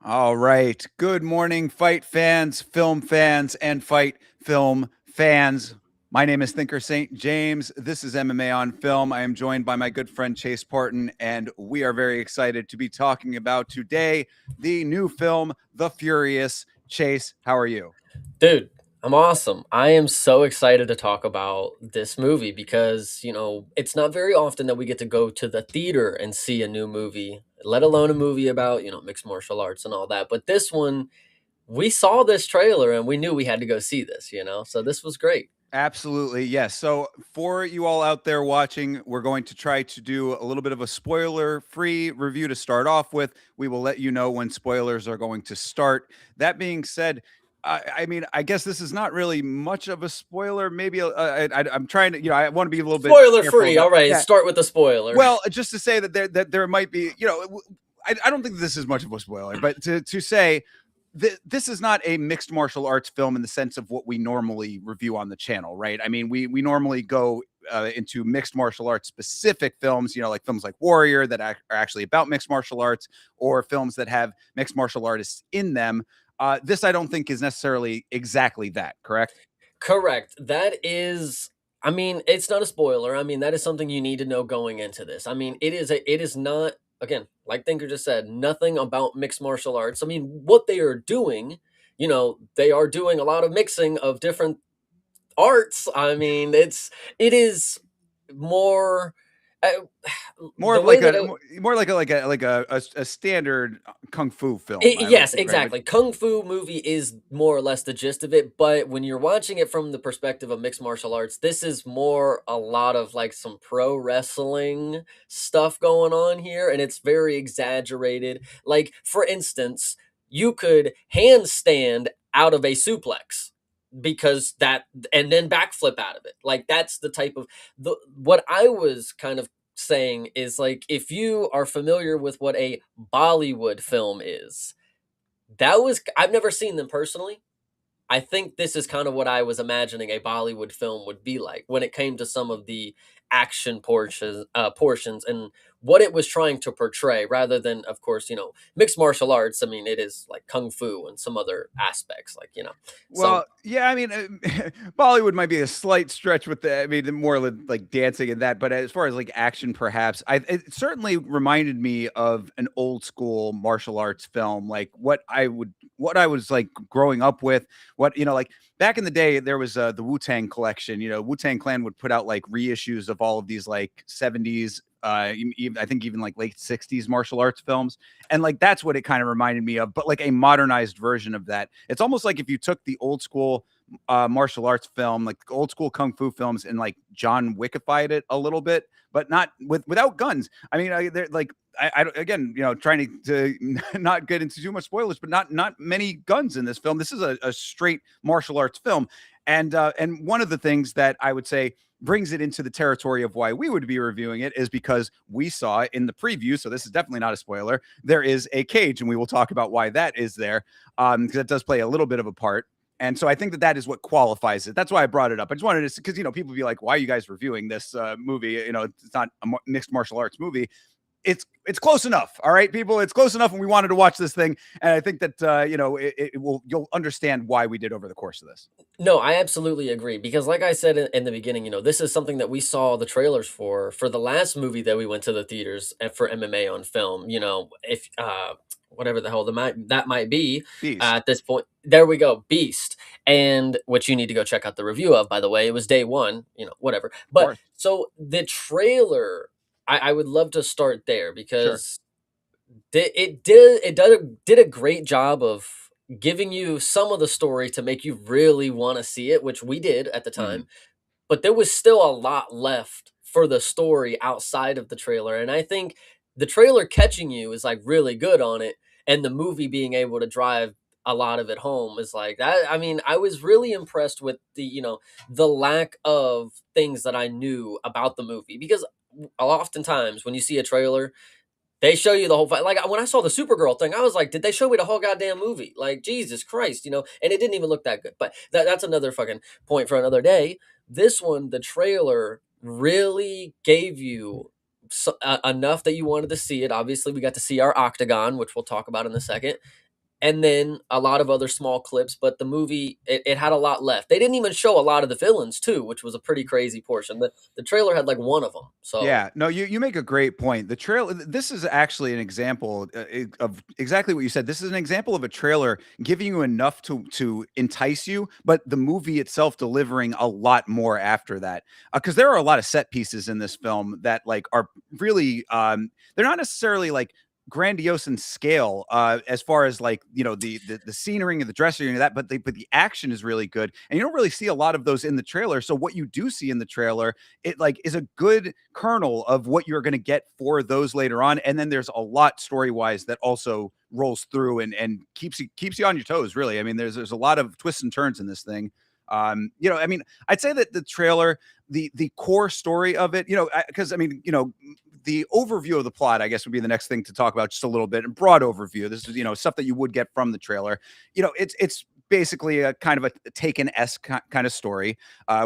All right. Good morning, fight fans, film fans, and fight film fans. My name is Thinker St. James. This is MMA on Film. I am joined by my good friend Chase Parton, and we are very excited to be talking about today the new film, The Furious. Chase, how are you? Dude, I'm awesome. I am so excited to talk about this movie because, it's not very often that we get to go to the theater and see a new movie, let alone a movie about, mixed martial arts and all that. But this one, we saw this trailer and we knew we had to go see this. So this was great. Absolutely. Yes. So, for you all out there watching, we're going to try to do a little bit of a spoiler free review to start off with. We will let you know when spoilers are going to start. That being said, I mean, I guess this is not really much of a spoiler. Maybe I'm trying to, I want to be a little bit Spoiler careful free. about, All right, yeah. start with the spoiler. Well, just to say that there might be, I don't think this is much of a spoiler, but to say this is not a mixed martial arts film in the sense of what we normally review on the channel, right? I mean, we normally go into mixed martial arts specific films, like films like Warrior that are actually about mixed martial arts, or films that have mixed martial artists in them. This I don't think is necessarily exactly that, correct? Correct. I mean, it's not a spoiler. I mean, that is something you need to know going into this. I mean, it is not, again, like Thinker just said, nothing about mixed martial arts. I mean, what they are doing, they are doing a lot of mixing of different arts. I mean, it is more uh, More the of way like that a more like a standard kung fu film, I would Yes, think, right? With exactly. Kung Fu movie is more or less the gist of it, but when you're watching it from the perspective of mixed martial arts, this is more a lot of like some pro wrestling stuff going on here, and it's very exaggerated. Like, for instance, you could handstand out of a suplex because that and then backflip out of it. Like that's the type of what I was kind of saying is like if you are familiar with what a Bollywood film is, I've never seen them personally. I think this is kind of what I was imagining a Bollywood film would be like when it came to some of the action portions and what it was trying to portray, rather than, of course, mixed martial arts. I mean, it is like kung fu and some other aspects, So Well, yeah, I mean, Bollywood might be a slight stretch with the, I mean, more like dancing and that, but as far as like action, perhaps, it certainly reminded me of an old school martial arts film, like what I was like growing up with, like back in the day, there was the Wu-Tang collection, Wu-Tang Clan would put out like reissues of all of these like 70s, I think even like late 60s martial arts films. And like that's what it kind of reminded me of, but like a modernized version of that. It's almost like if you took the old school martial arts film, like old school kung fu films, and like John Wickified it a little bit, but not without guns. I mean, they're like I again, trying to not get into too much spoilers, but not many guns in this film. This is a straight martial arts film, and one of the things that I would say brings it into the territory of why we would be reviewing it is because we saw in the preview. So this is definitely not a spoiler. There is a cage, and we will talk about why that is there, because it does play a little bit of a part. And so I think that is what qualifies it. That's why I brought it up. I just wanted to, because people be like, "Why are you guys reviewing this movie? It's not a mixed martial arts movie." It's close enough. All right, people, it's close enough, and we wanted to watch this thing, and I think that you'll understand why we did over the course of this. No, I absolutely agree because, like I said in the beginning, this is something that we saw the trailers for the last movie that we went to the theaters for MMA on film. If whatever the hell that might be Beast, at this point. There we go, Beast, and which you need to go check out the review of, by the way. It was day one, whatever. of But course. so the trailer, I would love to start there Sure. because it did a great job of giving you some of the story to make you really want to see it, which we did at the time, Mhm. but there was still a lot left for the story outside of the trailer, and I think the trailer catching you is, like, really good on it, and the movie being able to drive a lot of it home is like that. I mean, I was really impressed with the lack of things that I knew about the movie because oftentimes when you see a trailer, they show you the whole fight. Like when I saw the Supergirl thing, I was like, did they show me the whole goddamn movie? Like Jesus Christ, And it didn't even look that good. But that's another fucking point for another day. This one, the trailer really gave you enough that you wanted to see it. Obviously, we got to see our octagon, which we'll talk about in a second, and then a lot of other small clips. But the movie, it had a lot left. They didn't even show a lot of the villains too, which was a pretty crazy portion. The trailer had like one of them. So Yeah, no, you make a great point. The trail this is actually an example of exactly what you said. This is an example of a trailer giving you enough to entice you, but the movie itself delivering a lot more after that. Because there are a lot of set pieces in this film that like are really they're not necessarily like grandiose in scale as far as like the scenery and the dressing and that, but the action is really good, and you don't really see a lot of those in the trailer. So what you do see in the trailer, it like is a good kernel of what you're going to get for those later on, and then there's a lot story wise that also rolls through and keeps you on your toes, really. I mean, there's a lot of twists and turns in this thing. I mean, I'd say that the trailer, the core story of it, because I mean, the overview of the plot, I guess, would be the next thing to talk about, just a little bit. And broad overview. This is, stuff that you would get from the trailer. It's basically a kind of a Taken-esque kind of story,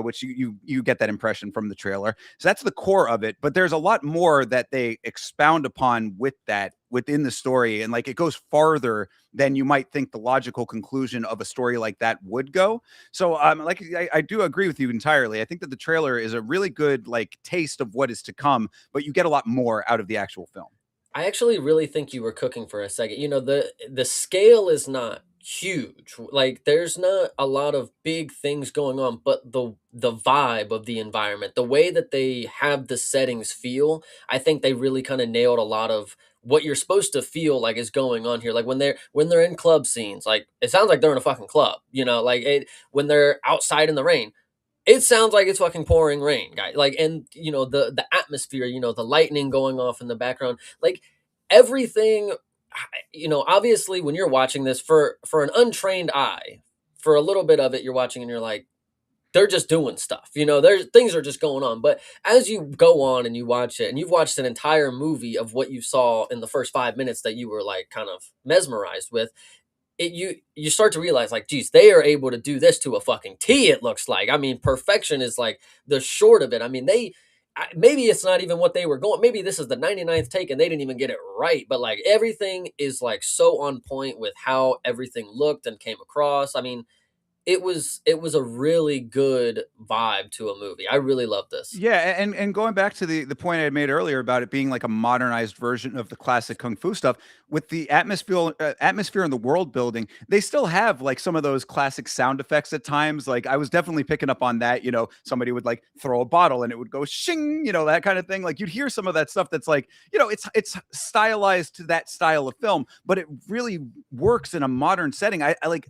which you get that impression from the trailer. So that's the core of it. But there's a lot more that they expound upon with that within the story, and like it goes farther than you might think the logical conclusion of a story like that would go. So, like I do agree with you entirely. I think that the trailer is a really good like taste of what is to come, but you get a lot more out of the actual film. I actually really think you were cooking for a second. The scale is not huge. Like there's not a lot of big things going on, but the vibe of the environment, the way that they have the settings feel, I think they really kind of nailed a lot of what you're supposed to feel like is going on here. Like when they're in club scenes, like it sounds like they're in a fucking club, like when they're outside in the rain, it sounds like it's fucking pouring rain, guy. Like, and the atmosphere, the lightning going off in the background, like everything. Obviously, when you're watching this for an untrained eye, for a little bit of it, you're watching and you're like, they're just doing stuff. There's things are just going on. But as you go on and you watch it, and you've watched an entire movie of what you saw in the first 5 minutes that you were like kind of mesmerized with, you start to realize like, geez, they are able to do this to a fucking T. It looks like. I mean, perfection is like the short of it. I mean, maybe it's not even what they were going. Maybe this is the 99th take and they didn't even get it right. But like everything is like so on point with how everything looked and came across. I mean, it was a really good vibe to a movie. I really love this. Yeah, and going back to the point I made earlier about it being like a modernized version of the classic kung fu stuff, with the atmosphere and the world building, they still have like some of those classic sound effects at times. Like I was definitely picking up on that. Somebody would like throw a bottle and it would go shing, that kind of thing. Like you'd hear some of that stuff that's like, it's stylized to that style of film, but it really works in a modern setting. I like,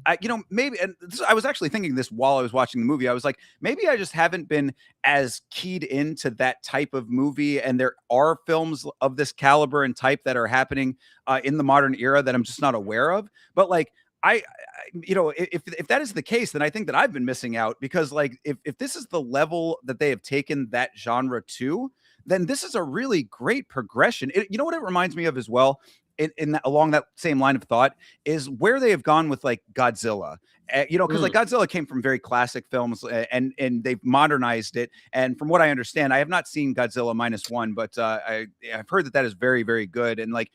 maybe, and I was actually thinking this while I was watching the movie. I was like, maybe I just haven't been as keyed into that type of movie, and there are films of this caliber and type that are happening in the modern era that I'm just not aware of. But like if that is the case, then I think that I've been missing out, because like if this is the level that they have taken that genre to, then this is a really great progression. You know what it reminds me of as well, along that same line of thought, is where they have gone with like Godzilla. Because like Mm. Godzilla came from very classic films, and they've modernized it. And from what I understand, I have not seen Godzilla -1, but I've heard that is very, very good. And like,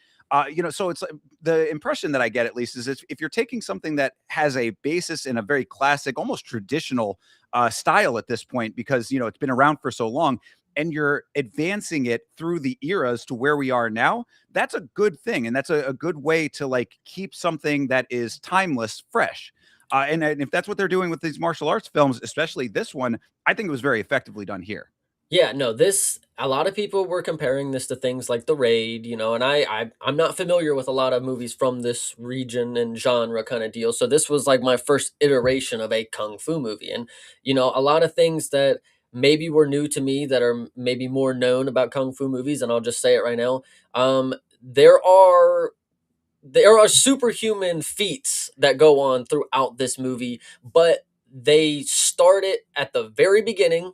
so it's the impression that I get, at least, is if you're taking something that has a basis in a very classic, almost traditional style at this point, because it's been around for so long, and you're advancing it through the eras to where we are now, that's a good thing. And that's a good way to like keep something that is timeless fresh. And if that's what they're doing with these martial arts films, especially this one, I think it was very effectively done here. Yeah, no, this a lot of people were comparing this to things like The Raid, and I'm not familiar with a lot of movies from this region and genre kind of deal. So this was like my first iteration of a kung fu movie. And a lot of things that maybe were new to me that are maybe more known about kung fu movies, and I'll just say it right now. There are superhuman feats that go on throughout this movie, but they start it at the very beginning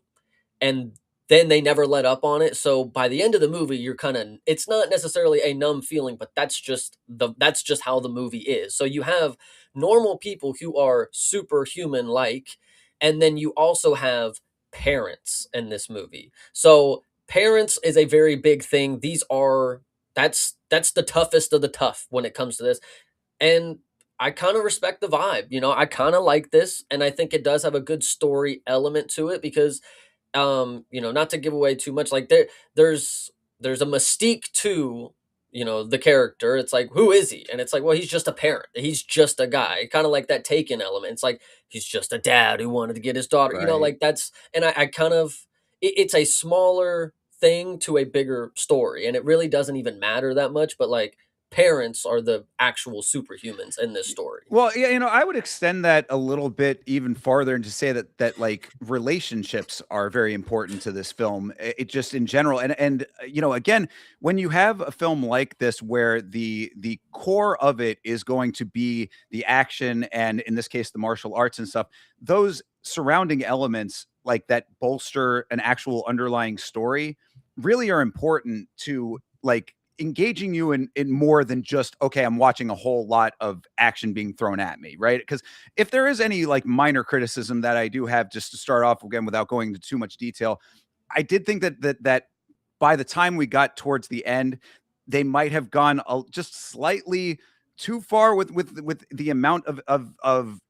and then they never let up on it. So by the end of the movie, you're kind of it's not necessarily a numb feeling, but that's just how the movie is. So you have normal people who are superhuman like, and then you also have parents in this movie. So parents is a very big thing. That's the toughest of the tough when it comes to this. And I kind of respect the vibe. I kind of like this, and I think it does have a good story element to it because not to give away too much, like there's a mystique to the character. It's like, who is he? And it's like, well, he's just a parent, he's just a guy, kind of like that Taken element. It's like he's just a dad who wanted to get his daughter, Right. like that's, and I kind of it's a smaller thing to a bigger story, and it really doesn't even matter that much, but like parents are the actual superhumans in this story. Well, yeah, I would extend that a little bit even farther and to say that like relationships are very important to this film. It just in general, and again, when you have a film like this where the core of it is going to be the action and in this case the martial arts and stuff, those surrounding elements like that bolster an actual underlying story really are important to like engaging you in more than just okay, I'm watching a whole lot of action being thrown at me, right? Because if there is any like minor criticism that I do have, just to start off again without going into too much detail, I did think that by the time we got towards the end, they might have gone just slightly too far with the amount of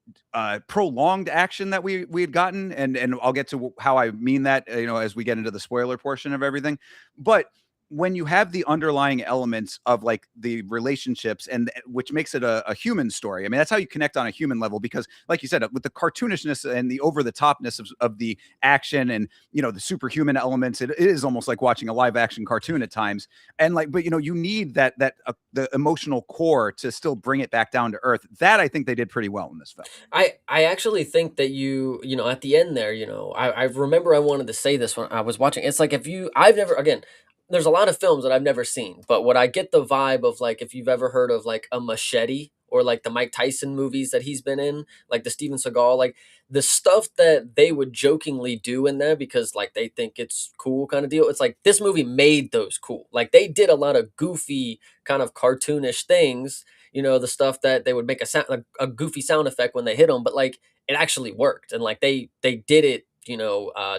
prolonged action that we had gotten, and I'll get to how I mean that, as we get into the spoiler portion of everything. But when you have the underlying elements of like the relationships and which makes it a human story. I mean, that's how you connect on a human level because like you said, with the cartoonishness and the over the topness of the action and the superhuman elements, it is almost like watching a live action cartoon at times. And like, but you need that the emotional core to still bring it back down to earth. That I think they did pretty well in this film. I actually think that at the end there, I remember I wanted to say this when I was watching. It's like if you I've never again, there's a lot of films that I've never seen, but what I get the vibe of like if you've ever heard of like a Machete or like the Mike Tyson movies that he's been in, like the Steven Seagal, like the stuff that they would jokingly do in there because like they think it's cool kind of deal. It's like this movie made those cool. Like they did a lot of goofy kind of cartoonish things, the stuff that they would make a goofy sound effect when they hit them, but like it actually worked, and like they did it,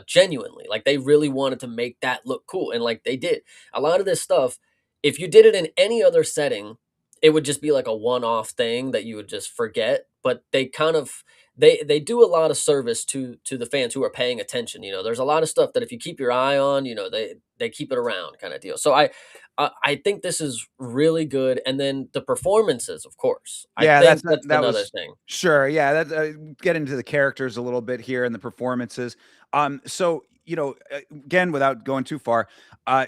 genuinely. Like they really wanted to make that look cool, and like they did. A lot of this stuff, if you did it in any other setting, it would just be like a one-off thing that you would just forget. But they kind of they do a lot of service to the fans who are paying attention. There's a lot of stuff that if you keep your eye on, they keep it around kind of deal. So I think this is really good, and then the performances, of course. I Yeah, think that's not that's that another was thing. sure. Yeah, that get into the characters a little bit here and the performances. So again, without going too far,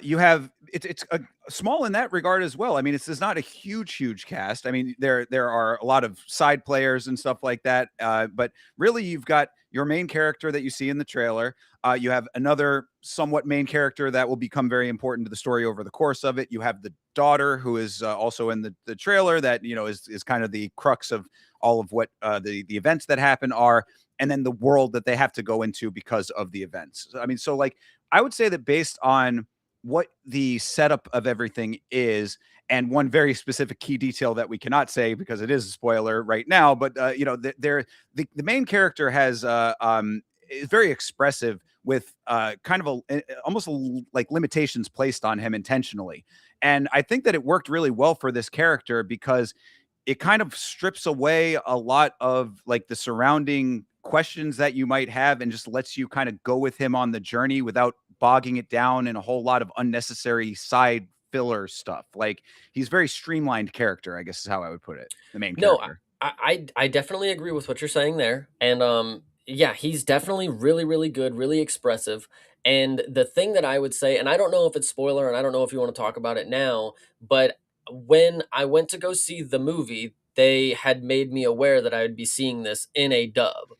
you have it's small in that regard as well. I mean, it's not a huge cast. I mean, there are a lot of side players and stuff like that. But really, you've got your main character that you see in the trailer. You have another somewhat main character that will become very important to the story over the course of it. You have the daughter who is also in the trailer that is kind of the crux of all of what the events that happen are, and then the world that they have to go into because of the events. I mean, so like I would say that based on what the setup of everything is, and one very specific key detail that we cannot say because it is a spoiler right now, but the main character has is very expressive with kind of almost like limitations placed on him intentionally. And I think that it worked really well for this character because it kind of strips away a lot of like the surrounding questions that you might have and just lets you kind of go with him on the journey without bogging it down in a whole lot of unnecessary side filler stuff. Like he's very streamlined character, I guess is how I would put it. The main No, character. I definitely agree with what you're saying there, and, yeah, he's definitely really, really good, really expressive, and the thing that I would say, and I don't know if it's spoiler, and I don't know if you wanna talk about it now, but when I went to go see the movie, they had made me aware that I would be seeing this in a dub.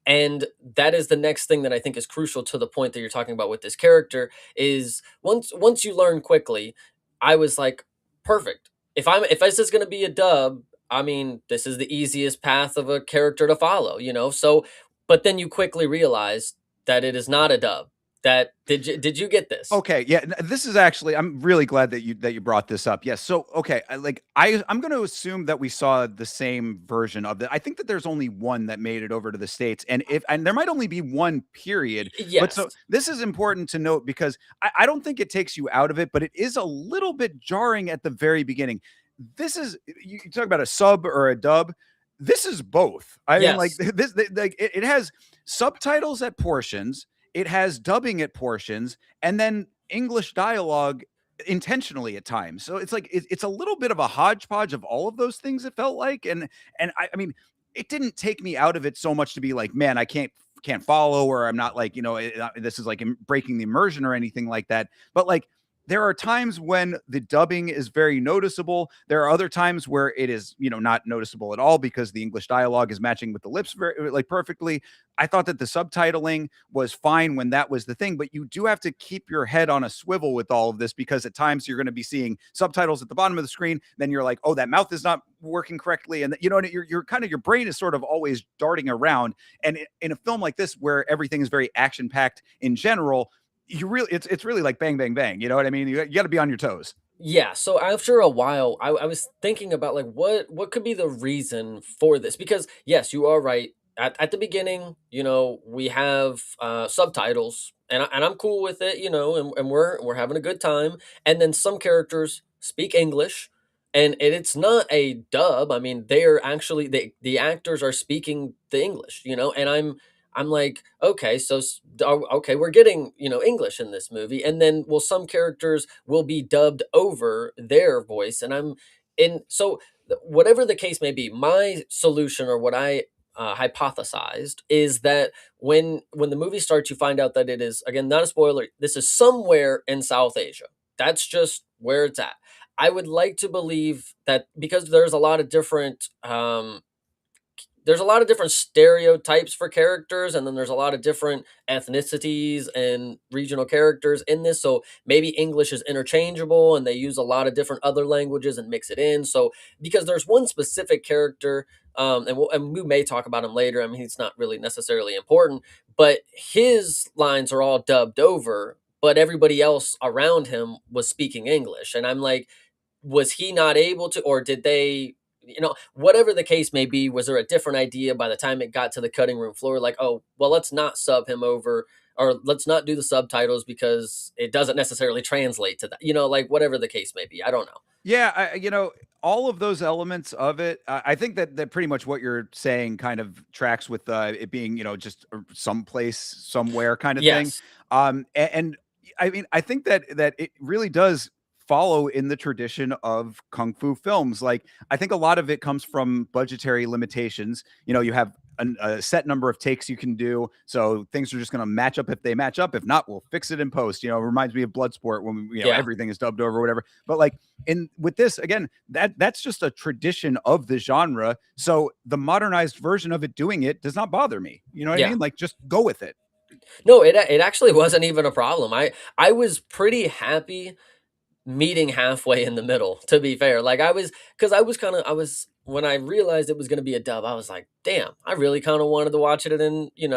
And that is the next thing that I think is crucial to the point that you're talking about with this character is once you learn quickly, I was like, perfect. If this is gonna be a dub, I mean, this is the easiest path of a character to follow, you know? So but then you quickly realize that it is not a dub. That did you get this? Okay, yeah, this is actually I'm really glad that you brought this up. Yes, so okay, I'm going to assume that we saw the same version of it. I think that there's only one that made it over to the states, and there might only be one period. But Yes. so this is important to note because I don't think it takes you out of it, but it is a little bit jarring at the very beginning. This is you talk about a sub or a dub. This is both. I mean, like Yes. this, like it has subtitles at portions, it has dubbing at portions, and then English dialogue intentionally at times. So it's like it's a little bit of a hodgepodge of all of those things. It felt like, I mean, it didn't take me out of it so much to be like, man, I can't follow, or I'm not like this is like breaking the immersion or anything like that. But like there are times when the dubbing is very noticeable. There are other times where it is, not noticeable at all because the English dialogue is matching with the lips very like perfectly. I thought that the subtitling was fine when that was the thing, but you do have to keep your head on a swivel with all of this because at times you're going to be seeing subtitles at the bottom of the screen. Then you're like, oh, that mouth is not working correctly. And you're kind of, your brain is sort of always darting around. And in a film like this, where everything is very action packed in general, it's really like bang, bang, bang. You know what I mean? You got to be on your toes. Yeah, so after a while, I was thinking about like what could be the reason for this? Because yes, you are right. At the beginning, we have subtitles, and I'm cool with it, and we're having a good time. And then some characters speak English, and it's not a dub. I mean, they are actually the actors are speaking the English, and I'm like, okay, so okay, we're getting English in this movie, and then well, some characters will be dubbed over their voice, and so whatever the case may be, my solution or what I hypothesized is that when the movie starts, you find out that it is again not a spoiler. This is somewhere in South Asia. That's just where it's at. I would like to believe that because there's a lot of different stereotypes for characters, and then there's a lot of different ethnicities and regional characters in this, so maybe English is interchangeable and they use a lot of different other languages and mix it in. So because there's one specific character, and we may talk about him later. I mean, he's not really necessarily important, but his lines are all dubbed over, but everybody else around him was speaking English, and I'm like, was he not able to, or did they, whatever the case may be, was there a different idea by the time it got to the cutting room floor? Like, oh, well, let's not sub him over, or let's not do the subtitles because it doesn't necessarily translate to that, like whatever the case may be. I don't know. Yeah, all of those elements of it. I think that pretty much what you're saying kind of tracks with it being, just someplace, somewhere kind of thing. Yes. And I mean, I think that it really does follow in the tradition of kung fu films. Like, I think a lot of it comes from budgetary limitations. You have a set number of takes you can do, so things are just going to match up if they match up. If not, we'll fix it in post. It reminds me of Bloodsport when Yeah. everything is dubbed over or whatever. But like in with this again, that's just a tradition of the genre. So the modernized version of it doing it does not bother me. You know what I Yeah. mean? Like, just go with it. No, it actually wasn't even a problem. I was pretty happy meeting halfway in the middle, to be fair. Like I was, because I was when I realized it was going to be a dub, I was like, damn, I really kind of wanted to watch it in Yeah,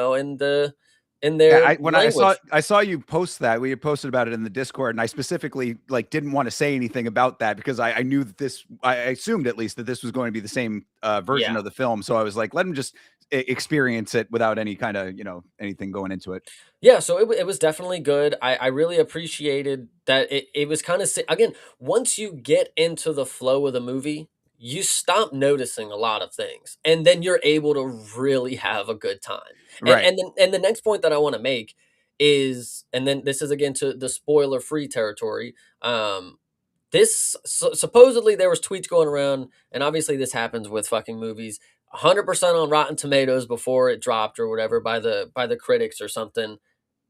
their when language. I saw you post that, we had posted about it in the Discord, and I specifically like didn't want to say anything about that because I knew that I assumed at least that this was going to be the same version Yeah. of the film. So I was like, let him just experience it without any kind of anything going into it. Yeah, so it was definitely good. I really appreciated that it was kind of again, once you get into the flow of the movie, you stop noticing a lot of things, and then you're able to really have a good time. And Right. and then and the next point that I want to make is, and then this is again to the spoiler free territory. This supposedly there was tweets going around, and obviously this happens with fucking movies. 100% on Rotten Tomatoes before it dropped or whatever by the critics or something.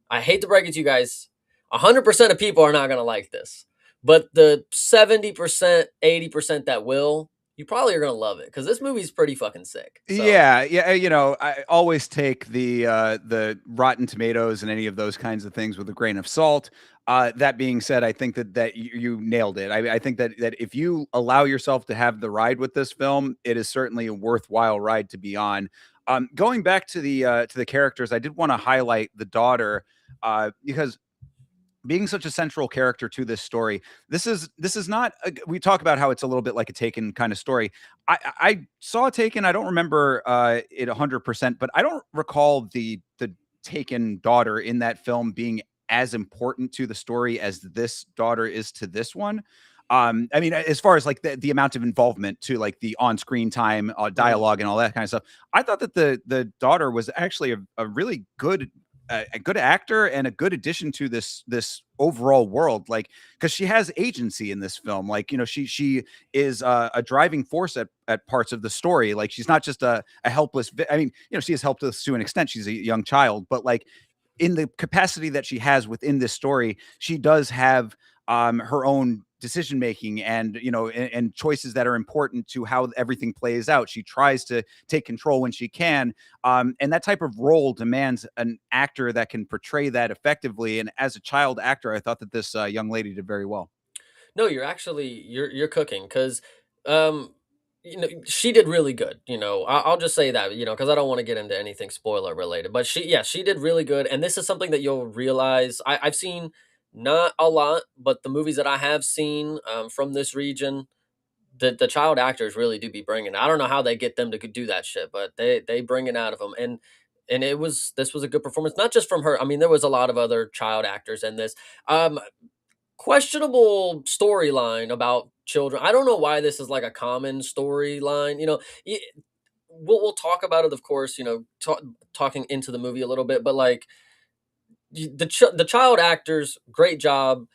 I hate to break it to you guys, 100% of people are not gonna like this, but the 70%, 80% that will, you probably are gonna love it because this movie's pretty fucking sick. So Yeah, yeah, you know, I always take the Rotten Tomatoes and any of those kinds of things with a grain of salt. That being said, I think that you nailed it. I think that if you allow yourself to have the ride with this film, it is certainly a worthwhile ride to be on. Going back to the characters, I did want to highlight the daughter because being such a central character to this story, this is not we talk about how it's a little bit like a Taken kind of story. I saw Taken. I don't remember it 100%, but I don't recall the Taken daughter in that film being as important to the story as this daughter is to this one. I mean, as far as like the amount of involvement to like the on-screen time, mhm. dialogue, and all that kind of stuff, I thought that the daughter was actually a really a good actor and a good addition to this overall world, like because she has agency in this film. Like, you know, she is a driving force at parts of the story. Like, she's not just a helpless I mean, you know, she is helpless to an extent, she's a young child, but like in the capacity that she has within this story, she does have her own decision making, and you know, and choices that are important to how everything plays out. She tries to take control when she can, and that type of role demands an actor that can portray that effectively. And as a child actor, I thought that this young lady did very well. No, you're actually you're cooking because, um, you know, she did really good. You know, I'll just say that, you know, because I don't want to get into anything spoiler related. But she, yeah, she did really good, and this is something that you'll realize. I've seen not a lot, but the movies that I have seen from this region, the child actors really do be bringing it. I don't know how they get them to do that shit, but they bring it out of them. And it was this was a good performance, not just from her. I mean, there was a lot of other child actors in this. Um, Questionable storyline about children. I don't know why this is like a common storyline. You know, we'll talk about it, of course. You know, talking into the movie a little bit, but like the child actors, great job.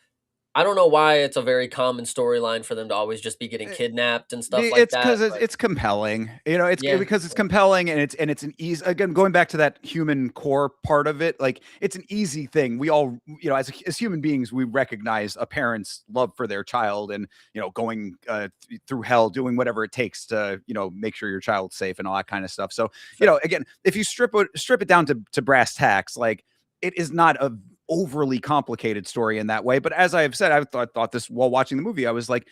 I don't know why it's a very common storyline for them to always just be getting kidnapped and stuff like It's that. because But it's compelling. You know, it's yeah, because it's yeah, compelling, and it's an easy, again, going back to that human core part of it. Like, it's an easy thing. We all, you know, as human beings, we recognize a parent's love for their child, and you know, going through hell, doing whatever it takes to, you know, make sure your child's safe and all that kind of stuff. So, you know, fair. again, if you strip it down to brass tacks, like, it is not a overly complicated story in that way. But as I have said, I thought this while watching the movie. I was like,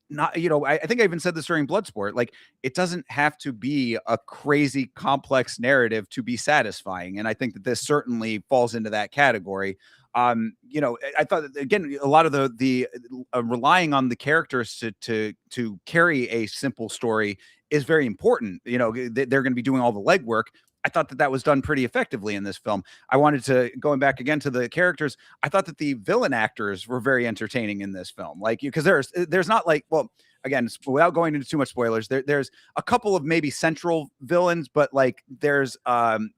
not, you know, I think I even said this during Bloodsport. Like, it doesn't have to be a crazy complex narrative to be satisfying, and I think that this certainly falls into that category. You know, I thought again a lot of the relying on the characters to carry a simple story is very important. You know, they're going to be doing all the legwork. I thought that was done pretty effectively in this film. I wanted to, going back again to the characters, I thought that the villain actors were very entertaining in this film. Like, because there's not like, well, again, without going into too much spoilers, there's a couple of maybe central villains, but like there's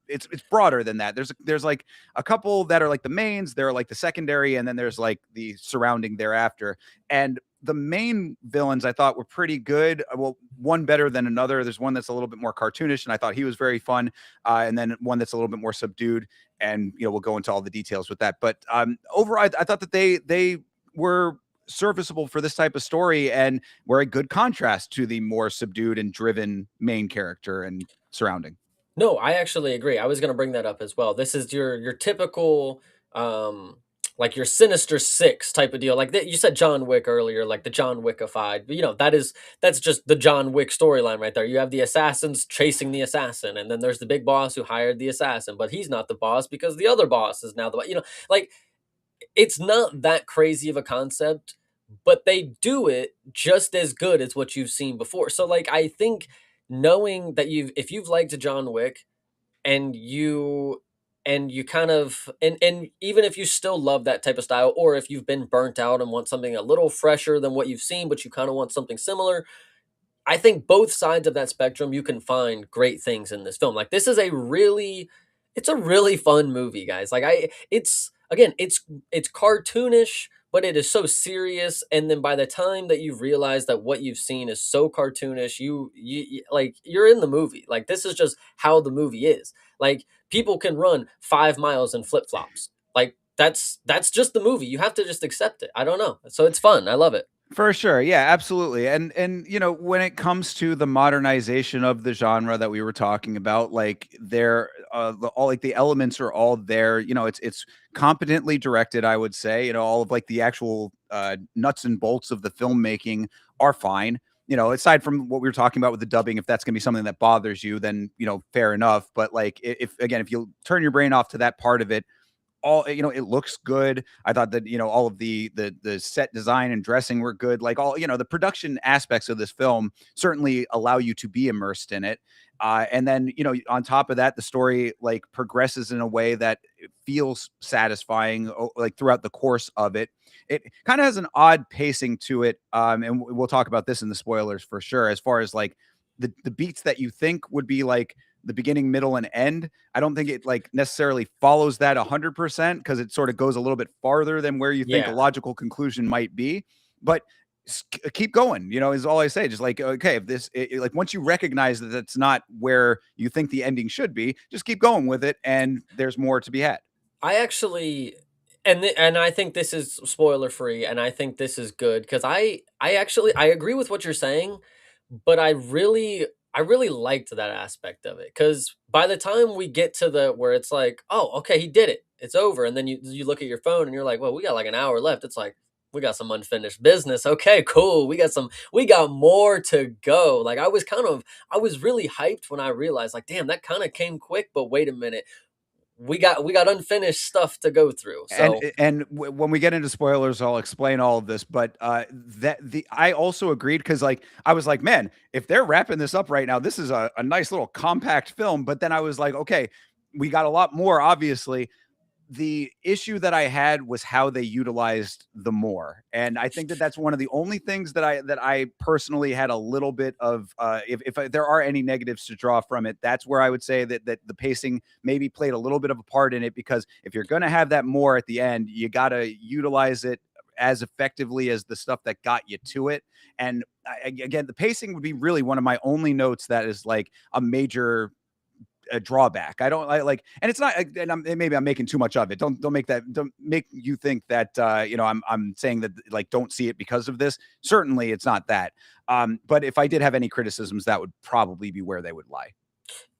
it's broader than that. There's like a couple that are like the mains, they're like the secondary, and then there's like the surrounding thereafter. And the main villains I thought were pretty good. Well, one better than another. There's one that's a little bit more cartoonish, and I thought he was very fun. And then one that's a little bit more subdued. And you know, we'll go into all the details with that. But overall, I thought that they were serviceable for this type of story and were a good contrast to the more subdued and driven main character and surrounding. No, I actually agree. I was gonna bring that up as well. This is your typical, like your Sinister Six type of deal. Like you said, John Wick earlier, like the John Wickified. But, you know, that's just the John Wick storyline right there. You have the assassins chasing the assassin, and then there's the big boss who hired the assassin, but he's not the boss because the other boss is now the boss. You know, like it's not that crazy of a concept, but they do it just as good as what you've seen before. So like I think knowing that if you've liked John Wick and you kind of and even if you still love that type of style, or if you've been burnt out and want something a little fresher than what you've seen but you kind of want something similar, I think both sides of that spectrum you can find great things in this film. Like this is a really It's a really fun movie, guys. Like it's again, it's cartoonish, but it is so serious. And then by the time that you realize that what you've seen is so cartoonish, like you're in the movie. Like this is just how the movie is. Like people can run 5 miles in flip flops. Like that's just the movie. You have to just accept it. I don't know. So it's fun. I love it. For sure. Yeah, absolutely. And you know, when it comes to the modernization of the genre that we were talking about, like they're all like the elements are all there. You know, it's competently directed, I would say. You know, all of like the actual nuts and bolts of the filmmaking are fine. You know, aside from what we were talking about with the dubbing, if that's going to be something that bothers you, then you know, fair enough. But like, if again, if you turn your brain off to that part of it, all you know, it looks good. I thought that you know all of the set design and dressing were good. Like all you know, the production aspects of this film certainly allow you to be immersed in it. And then you know, on top of that, the story like progresses in a way that it feels satisfying, like throughout the course of it. It kind of has an odd pacing to it, and we'll talk about this in the spoilers for sure. As far as like the beats that you think would be like the beginning, middle, and end. I don't think it like necessarily follows that 100% because it sort of goes a little bit farther than where you think a Yeah. logical conclusion might be. But keep going, you know, is all I say. Just like, okay, if this, like, once you recognize that that's not where you think the ending should be, just keep going with it, and there's more to be had. I actually and I think this is spoiler free, and I think this is good because I actually I agree with what you're saying, but I really liked that aspect of it because by the time we get to the where it's like, oh, okay, he did it, it's over, and then you look at your phone and you're like, well, we got like an hour left. It's like we got some unfinished business. Okay, cool. We got more to go. Like I was really hyped when I realized like, damn, that kind of came quick. But wait a minute, we got unfinished stuff to go through. So And when we get into spoilers, I'll explain all of this. But that the I also agreed because like I was like, man, if they're wrapping this up right now, this is a nice little compact film. But then I was like, okay, we got a lot more, obviously. The issue that I had was how they utilized the more, and I think that that's one of the only things that I personally had a little bit of. If there are any negatives to draw from it, that's where I would say that the pacing maybe played a little bit of a part in it. Because if you're going to have that more at the end, you got to utilize it as effectively as the stuff that got you to it. And again, the pacing would be really one of my only notes that is like a major a drawback. I don't like, and it's not, and maybe I'm making too much of it. Don't make that. Don't make you think that you know I'm saying that like don't see it because of this. Certainly, it's not that. But if I did have any criticisms, that would probably be where they would lie.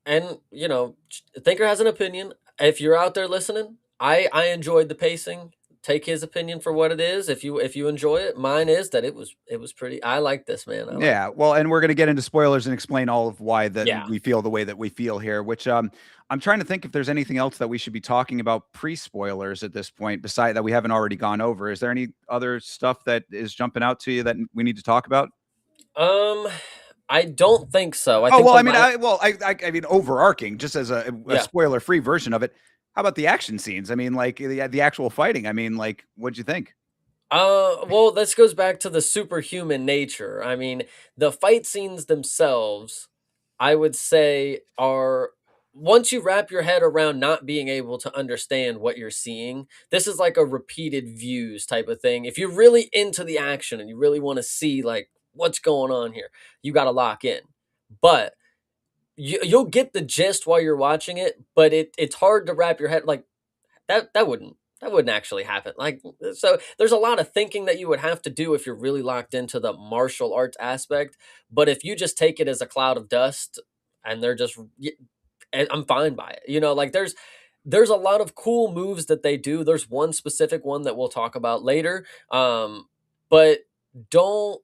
and you know, Thinker has an opinion. If you're out there listening, I enjoyed the pacing. Take his opinion for what it is. If you enjoy it, mine is that it was pretty. I like this, man. I like Yeah, it. well, and we're going to get into spoilers and explain all of why that Yeah. we feel the way that we feel here. Which I'm trying to think if there's anything else that we should be talking about pre-spoilers at this point, beside that we haven't already gone over. Is there any other stuff that is jumping out to you that we need to talk about? Um, I don't think so. I Oh think well, the I mean, last. I mean, overarching, just as a Yeah. spoiler-free version of it. How about the action scenes? I mean, like the actual fighting. I mean, like, what'd you think? Well, this goes back to the superhuman nature. I mean, the fight scenes themselves, I would say, are once you wrap your head around not being able to understand what you're seeing, this is like a repeated views type of thing. If you're really into the action and you really want to see like what's going on here, you got to lock in. But you'll get the gist while you're watching it, but it's hard to wrap your head like that wouldn't actually happen. Like so there's a lot of thinking that you would have to do if you're really locked into the martial arts aspect, but if you just take it as a cloud of dust and they're just and I'm fine by it. You know, like there's a lot of cool moves that they do. There's one specific one that we'll talk about later. But don't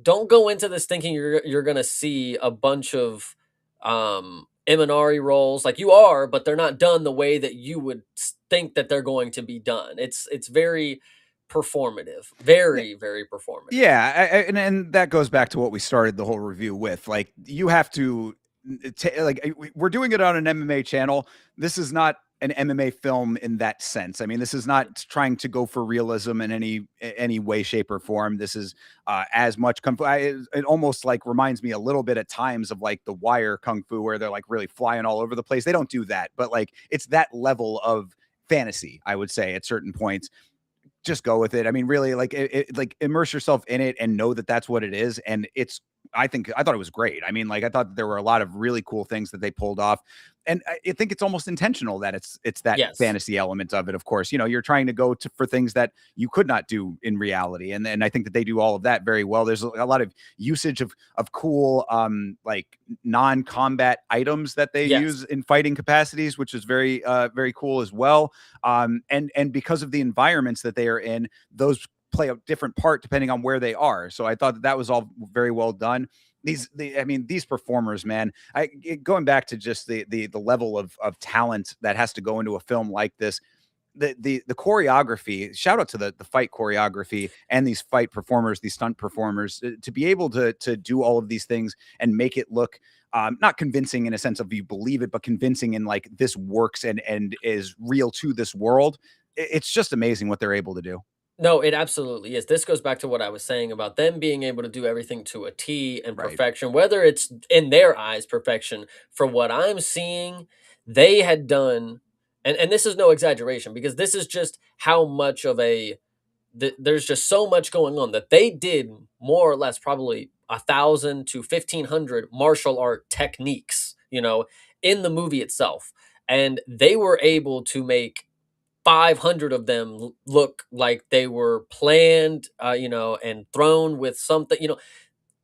don't go into this thinking you're gonna see a bunch of Imanari roles like you are, but they're not done the way that you would think that they're going to be done. It's very performative, very performative. Yeah, and that goes back to what we started the whole review with. Like, you have to like we're doing it on an MMA channel. This is not an MMA film in that sense. I mean, this is not trying to go for realism in any way, shape, or form. This is as much kung fu. It almost like reminds me a little bit at times of like the Wire kung fu, where they're like really flying all over the place. They don't do that, but like it's that level of fantasy, I would say, at certain points. Just go with it. I mean, really, like like immerse yourself in it and know that that's what it is. And it's, I thought it was great. I mean, like I thought there were a lot of really cool things that they pulled off, and I think it's almost intentional that it's that Yes. fantasy element of it. Of course, you know, you're trying to go to for things that you could not do in reality, and I think that they do all of that very well. There's a lot of usage of cool like non-combat items that they Yes. use in fighting capacities, which is very cool as well. And because of the environments that they are in, those play a different part depending on where they are. So I thought that that was all very well done. I mean, these performers, man. Going back to just the level of talent that has to go into a film like this. The choreography, shout out to the fight choreography and these fight performers, these stunt performers, to be able to do all of these things and make it look not convincing in a sense of you believe it, but convincing in like this works and is real to this world. It's just amazing what they're able to do. No, it absolutely is. This goes back to what I was saying about them being able to do everything to a T and Right. perfection, whether it's in their eyes perfection. For what I'm seeing, they had done, and this is no exaggeration because this is just how much of a there's just so much going on that they did more or less probably 1,000 to 1,500 martial art techniques, in the movie itself, and they were able to make 500 of them look like they were planned, and thrown with something,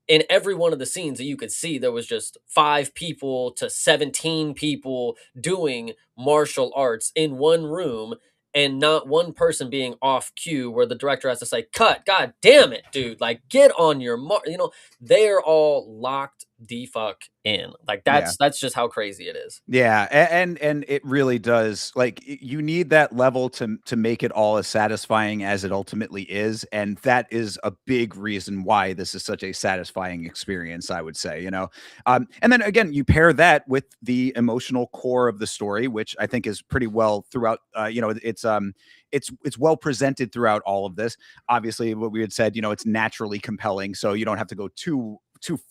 in every one of the scenes that you could see, there was just 5 people to 17 people doing martial arts in one room, and not one person being off cue where the director has to say, cut, god damn it, dude, like get on your they're all locked the fuck in. Like Yeah. that's just how crazy it is. Yeah, and it really does. Like you need that level to make it all as satisfying as it ultimately is, and that is a big reason why this is such a satisfying experience. I would say, and then again, you pair that with the emotional core of the story, which I think is pretty well throughout. It's well presented throughout all of this. Obviously, what we had said, it's naturally compelling, so you don't have to go too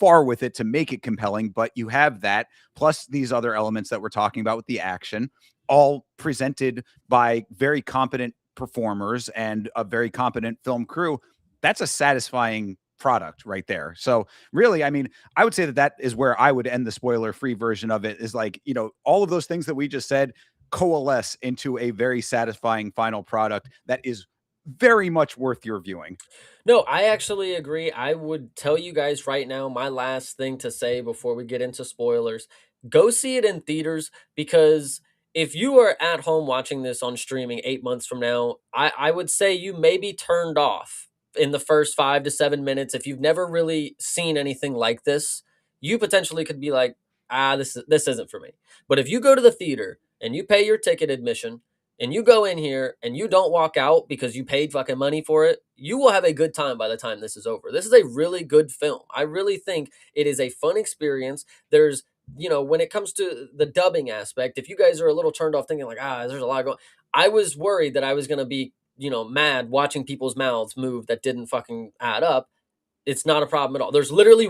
far with it to make it compelling, but you have that plus these other elements that we're talking about with the action, all presented by very competent performers and a very competent film crew. That's a satisfying product right there. So really, I mean, I would say that that is where I would end the spoiler free version of it, is like, all of those things that we just said coalesce into a very satisfying final product that is very much worth your viewing. No, I actually agree. I would tell you guys right now, my last thing to say before we get into spoilers, go see it in theaters, because if you are at home watching this on streaming 8 months from now, I would say you may be turned off in the first 5 to 7 minutes. If you've never really seen anything like this, you potentially could be like, this isn't for me. But if you go to the theater and you pay your ticket admission and you go in here and you don't walk out because you paid fucking money for it, you will have a good time by the time this is over. This is a really good film. I really think it is a fun experience. There's, when it comes to the dubbing aspect, if you guys are a little turned off thinking like, there's a lot going, I was worried that I was going to be, mad watching people's mouths move that didn't fucking add up. It's not a problem at all. There's literally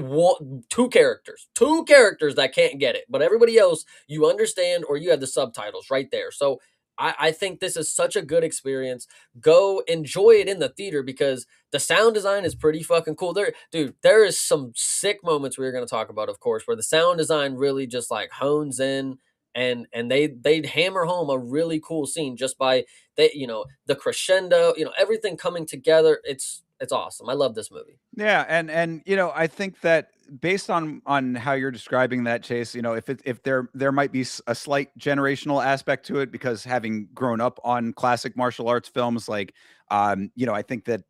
two characters that can't get it, but everybody else you understand, or you have the subtitles right there. So I think this is such a good experience. Go enjoy it in the theater because the sound design is pretty fucking cool. There is some sick moments we're going to talk about, of course, where the sound design really just like hones in, and they hammer home a really cool scene just by the crescendo, everything coming together. It's awesome. I love this movie. Yeah, and I think that based on how you're describing that, Chase, if there might be a slight generational aspect to it, because having grown up on classic martial arts films, like, I think that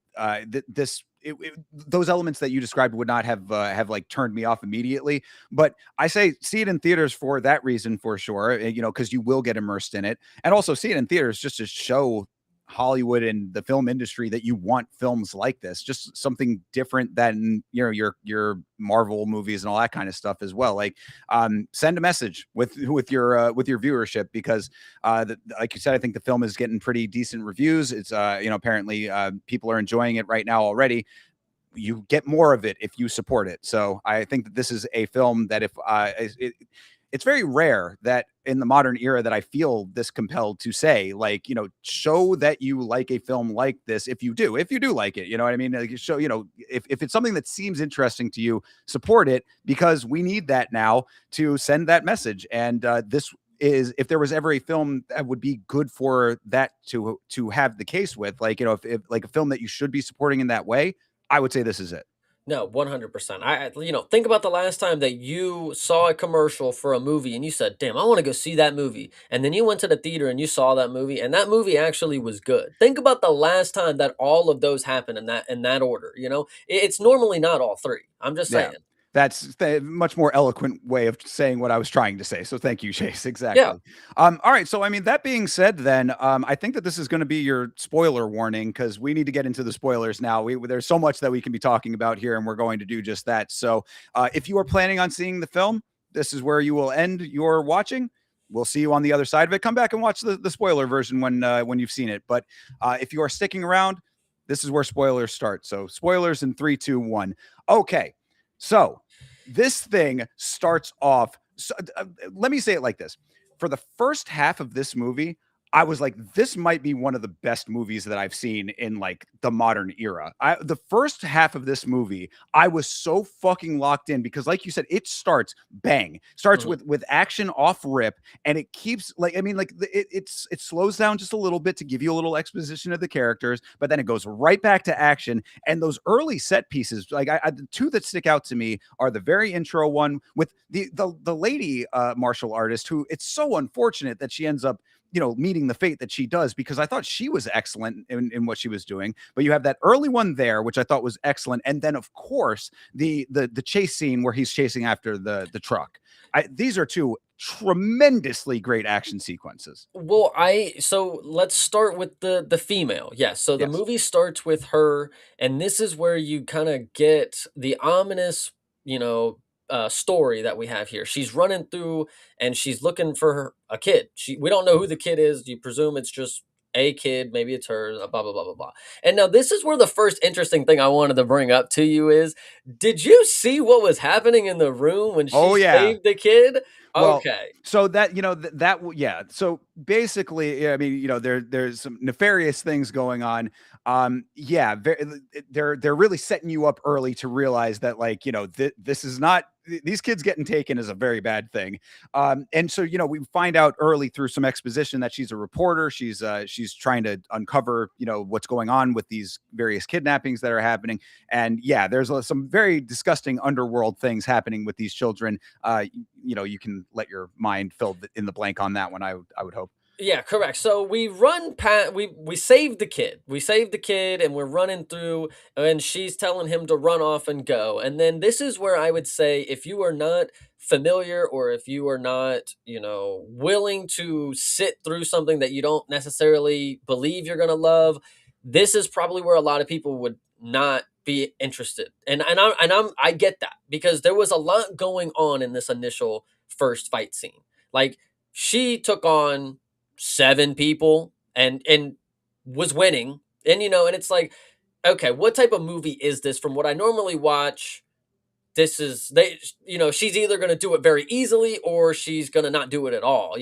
those elements that you described would not have like turned me off immediately. But I say see it in theaters for that reason, for sure. Because you will get immersed in it, and also see it in theaters just to show Hollywood and the film industry that you want films like this, just something different than your Marvel movies and all that kind of stuff as well. Like, send a message with your viewership, because like you said, I think the film is getting pretty decent reviews. It's apparently people are enjoying it right now already. You get more of it if you support it. So I think that this is a film that if it's very rare that in the modern era that I feel this compelled to say, like, show that you like a film like this. If you do like it, you know what I mean? Like, show, if it's something that seems interesting to you, support it, because we need that now to send that message. And this is, if there was ever a film that would be good for that to have the case with, like, if like a film that you should be supporting in that way, I would say this is it. No, 100%. Think about the last time that you saw a commercial for a movie and you said, "Damn, I want to go see that movie." And then you went to the theater and you saw that movie and that movie actually was good. Think about the last time that all of those happened in that order, you know? It's normally not all three. I'm just Yeah. saying. That's the much more eloquent way of saying what I was trying to say. So thank you, Chase. Yeah. Exactly. All right. So I mean, that being said, then I think that this is going to be your spoiler warning, because we need to get into the spoilers now. There's so much that we can be talking about here, and we're going to do just that. So if you are planning on seeing the film, this is where you will end your watching. We'll see you on the other side of it. Come back and watch the spoiler version when you've seen it. But if you are sticking around, this is where spoilers start. So spoilers in 3, 2, 1. Okay. So this thing starts off. So, let me say it like this. For the first half of this movie, I was like, this might be one of the best movies that I've seen in like the modern era. The first half of this movie, I was so fucking locked in, because, like you said, it starts bang, starts Mhm. with action off rip, and it keeps like, I mean, like it slows down just a little bit to give you a little exposition of the characters, but then it goes right back to action. And those early set pieces, like the two that stick out to me are the very intro one with the lady martial artist, who, it's so unfortunate that she ends up meeting the fate that she does, because I thought she was excellent in what she was doing. But you have that early one there, which I thought was excellent. And then, of course, the chase scene where he's chasing after the truck. These are two tremendously great action sequences. Well, I so let's start with the female. Yes, so the Yes. movie starts with her, and this is where you kind of get the ominous, you know, story that we have here. She's running through and she's looking for a kid. We don't know who the kid is. You presume it's just a kid, maybe it's her, blah blah blah blah blah. And now this is where the first interesting thing I wanted to bring up to you is: did you see what was happening in the room when she Oh yeah. saved the kid? Well, Okay. so that yeah. So basically, yeah, I mean, there's some nefarious things going on. Yeah, they're really setting you up early to realize that, like, this is not, these kids getting taken is a very bad thing. And so we find out early through some exposition that she's a reporter. She's trying to uncover what's going on with these various kidnappings that are happening. And yeah, there's some very disgusting underworld things happening with these children. You can let your mind fill in the blank on that one. I would hope. Yeah, correct. So we run past we save the kid. We save the kid and we're running through and she's telling him to run off and go. And then this is where I would say if you are not familiar or if you are not, willing to sit through something that you don't necessarily believe you're going to love, this is probably where a lot of people would not be interested. I get that because there was a lot going on in this initial first fight scene. Like she took on 7 people and was winning. And it's like, okay, what type of movie is this from what I normally watch? This is she's either going to do it very easily or she's going to not do it at all.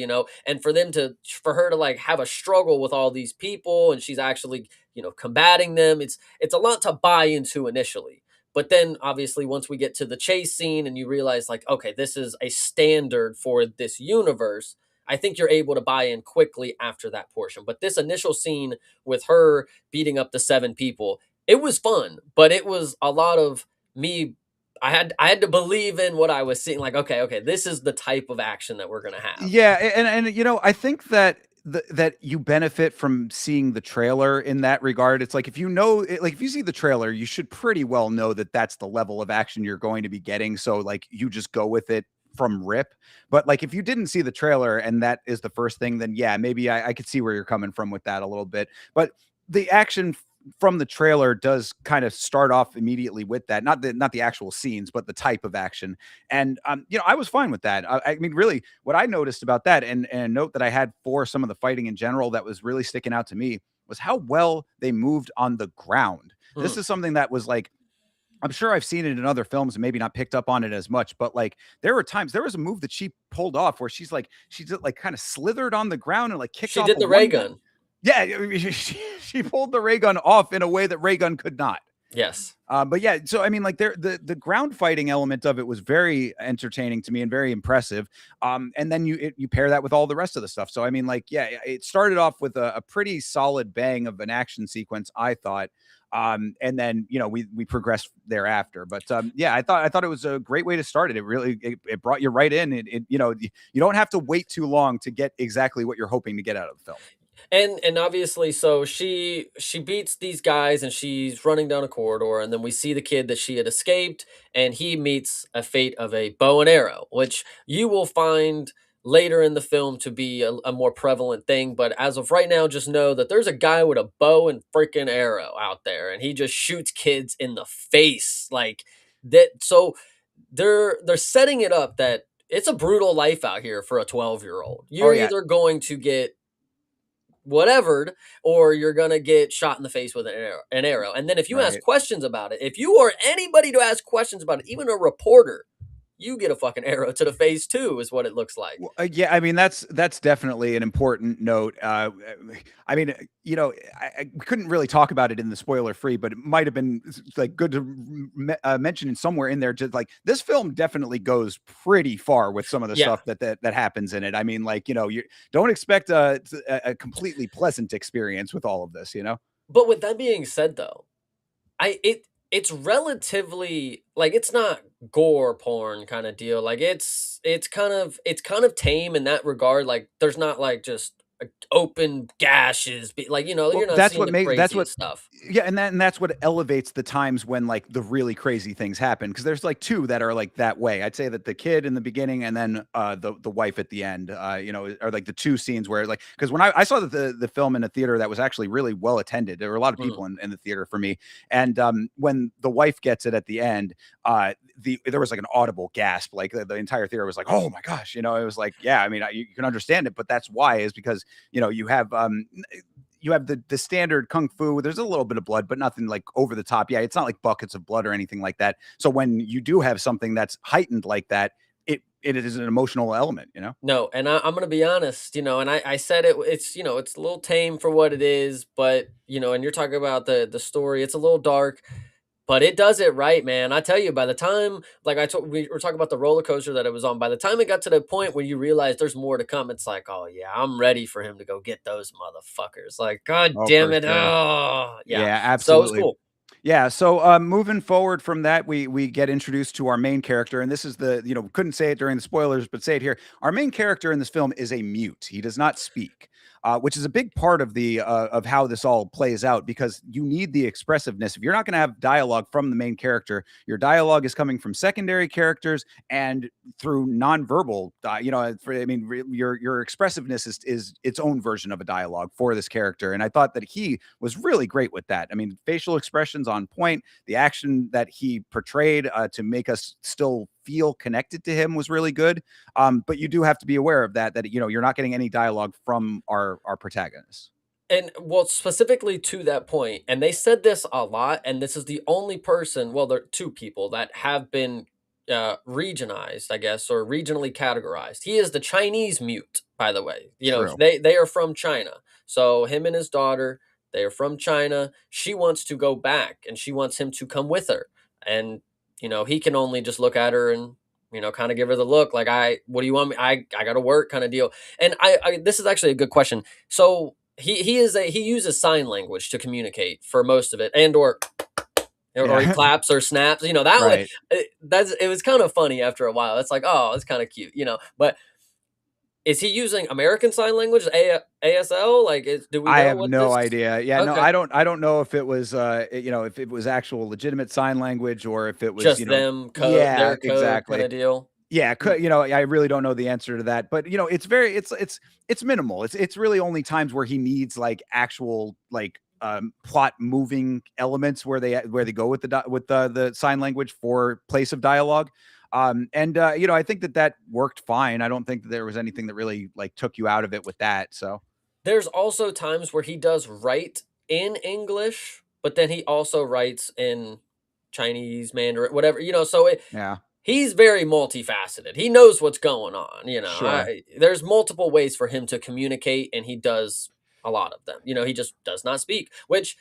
And for her to like have a struggle with all these people and she's actually combating them, it's a lot to buy into initially. But then obviously once we get to the chase scene and you realize like, okay, this is a standard for this universe, I think you're able to buy in quickly after that portion. But this initial scene with her beating up the 7 people, it was fun, but it was a lot of me. I had to believe in what I was seeing. Like, okay, this is the type of action that we're gonna have. Yeah, and I think that that you benefit from seeing the trailer in that regard. It's like, like if you see the trailer, you should pretty well know that that's the level of action you're going to be getting. So like you just go with it from rip. But like if you didn't see the trailer and that is the first thing, then yeah, maybe I could see where you're coming from with that a little bit. But the action from the trailer does kind of start off immediately with that, not the actual scenes, but the type of action. And I was fine with that. I mean, really, what I noticed about that, and a note that I had for some of the fighting in general that was really sticking out to me, was how well they moved on the ground. This Hmm. is something that was like, I'm sure I've seen it in other films and maybe not picked up on it as much, but like there was a move that she pulled off where she just like kind of slithered on the ground and like kicked She off did of the ray one guy. gun. Yeah, she pulled the ray gun off in a way that ray gun could not. Yes. But yeah, so I mean, like the ground fighting element of it was very entertaining to me and very impressive. And then you pair that with all the rest of the stuff. So I mean, like, yeah, it started off with a pretty solid bang of an action sequence, I thought. And then we progressed thereafter. But yeah, I thought it was a great way to start it. It really it brought you right in. You don't have to wait too long to get exactly what you're hoping to get out of the film. And obviously, so she beats these guys and she's running down a corridor, and then we see the kid that she had escaped, and he meets a fate of a bow and arrow, which you will find later in the film to be a more prevalent thing. But as of right now, just know that there's a guy with a bow and freaking arrow out there, and he just shoots kids in the face like that. So they're setting it up that it's a brutal life out here for a 12-year-old. Oh You're yeah, either going to get whatevered, or you're gonna get shot in the face with an arrow. And then if you ask right. questions about it, if you are anybody to ask questions about it, even a reporter, you get a fucking arrow to the face too, is what it looks like. Well, yeah, I mean that's definitely an important note. I mean, I couldn't really talk about it in the spoiler free, but it might have been like good to mention in somewhere in there. Just like this film definitely goes pretty far with some of the Yeah. stuff that happens in it. I mean, like you don't expect a completely pleasant experience with all of this. But with that being said though, it's relatively like it's not gore porn kind of deal. Like it's kind of tame in that regard. Like there's not like just open gashes, like Well, you're not seeing the craziest stuff. yeah, and that's what elevates the times when like the really crazy things happen because there's like two that are like that way. I'd say that the kid in the beginning and then the wife at the end, are like the two scenes where like because when I saw the film in a theater that was actually really well attended, there were a lot of Mm. people in the theater for me, and when the wife gets it at the end, there was like an audible gasp, like the entire theater was like, oh my gosh, it was like, yeah, I mean, you can understand it, but that's why is because you have the standard kung fu. There's a little bit of blood, but nothing like over the top. Yeah, it's not like buckets of blood or anything like that. So when you do have something that's heightened like that, it is an emotional element. No, and I'm gonna be honest, and I said it's a little tame for what it is, but and you're talking about the story, it's a little dark, but it does it right, man. I tell you, by the time, like we were talking about the roller coaster that it was on, by the time it got to the point where you realize there's more to come, it's like, oh yeah, I'm ready for him to go get those motherfuckers. Like, god Oh, damn for it, sure. oh yeah. Yeah, So it was absolutely. cool. Yeah, so moving forward from that, we get introduced to our main character, and this is couldn't say it during the spoilers, but say it here. Our main character in this film is a mute. He does not speak, which is a big part of the of how this all plays out because you need the expressiveness. If you're not going to have dialogue from the main character, your dialogue is coming from secondary characters and through nonverbal. I mean, your expressiveness is its own version of a dialogue for this character, and I thought that he was really great with that. I mean, facial expressions on point, the action that he portrayed to make us still feel connected to him was really good. But you do have to be aware of that you're not getting any dialogue from our protagonists. And well, specifically to that point, and they said this a lot, and this is the only person, well, there are two people that have been regionalized, I guess, or regionally categorized. He is the Chinese mute, by the way. True. They are from China. So him and his daughter, they are from China. She wants to go back, and she wants him to come with her. And he can only just look at her and kind of give her the look, like, what do you want me? I got to work, kind of deal. And this is actually a good question. So he uses sign language to communicate for most of it, and or he Yeah. claps or snaps. That way, Right. it was kind of funny after a while. It's like, oh, it's kind of cute. But is he using American Sign Language, ASL? Like, do we I know have what no this? idea. Yeah, no, Okay, I don't know if it was if it was actual legitimate sign language or if it was, just them code, yeah, their code kind exactly. of deal. Yeah, Mm. you know, I really don't know the answer to that, but you know, it's very, it's minimal. It's really only times where he needs like actual like plot moving elements where they go with with the sign language for place of dialogue. And you know, I think that that worked fine. I don't think that there was anything that really like took you out of it with that. So There's also times where he does write in English, but then he also writes in Chinese, Mandarin, whatever, so yeah, he's very multifaceted. He knows what's going on, sure. there's multiple ways for him to communicate, and he does a lot of them. He just does not speak, which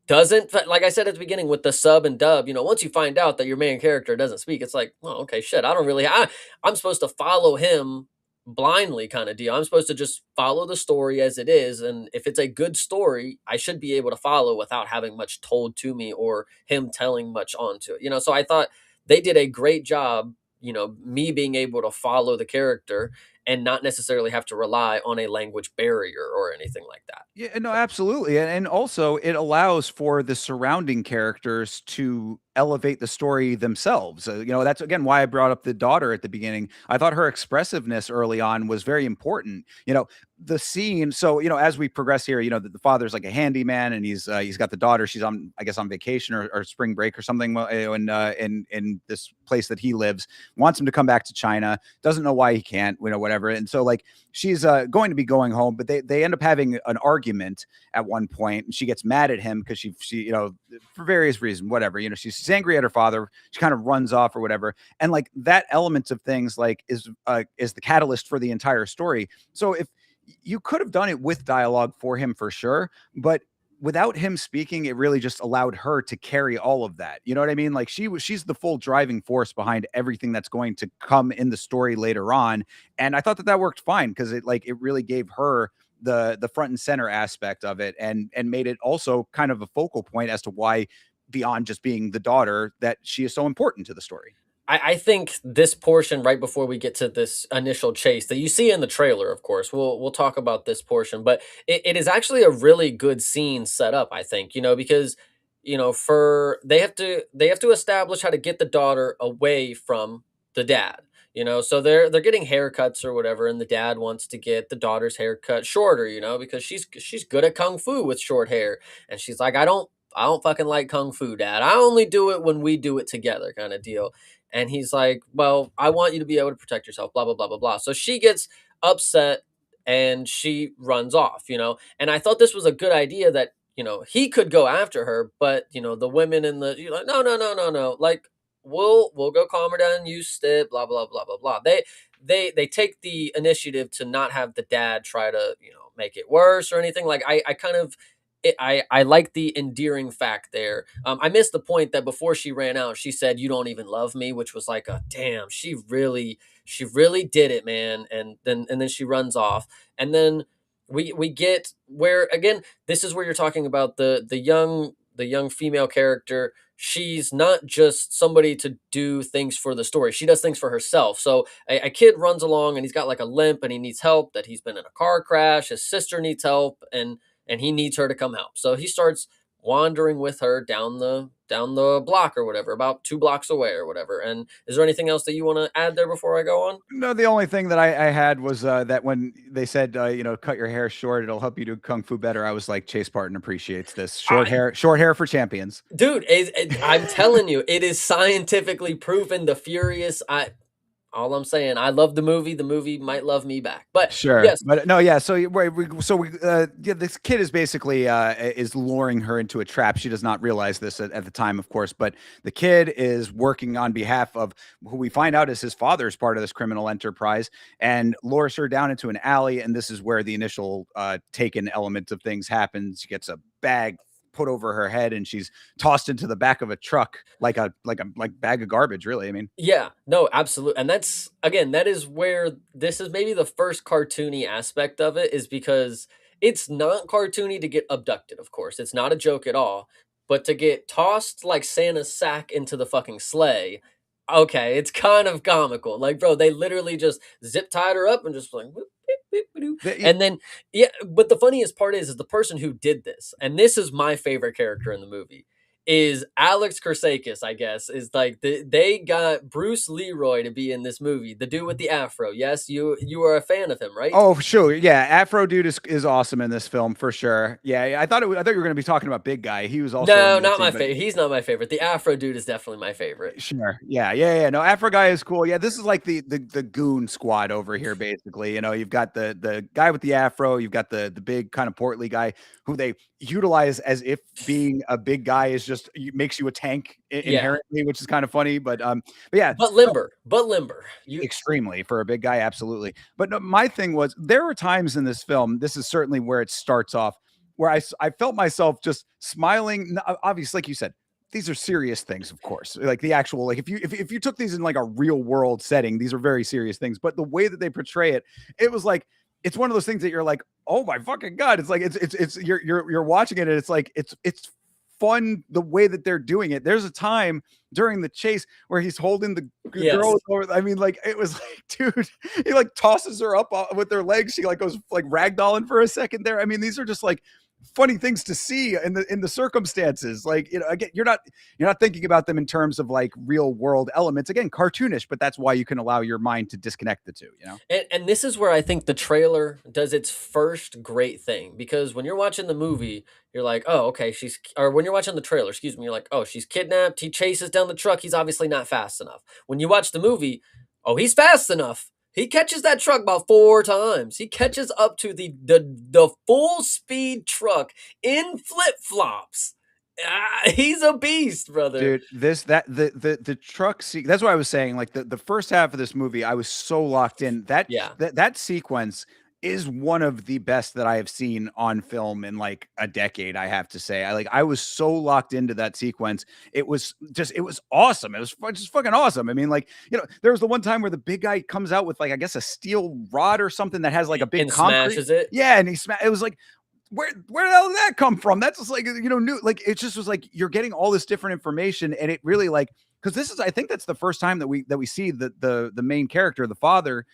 doesn't like I said at the beginning with the sub and dub, once you find out that your main character doesn't speak, it's like, "Oh, okay, shit, I don't really I'm supposed to follow him blindly kinda deal. I'm supposed to just follow the story as it is, and if it's a good story, I should be able to follow without having much told to me or him telling much onto it." So I thought they did a great job, me being able to follow the character and not necessarily have to rely on a language barrier or anything like that. Yeah, no, absolutely. And also it allows for the surrounding characters to elevate the story themselves. You know, that's again why I brought up the daughter at the beginning. I thought her expressiveness early on was very important. You know, the scene. So, you know, as we progress here, you know, the father's like a handyman and he's got the daughter. She's on, I guess, on vacation or spring break or something in this place that he lives, wants him to come back to China, doesn't know why he can't, you know, whatever. And so like she's going to be going home, but they end up having an argument at one point, and she gets mad at him because she you know for various reasons, whatever, you know, she's angry at her father. She kind of runs off or whatever, and like that element of things like is the catalyst for the entire story. So if you could have done it with dialogue for him for sure, but without him speaking, it really just allowed her to carry all of that. You know what I mean? Like she's the full driving force behind everything that's going to come in the story later on. And I thought that that worked fine because it really gave her the front and center aspect of it and made it also kind of a focal point as to why beyond just being the daughter that she is so important to the story. I think this portion right before we get to this initial chase that you see in the trailer, of course, we'll talk about this portion, but it is actually a really good scene set up, I think, because for they have to establish how to get the daughter away from the dad. So they're getting haircuts or whatever, and the dad wants to get the daughter's haircut shorter, because she's good at kung fu with short hair, and she's like, I don't fucking like kung fu, dad. I only do it when we do it together, kind of deal. And he's like, "Well, I want you to be able to protect yourself, blah, blah, blah, blah, blah." So she gets upset and she runs off. And I thought this was a good idea that, he could go after her, but, the women in the, you're like, no, no, no, no, no. Like, we'll go calm her down, you step, blah, blah, blah, blah, blah. They take the initiative to not have the dad try to, make it worse or anything. Like I kind of I like the endearing fact there. I missed the point that before she ran out, she said, "You don't even love me," which was like a damn. She really did it, man. And then she runs off, and then we get where again. This is where you're talking about the young female character. She's not just somebody to do things for the story. She does things for herself. So a kid runs along and he's got like a limp and he needs help. That he's been in a car crash. His sister needs help, and he needs her to come help. So he starts wandering with her down the block or whatever, about 2 blocks away or whatever. And is there anything else that you want to add there before I go on? No, the only thing that I had was that when they said, you know, cut your hair short, it'll help you do kung fu better. I was like, Chase Parton appreciates this. I, Short hair for champions. dude, I'm telling you, it is scientifically proven. The Furious. All I'm saying, I love the movie. The movie might love me back. But Sure, yes, but no, yeah. So yeah, this kid is basically is luring her into a trap. She does not realize this at the time, of course, but the kid is working on behalf of who we find out is his father's part of this criminal enterprise, and lures her down into an alley. And this is where the initial taken element of things happens. She gets a bag put over her head, and she's tossed into the back of a truck like bag of garbage. Really, I mean, yeah, no, absolutely. And that's again, that is where this is maybe the first cartoony aspect of it is because it's not cartoony to get abducted, of course. It's not a joke at all. But to get tossed like Santa's sack into the fucking sleigh, okay, it's kind of comical. Like, bro, they literally just zip tied her up and just like whoop, beep, beep, doo. the, And then yeah, but the funniest part is the person who did this, and this is my favorite character in the movie, is Alex Kersakis, I guess, is like they got Bruce Leroy to be in this movie, the dude with the afro. Yes, you are a fan of him, right? Oh, sure. Yeah, Afro dude is awesome in this film for sure. Yeah, yeah, I thought you were gonna be talking about Big Guy. He was also No, not amazing, my but favorite. He's not my favorite. The afro dude is definitely my favorite. sure. Yeah, yeah, yeah. No, Afro guy is cool. Yeah, this is like the goon squad over here, basically. You know, you've got the guy with the afro, you've got the big kind of portly guy who they utilize as if being a big guy is just makes you a tank Yeah, inherently, which is kind of funny. But yeah, but no, limber, but limber. You extremely for a big guy, absolutely. But no, my thing was there were times in this film. This is certainly where it starts off, where I felt myself just smiling. Obviously, like you said, these are serious things, of course. Like the actual, like if you took these in like a real world setting, these are very serious things. But the way that they portray it, it was like it's one of those things that you're like, oh my fucking god! It's like it's you're watching it and it's like it's fun the way that they're doing it. There's a time during the chase where he's holding the girl yes. over. I mean, like it was like, dude, he like tosses her up with their legs. She like goes like ragdolling for a second there. I mean, these are just like funny things to see in the circumstances. Like, you know, again, you're not thinking about them in terms of like real world elements. Again, cartoonish, but that's why you can allow your mind to disconnect the two. You know? And this is where I think the trailer does its first great thing, because when you're watching the movie, you're like, oh, okay, or when you're watching the trailer, excuse me, you're like, oh, she's kidnapped. He chases down the truck. He's obviously not fast enough. When you watch the movie, oh, he's fast enough. He catches that truck about 4 times. He catches up to the full speed truck in flip flops. He's a beast, brother. Dude, this that the truck that's what I was saying. Like the first half of this movie, I was so locked in. Yeah. That sequence is one of the best that I have seen on film in like a decade, I have to say. I was so locked into that sequence. It was awesome. It was just fucking awesome. I mean, like, you know, there was the one time where the big guy comes out with like I guess a steel rod or something that has like a big And concrete. smashes it. Yeah, and it was like where the hell did that come from? That's just like, you know, new, like it just was like you're getting all this different information, and it really like because this is I think that's the first time that we see the main character, the father,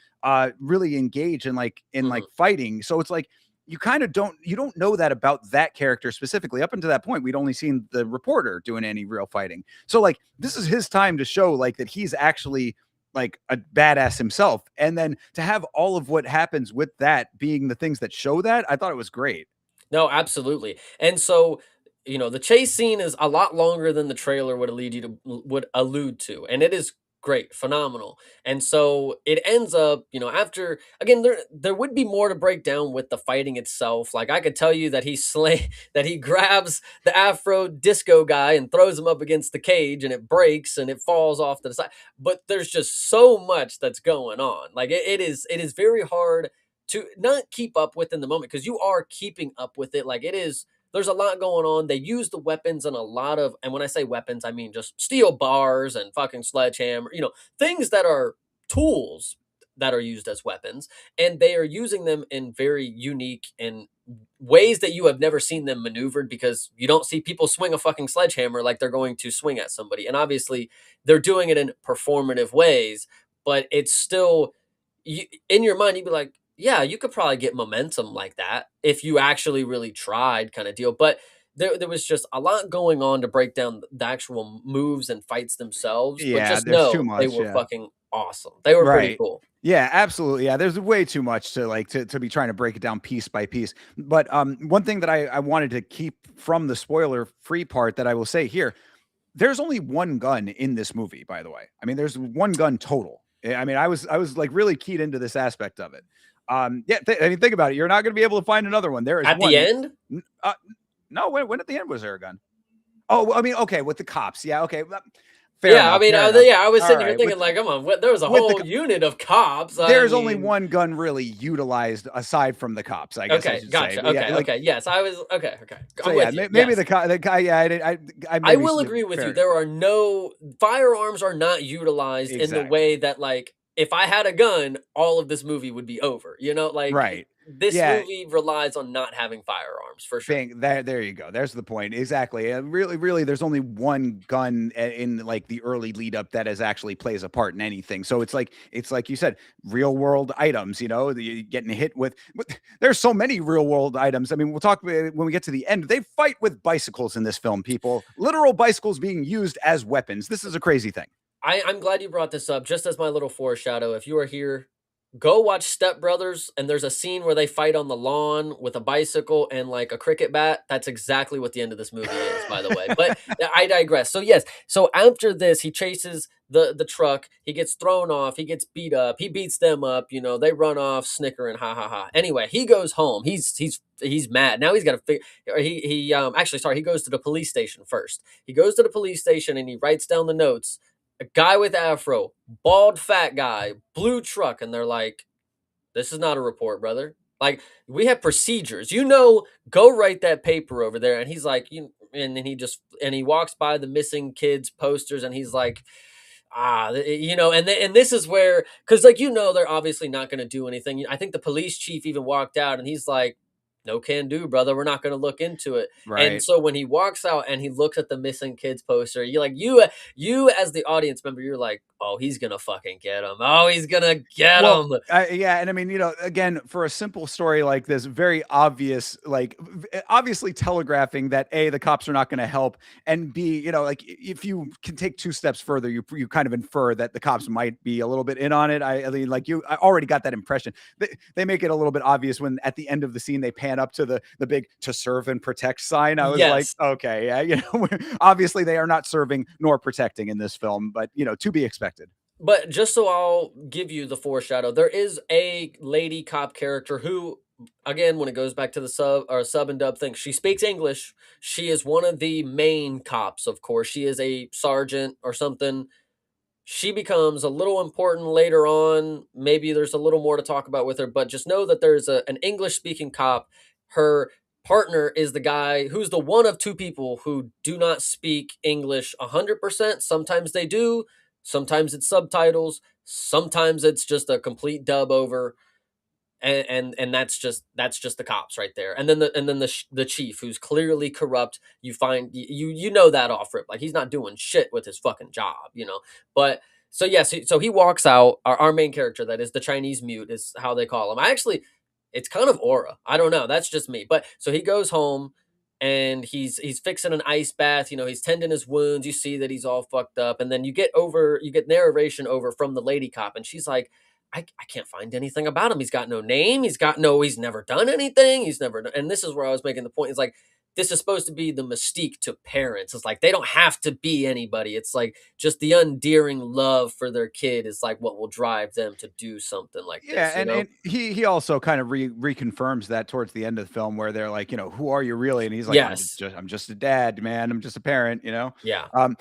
really engage in like Mhm. fighting. So it's like you don't know that about that character specifically. Up until that point, we'd only seen the reporter doing any real fighting. So like this is his time to show like that he's actually like a badass himself. And then to have all of what happens with that being the things that show that, I thought it was great. No, absolutely. And so, you know, the chase scene is a lot longer than the trailer would lead you to would allude to, and it is great, phenomenal. And so it ends up, you know, after again, there would be more to break down with the fighting itself. Like I could tell you that he slay that he grabs the Afro disco guy and throws him up against the cage, and it breaks and it falls off to the side. But there's just so much that's going on. Like it is very hard to not keep up with in the moment, because you are keeping up with it. Like it is, there's a lot going on. They use the weapons and a lot of, and when I say weapons, I mean just steel bars and fucking sledgehammer, you know, things that are tools that are used as weapons. And they are using them in very unique and ways that you have never seen them maneuvered, because you don't see people swing a fucking sledgehammer like they're going to swing at somebody. And obviously they're doing it in performative ways, but it's still, in your mind, you'd be like, yeah, you could probably get momentum like that if you actually really tried, kind of deal. But there was just a lot going on to break down the actual moves and fights themselves. But Yeah, just there's too know they much. were Yeah. fucking awesome. They were pretty Right. cool. Yeah, absolutely. Yeah, there's way too much to like to be trying to break it down piece by piece. But one thing that I wanted to keep from the spoiler free part that I will say here, there's only one gun in this movie, by the way. I mean, there's one gun total. I mean, I was like really keyed into this aspect of it. Yeah, I mean, think about it. You're not going to be able to find another one. There is At the one. end, N- Uh, no, when at the end was there a gun? Oh, well, I mean, okay, with the cops. Yeah, okay, fair yeah, I enough. mean, Fair enough. yeah, I was All sitting here right, thinking like, come on, there was a with the whole unit of cops. I there's only mean, one gun really utilized aside from the cops, I guess I okay, should say. gotcha. But yeah, Okay, like okay, yes, I was okay. Okay, so. I'm Yeah, with you. maybe Yes, the guy. Yeah, I I maybe will agree with you. fair. There are no firearms are not utilized in the Exactly. way that, like, if I had a gun, all of this movie would be over. You know, like Right. this Yeah, movie relies on not having firearms for sure. bang, there you go. There's the point. Exactly. Really, there's only one gun in like the early lead up that is actually plays a part in anything. So it's like you said, real world items. You know, getting hit with. There's so many real world items. I mean, we'll talk when we get to the end. They fight with bicycles in this film. People, literal bicycles being used as weapons. This is a crazy thing. I'm glad you brought this up. Just as my little foreshadow, if you are here, go watch Step Brothers, and there's a scene where they fight on the lawn with a bicycle and like a cricket bat. That's exactly what the end of this movie is, by the way. But I digress. So yes, so after this, he chases the truck. He gets thrown off. He gets beat up. He beats them up. You know, they run off, snickering, ha ha ha. Anyway, he goes home. He's mad now. He's got to figure. He actually sorry. He goes to the police station first. He goes to the police station and he writes down the notes, a guy with afro, bald fat guy, blue truck, and they're like, "This is not a report, brother. Like, we have procedures. You know, go write that paper over there." And he's like, and then he walks by the missing kids posters, and he's like, and this is where, because like they're obviously not going to do anything. I think the police chief even walked out, and he's like, "No can do, brother. We're not going to look into it." And Right. so when he walks out and he looks at the missing kids poster, you as the audience member, you're like, "Oh, he's gonna fucking get him. Oh, he's gonna get Well, him." yeah, and I mean, again, for a simple story like this, very obvious, like obviously telegraphing that A, the cops are not going to help, and B, like if you can take two steps further, you kind of infer that the cops might be a little bit in on it. I mean, like I already got that impression. They make it a little bit obvious when at the end of the scene they pan up to the big "to serve and protect" sign. I was like, Yes. okay, yeah, obviously they are not serving nor protecting in this film, but to be expected. But just so I'll give you the foreshadow, there is a lady cop character who, again, when it goes back to the sub and dub thing, she speaks English. She is one of the main cops, of course. She is a sergeant or something. She becomes a little important later on. Maybe there's a little more to talk about with her, but just know that there's an English speaking cop. Her partner is the guy who's the one of two people who do not speak English 100%. Sometimes they do, sometimes it's subtitles, sometimes it's just a complete dub over, and that's just the cops right there. And then the chief, who's clearly corrupt. You find you know that off rip, like he's not doing shit with his fucking job. But so yes, so he walks out. Our main character, that is the Chinese mute, is how they call him. I actually, it's kind of aura, I don't know, that's just me. But so he goes home and he's fixing an ice bath. He's tending his wounds. You see that he's all fucked up, and then you get narration over from the lady cop, and she's like, I can't find anything about him. He's got no name. He's never done anything. And this is where I was making the point. It's like, this is supposed to be the mystique to parents. It's like, they don't have to be anybody. It's like, just the endearing love for their kid is like what will drive them to do something like Yeah, this, and he also kind of reconfirms that towards the end of the film where they're like, who are you really? And he's like, Yes. I'm just a dad, man. I'm just a parent. Yeah.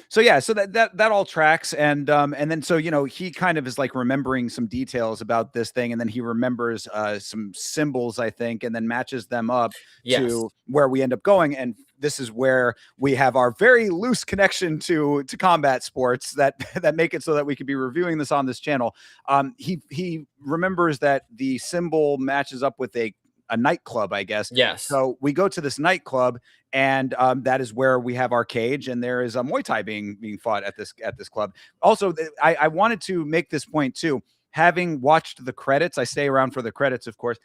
So yeah, so that all tracks, and then so he kind of is like remembering some details about this thing, and then he remembers some symbols, I think, and then matches them up Yes. to where we end up going, and this is where we have our very loose connection to combat sports that that make it so that we could be reviewing this on this channel. He remembers that the symbol matches up with a nightclub, I guess. Yes. So we go to this nightclub, and that is where we have our cage, and there is a Muay Thai being fought at this club. Also, I wanted to make this point too. Having watched the credits, I stay around for the credits, of course.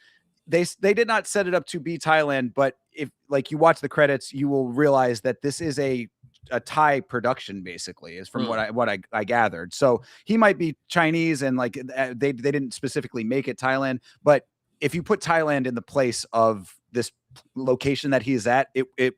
They did not set it up to be Thailand, but if like you watch the credits, you will realize that this is a Thai production, basically, is from Mm, what I gathered. So he might be Chinese, and like they didn't specifically make it Thailand, but if you put Thailand in the place of this location that he is at, it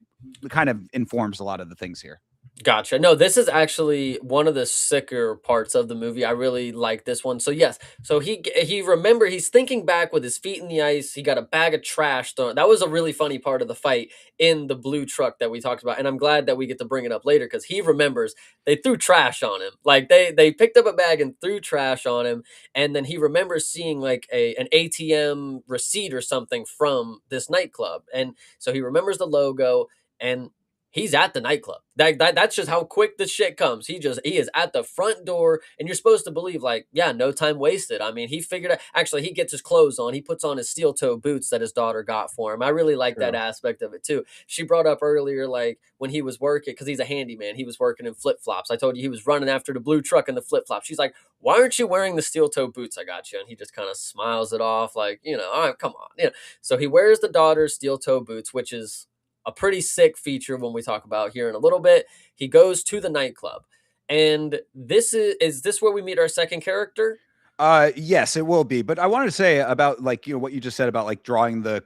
kind of informs a lot of the things here. gotcha. No, this is actually one of the sicker parts of the movie. I really like this one. So yes, so he's thinking back with his feet in the ice. He got a bag of trash thrown. That was a really funny part of the fight in the blue truck that we talked about, and I'm glad that we get to bring it up later because he remembers they threw trash on him. Like they picked up a bag and threw trash on him, and then he remembers seeing like an ATM receipt or something from this nightclub, and so he remembers the logo. And he's at the nightclub. That's just how quick the shit comes. He is at the front door, and you're supposed to believe like, yeah, no time wasted. I mean, he figured out. Actually, he gets his clothes on. He puts on his steel toe boots that his daughter got for him. I really like that True. aspect of it too. She brought up earlier, like when he was working, because he's a handyman. He was working in flip flops. I told you he was running after the blue truck in the flip flops. She's like, "Why aren't you wearing the steel toe boots I got you?" And he just kind of smiles it off, like, all right, come on. So he wears the daughter's steel toe boots, which is a pretty sick feature when we talk about here in a little bit. He goes to the nightclub. And this is this where we meet our second character? Yes, it will be. But I wanted to say about like what you just said about like drawing the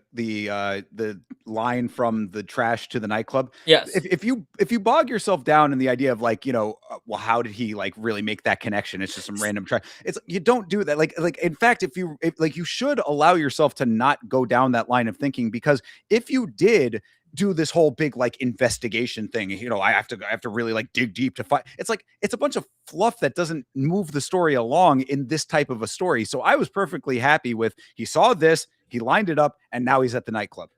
line from the trash to the nightclub. Yes. If you bog yourself down in the idea of like well, how did he like really make that connection? It's just some random trash. It's you don't do that. Like in fact, if like you should allow yourself to not go down that line of thinking, because if you did do this whole big like investigation thing, I have to really like dig deep to find. It's like it's a bunch of fluff that doesn't move the story along in this type of a story. So I was perfectly happy with he saw this, he lined it up, and now he's at the nightclub.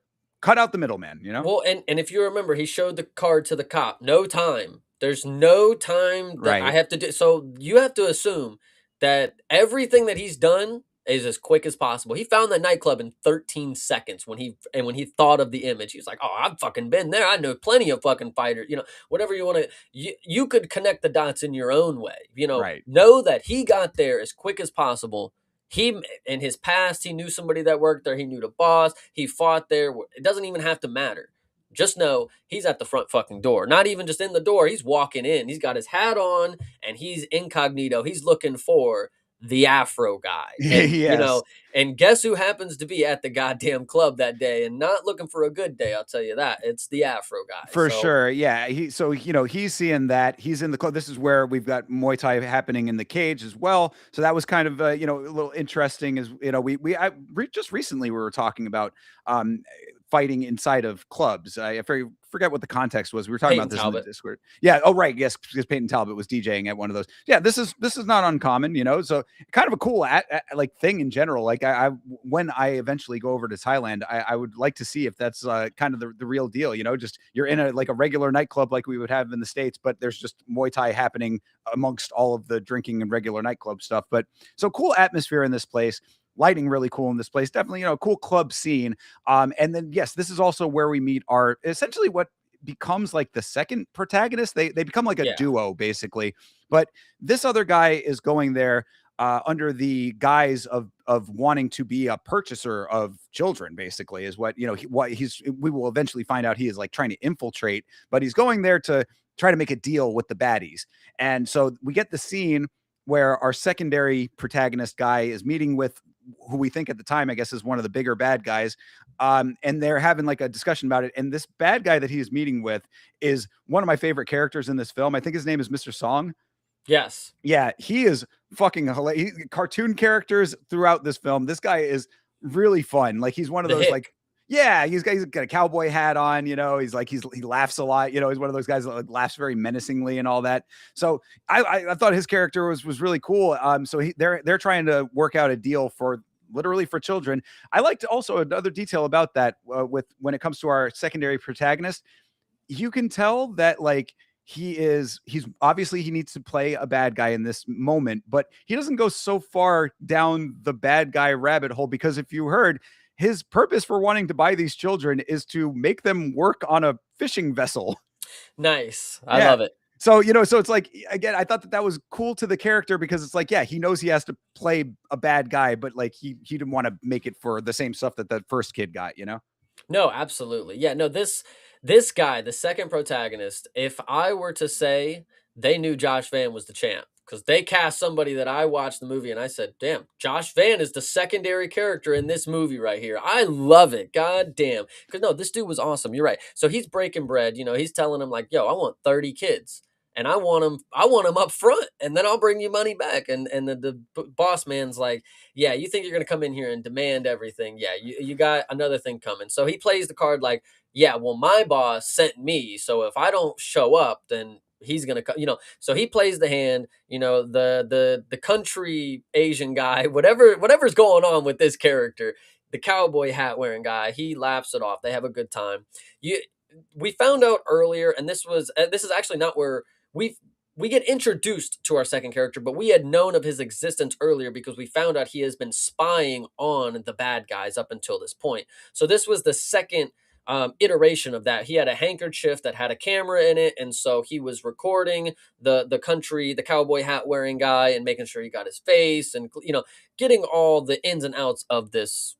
Cut out the middleman. Well, and if you remember, he showed the card to the cop. No time. There's no time that I Right. have to do. So you have to assume that everything that he's done is as quick as possible. He found the nightclub in 13 seconds when he thought of the image. He was like, "Oh, I've fucking been there. I know plenty of fucking fighters. Whatever you want to. You could connect the dots in your own way. Right. Know that he got there as quick as possible. He in his past, he knew somebody that worked there. He knew the boss. He fought there. It doesn't even have to matter. Just know he's at the front fucking door. Not even just in the door. He's walking in. He's got his hat on and he's incognito. He's looking for the Afro guy. And Yes. and guess who happens to be at the goddamn club that day and not looking for a good day, I'll tell you that. It's the Afro guy. For sure. Yeah. He's seeing that. He's in the club. This is where we've got Muay Thai happening in the cage as well. So that was kind of a little interesting as just recently we were talking about fighting inside of clubs. Forget what the context was. We were talking Peyton about this in the Talbot. Discord. Yeah. Oh, right. Yes, because Peyton Talbot was DJing at one of those. Yeah, this is not uncommon. So kind of a cool like thing in general. Like when I eventually go over to Thailand, I would like to see if that's kind of the real deal. Just you're in a regular nightclub like we would have in the States, but there's just Muay Thai happening amongst all of the drinking and regular nightclub stuff. But so cool atmosphere in this place. Lighting really cool in this place. Definitely, cool club scene. And then yes, this is also where we meet our essentially what becomes like the second protagonist. They become like a Yeah. duo basically. But this other guy is going there under the guise of wanting to be a purchaser of children. Basically, is what what he's. We will eventually find out he is like trying to infiltrate, but he's going there to try to make a deal with the baddies. And so we get the scene where our secondary protagonist guy is meeting with who we think at the time, I guess, is one of the bigger bad guys. And they're having like a discussion about it. And this bad guy that he is meeting with is one of my favorite characters in this film. I think his name is Mr. Song. Yes. Yeah, he is fucking hilarious. Cartoon characters throughout this film. This guy is really fun. Like he's one of The those like hick. yeah, he's got a cowboy hat on, he laughs a lot, he's one of those guys that like, laughs very menacingly and all that. So I thought his character was really cool. So they're trying to work out a deal for literally for children. I liked also another detail about that with when it comes to our secondary protagonist. You can tell that like he's obviously he needs to play a bad guy in this moment, but he doesn't go so far down the bad guy rabbit hole, because if you heard, his purpose for wanting to buy these children is to make them work on a fishing vessel. Nice. I Yeah. love it. So it's like again, I thought that was cool to the character, because it's like, yeah, he knows he has to play a bad guy, but like he didn't want to make it for the same stuff that first kid got. No, absolutely. Yeah, no, this guy, the second protagonist, if I were to say they knew Josh Van was the champ, because they cast somebody that I watched the movie and I said, damn, Josh Van is the secondary character in this movie right here. I love it. God damn. Because no, this dude was awesome. You're right. So he's breaking bread, he's telling him like, yo, I want 30 kids. And I want them up front, and then I'll bring you money back. And the boss man's like, yeah, you think you're gonna come in here and demand everything? Yeah, you got another thing coming. So he plays the card like, yeah, well, my boss sent me, so if I don't show up, then he's gonna come. So he plays the hand. The country Asian guy, whatever's going on with this character, the cowboy hat wearing guy, he laughs it off. They have a good time. You we found out earlier, and this is actually not where we we get introduced to our second character, but we had known of his existence earlier because we found out he has been spying on the bad guys up until this point. So this was the second iteration of that. He had a handkerchief that had a camera in it, and so he was recording the cowboy hat wearing guy, and making sure he got his face, and getting all the ins and outs of this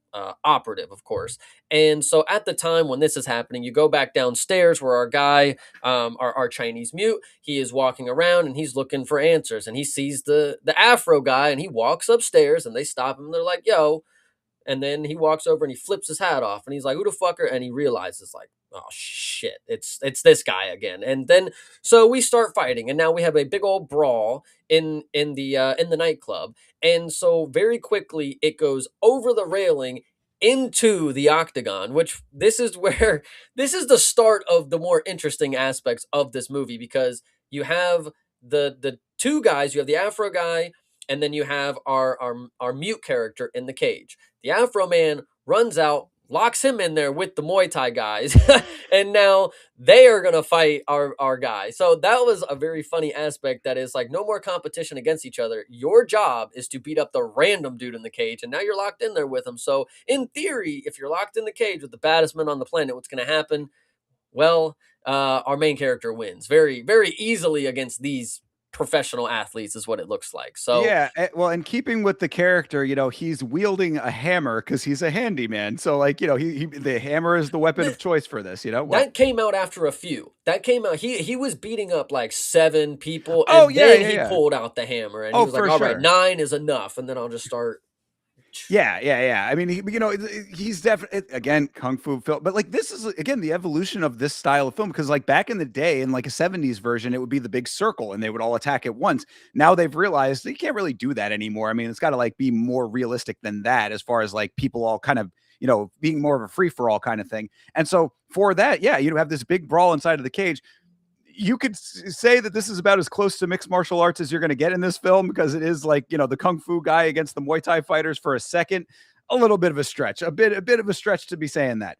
operative, of course. And so at the time when this is happening, you go back downstairs where our guy, our Chinese mute, he is walking around and he's looking for answers, and he sees the Afro guy, and he walks upstairs, and they stop him. And they're like, "Yo," and then he walks over and he flips his hat off, and he's like, "Who the fucker?" And he realizes, like, "Oh shit, it's this guy again." And then so we start fighting, and now we have a big old brawl in the nightclub. And so very quickly it goes over the railing into the octagon, which this is where this is the start of the more interesting aspects of this movie, because you have the two guys, you have the Afro guy, and then you have our mute character in the cage. The Afro man runs out, locks him in there with the Muay Thai guys, and now they are gonna fight our guy. So that was a very funny aspect. That is like, no more competition against each other. Your job is to beat up the random dude in the cage, and now you're locked in there with him. So in theory, if you're locked in the cage with the baddest man on the planet, what's gonna happen? Well, our main character wins very, very easily against these professional athletes, is what it looks like. So Yeah, well, in keeping with the character, he's wielding a hammer because he's a handyman. So, like, the hammer is the weapon th- of choice for this. What? that came out after a few. That came out. He was beating up like seven people, Oh, and yeah, then yeah, he yeah. pulled out the hammer, and he Oh, was like, for "All right, sure. 9 is enough," and then I'll just start. Yeah, yeah, yeah. I mean, he's definitely, again, kung fu film, but like this is again the evolution of this style of film, because like back in the day, in like a '70s version, it would be the big circle and they would all attack at once. Now they've realized you can't really do that anymore. I mean, it's got to like be more realistic than that, as far as like people all kind of being more of a free for all kind of thing. And so for that, yeah, you have this big brawl inside of the cage. You could say that this is about as close to mixed martial arts as you're going to get in this film, because it is like, the kung fu guy against the Muay Thai fighters for a second. A little bit of a stretch, a bit of a stretch to be saying that.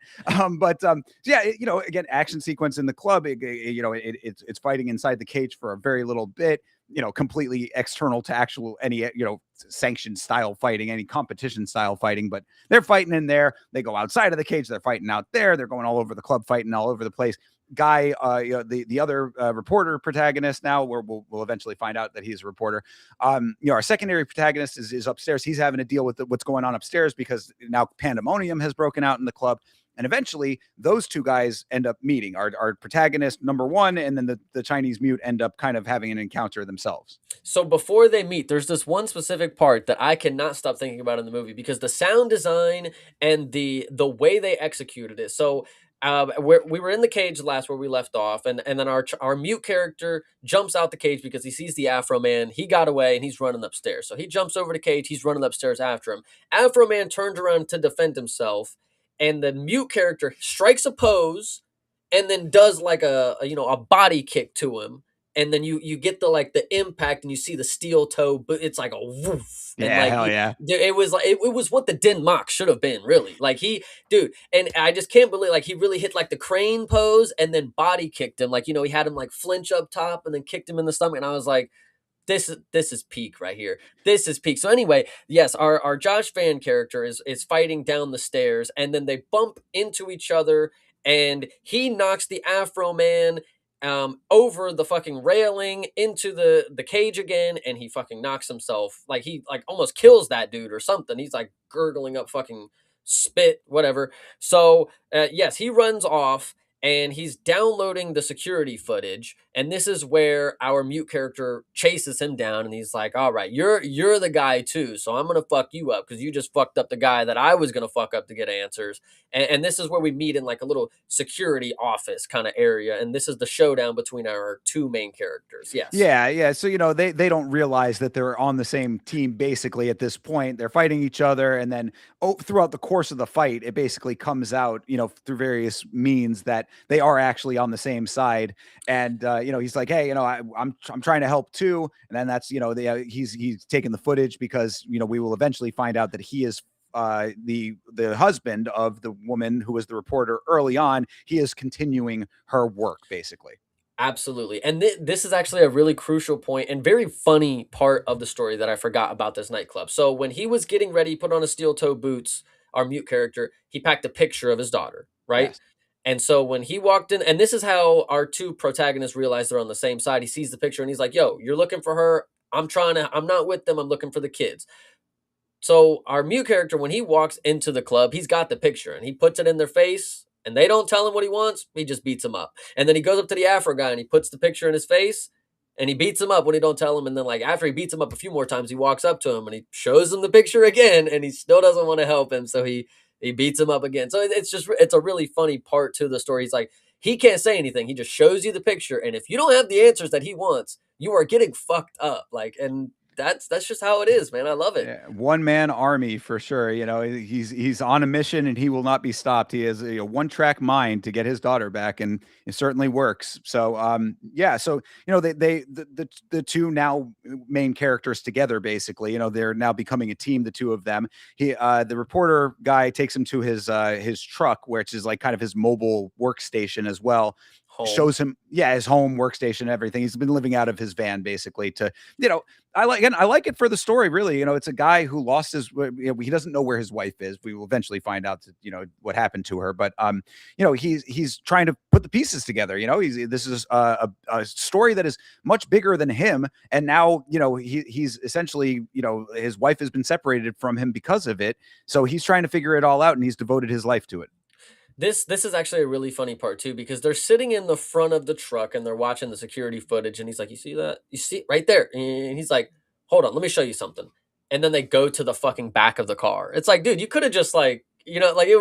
But yeah, again, action sequence in the club. It's fighting inside the cage for a very little bit. Completely external to actual any sanctioned style fighting, any competition style fighting. But they're fighting in there. They go outside of the cage. They're fighting out there. They're going all over the club, fighting all over the place. Guy, the other reporter protagonist, now where we'll eventually find out that he's a reporter. Our secondary protagonist is upstairs. He's having to deal with what's going on upstairs, because now pandemonium has broken out in the club. And eventually those two guys end up meeting. Our protagonist number one, and then the Chinese mute, end up kind of having an encounter themselves. So before they meet, there's this one specific part that I cannot stop thinking about in the movie, because the sound design and the way they executed it. So we were in the cage last where we left off, and then our mute character jumps out the cage because he sees the Afro man. He got away and he's running upstairs. So he jumps over the cage. He's running upstairs after him. Afro man turns around to defend himself, and the mute character strikes a pose, and then does like a body kick to him, and then you get the impact, and you see the steel toe, but it's like a woof, and Yeah, hell yeah. it was like it was what the Den Mock should have been, really. Like dude, and I just can't believe, like, he really hit like the crane pose and then body kicked him, like, he had him like flinch up top and then kicked him in the stomach, and I was like, this is peak right here. This is peak. So anyway, yes, our Josh Fan character is fighting down the stairs, and then they bump into each other, and he knocks the Afro man over the fucking railing into the cage again, and he fucking knocks himself, like, he like almost kills that dude or something. He's like gurgling up fucking spit, whatever. So yes, he runs off, and he's downloading the security footage, and this is where our mute character chases him down, and he's like, "All right, you're the guy too, so I'm gonna fuck you up because you just fucked up the guy that I was gonna fuck up to get answers." And this is where we meet in like a little security office kind of area, and this is the showdown between our two main characters. Yes. Yeah, yeah. So they don't realize that they're on the same team basically at this point. They're fighting each other, and then throughout the course of the fight, it basically comes out, through various means, that they are actually on the same side. And he's like, "Hey, I'm trying to help too." And then that's he's taking the footage because we will eventually find out that he is the husband of the woman who was the reporter early on, he is continuing her work basically. Absolutely. And this is actually a really crucial point and very funny part of the story that I forgot about this nightclub. So when he was getting ready, put on his steel toe boots, our mute character, he packed a picture of his daughter, right? Yes. And so when he walked in, and this is how our two protagonists realize they're on the same side. He sees the picture and he's like, "Yo, you're looking for her. I'm not with them. I'm looking for the kids." So our mute character, when he walks into the club, he's got the picture and he puts it in their face and they don't tell him what he wants. He just beats him up. And then he goes up to the Afro guy and he puts the picture in his face and he beats him up when he don't tell him. And then like after he beats him up a few more times, he walks up to him and he shows him the picture again and he still doesn't want to help him. So he beats him up again. So it's a really funny part to the story. He's like, he can't say anything. He just shows you the picture. And if you don't have the answers that he wants, you are getting fucked up. Like, and that's just how it is, man. I love it. Yeah, one man army for sure. You know, he's on a mission and he will not be stopped. He has a one track mind to get his daughter back, and it certainly works. So, yeah. So you know, the two now main characters together, basically. You know, they're now becoming a team. The two of them. The reporter guy takes him to his truck, which is like kind of his mobile workstation as well. Home. Shows him, yeah, his home workstation, everything. He's been living out of his van basically to, you know, I like it for the story, really. You know, it's a guy who lost his, you know, he doesn't know where his wife is. We will eventually find out, you know, what happened to her. But, you know, he's trying to put the pieces together. You know, this is a story that is much bigger than him. And now, you know, he's essentially, you know, his wife has been separated from him because of it. So he's trying to figure it all out and he's devoted his life to it. This is actually a really funny part too because they're sitting in the front of the truck and they're watching the security footage and he's like, "You see that? You see it right there?" And he's like, "Hold on, let me show you something." And then they go to the fucking back of the car. It's like, dude, you could have just like, you know, like it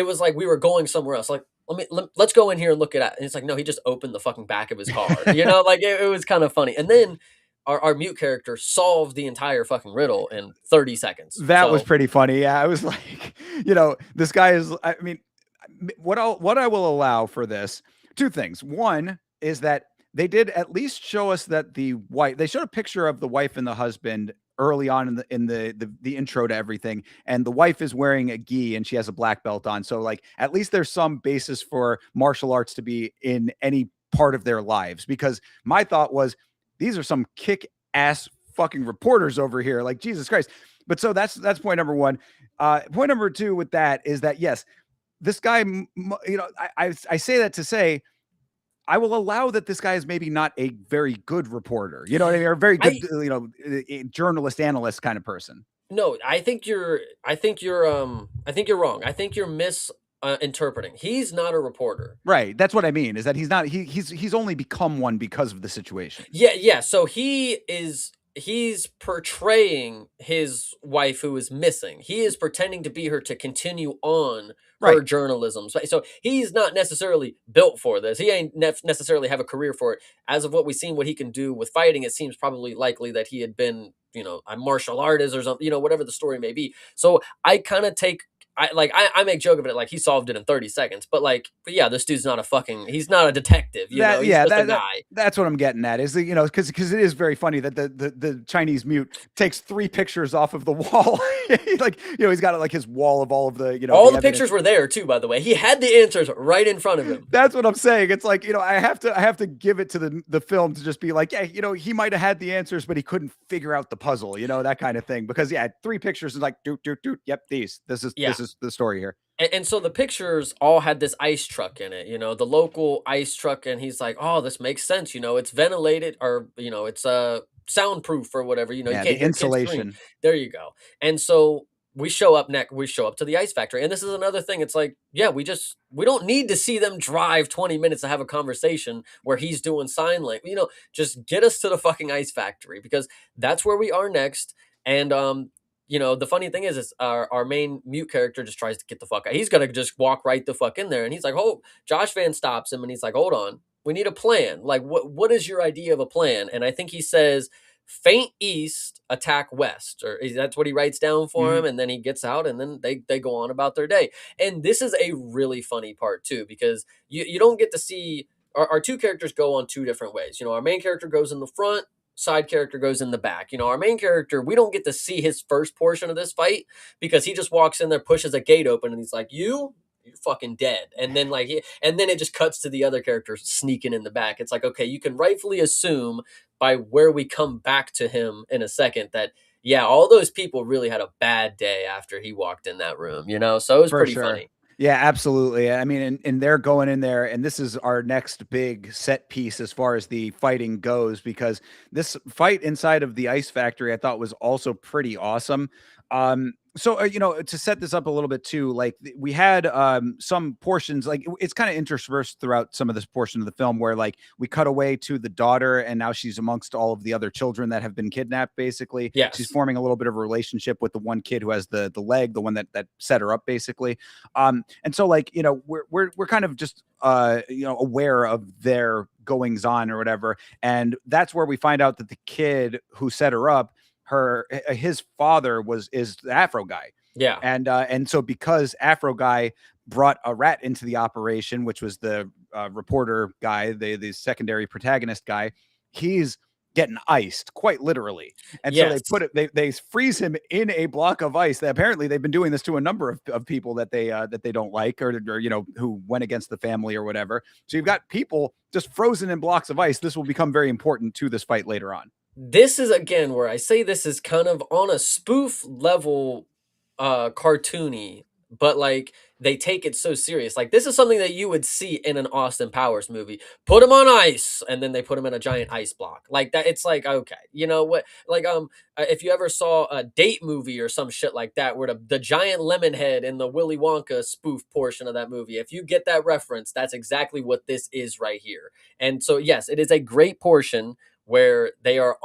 was like we were going somewhere else. Like, let's go in here and look at it. And it's like, no, he just opened the fucking back of his car. You know, like it was kind of funny. And then our mute character solved the entire fucking riddle in 30 seconds. That was So pretty funny. Yeah, I was like, you know, this guy is. I mean, what I will allow for this, two things. One is that they did at least show us that the wife. They showed a picture of the wife and the husband early on in the intro to everything, and the wife is wearing a gi and she has a black belt on. So like at least there's some basis for martial arts to be in any part of their lives. Because my thought was these are some kick ass fucking reporters over here. Like Jesus Christ. But so that's point number one. Point number two with that is that yes, this guy, you know, I say that to say I will allow that this guy is maybe not a very good reporter, you know what I mean, or a very good, I you know, journalist, analyst kind of person. No, I think you're wrong. I think you're interpreting. He's not a reporter. Right. That's what I mean. Is that he's not he's only become one because of the situation. Yeah, yeah. So he's portraying his wife who is missing. He is pretending to be her to continue on her Right. journalism. So he's not necessarily built for this. He ain't necessarily have a career for it. As of what we've seen, what he can do with fighting, it seems probably likely that he had been, you know, a martial artist or something, you know, whatever the story may be. So I kind of take I make joke of it like he solved it in 30 seconds, but yeah, this dude's not a fucking he's not a detective, you know, That he's yeah, just a guy. that's what I'm getting at is that, you know, because it is very funny that the Chinese mute takes three pictures off of the wall. Like, you know, he's got like his wall of all of the, you know, All the the evidence. pictures were there too, by the way. He had the answers right in front of him. That's what I'm saying. It's like, you know, I have to give it to the film to just be like, yeah, you know, he might have had the answers, but he couldn't figure out the puzzle, you know, that kind of thing. Because yeah, three pictures is like, doot, doot, doot. Yep, these. Yeah. This is the story here. And so the pictures all had this ice truck in it, you know, the local ice truck. And he's like, oh, this makes sense. You know, it's ventilated or, you know, it's soundproof or whatever. You know, you Yeah, the can't hear kids scream. insulation. There you go. And so we show up to the ice factory. And this is another thing. It's like, yeah, we don't need to see them drive 20 minutes to have a conversation where he's doing sign language. You know, just get us to the fucking ice factory because that's where we are next. And you know, the funny thing is our main mute character just tries to get the fuck out. He's gonna just walk right the fuck in there, and he's like, "Oh!" Josh Van stops him, and he's like, "Hold on, we need a plan. Like, what is your idea of a plan?" And I think he says, "Feint east, attack west," or that's what he writes down for Mhm. him. And then he gets out, and then they go on about their day. And this is a really funny part too, because you don't get to see our two characters go on two different ways. You know, our main character goes in the front side character goes in the back. You know, our main character, we don't get to see his first portion of this fight because he just walks in there, pushes a gate open, and he's like, you're fucking dead. And then and then it just cuts to the other character sneaking in the back. It's like, okay, you can rightfully assume by where we come back to him in a second that yeah, all those people really had a bad day after he walked in that room, you know? So it was For pretty sure. funny. Yeah, absolutely. I mean, and they're going in there, and this is our next big set piece as far as the fighting goes, because this fight inside of the ice factory I thought was also pretty awesome. So you know, to set this up a little bit too, like we had some portions, like it's kind of interspersed throughout some of this portion of the film where like we cut away to the daughter, and now she's amongst all of the other children that have been kidnapped. Basically, she's Yes. forming a little bit of a relationship with the one kid who has the leg, the one that set her up, basically. And so like, you know, we're kind of just you know, aware of their goings on or whatever, and that's where we find out that the kid who set her up, his father is the Afro guy. Yeah. And so because Afro guy brought a rat into the operation, which was the reporter guy, the secondary protagonist guy, he's getting iced quite literally. And so they Yes. put it, they freeze him in a block of ice. That apparently they've been doing this to a number of people that they don't like, or you know, who went against the family or whatever. So you've got people just frozen in blocks of ice. This will become very important to this fight later on. This is again where I say this is kind of on a spoof level cartoony, but like they take it so serious. Like this is something that you would see in an Austin Powers movie. Put him on ice and then they put him in a giant ice block. Like that it's like okay, you know what? Like if you ever saw a date movie or some shit like that where the giant lemon head in the Willy Wonka spoof portion of that movie, if you get that reference, that's exactly what this is right here. And so yes, it is a great portion where they are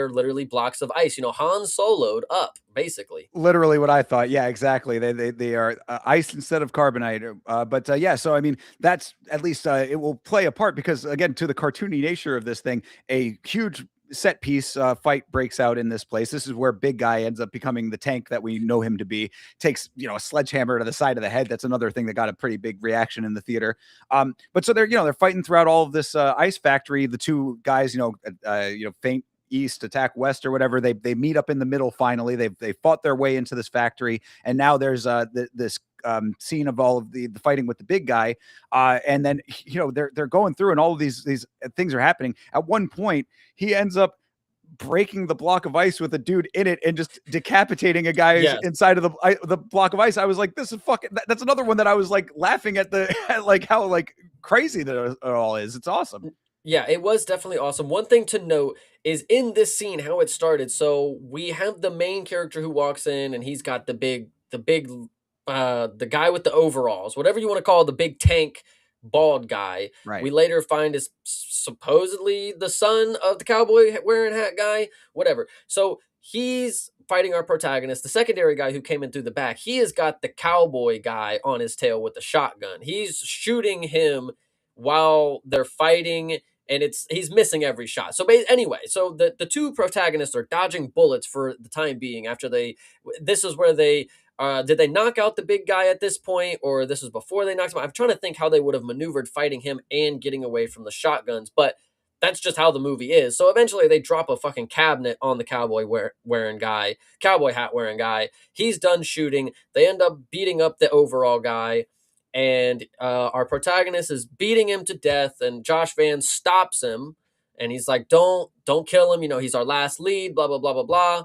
literally blocks of ice. You know, Han soloed up, basically. Literally what I thought. Yeah, exactly. They are ice instead of carbonite. But yeah, so I mean, that's at least it will play a part because again, to the cartoony nature of this thing, a huge set piece fight breaks out in this place. This is where big guy ends up becoming the tank that we know him to be. Takes, you know, a sledgehammer to the side of the head. That's another thing that got a pretty big reaction in the theater. But so they're, you know, they're fighting throughout all of this ice factory. The two guys, you know, faint east, attack west, or whatever. They meet up in the middle. Finally, they fought their way into this factory, and now there's this scene of all of the fighting with the big guy, and then you know they're going through, and all of these things are happening. At one point, he ends up breaking the block of ice with a dude in it and just decapitating a guy's Yes. inside of the block of ice. I was like, this is fucking. That's another one that I was like laughing at at like how like crazy that it all is. It's awesome. Yeah, it was definitely awesome. One thing to note is in this scene how it started. So we have the main character who walks in and he's got the guy with the overalls, whatever you want to call it, the big tank bald guy. Right. We later find is supposedly the son of the cowboy wearing hat guy, whatever. So he's fighting our protagonist, the secondary guy who came in through the back. He has got the cowboy guy on his tail with the shotgun. He's shooting him while they're fighting and he's missing every shot. So anyway, so the two protagonists are dodging bullets for the time being after this is where they did they knock out the big guy at this point, or this was before they knocked him out? I'm trying to think how they would have maneuvered fighting him and getting away from the shotguns, but that's just how the movie is. So eventually they drop a fucking cabinet on the cowboy hat wearing guy. He's done shooting. They end up beating up the overall guy, and our protagonist is beating him to death. And Josh Van stops him, and he's like, "Don't kill him. You know, he's our last lead." Blah blah blah blah blah.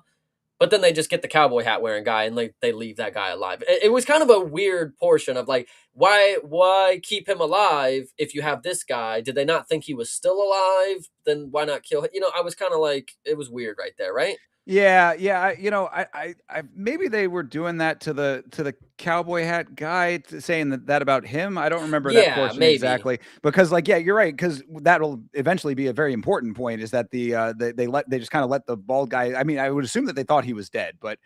But then they just get the cowboy hat wearing guy and like they leave that guy alive. It was kind of a weird portion of like why keep him alive if you have this guy? Did they not think he was still alive? Then why not kill him? You know, I was kind of like it was weird right there, right? Yeah, yeah. You know, maybe they were doing that to the cowboy hat guy, saying that about him. I don't remember that Yeah, portion maybe. exactly because, like, yeah, you're right. Because that'll eventually be a very important point. Is that they just kind of let the bald guy. I mean, I would assume that they thought he was dead, but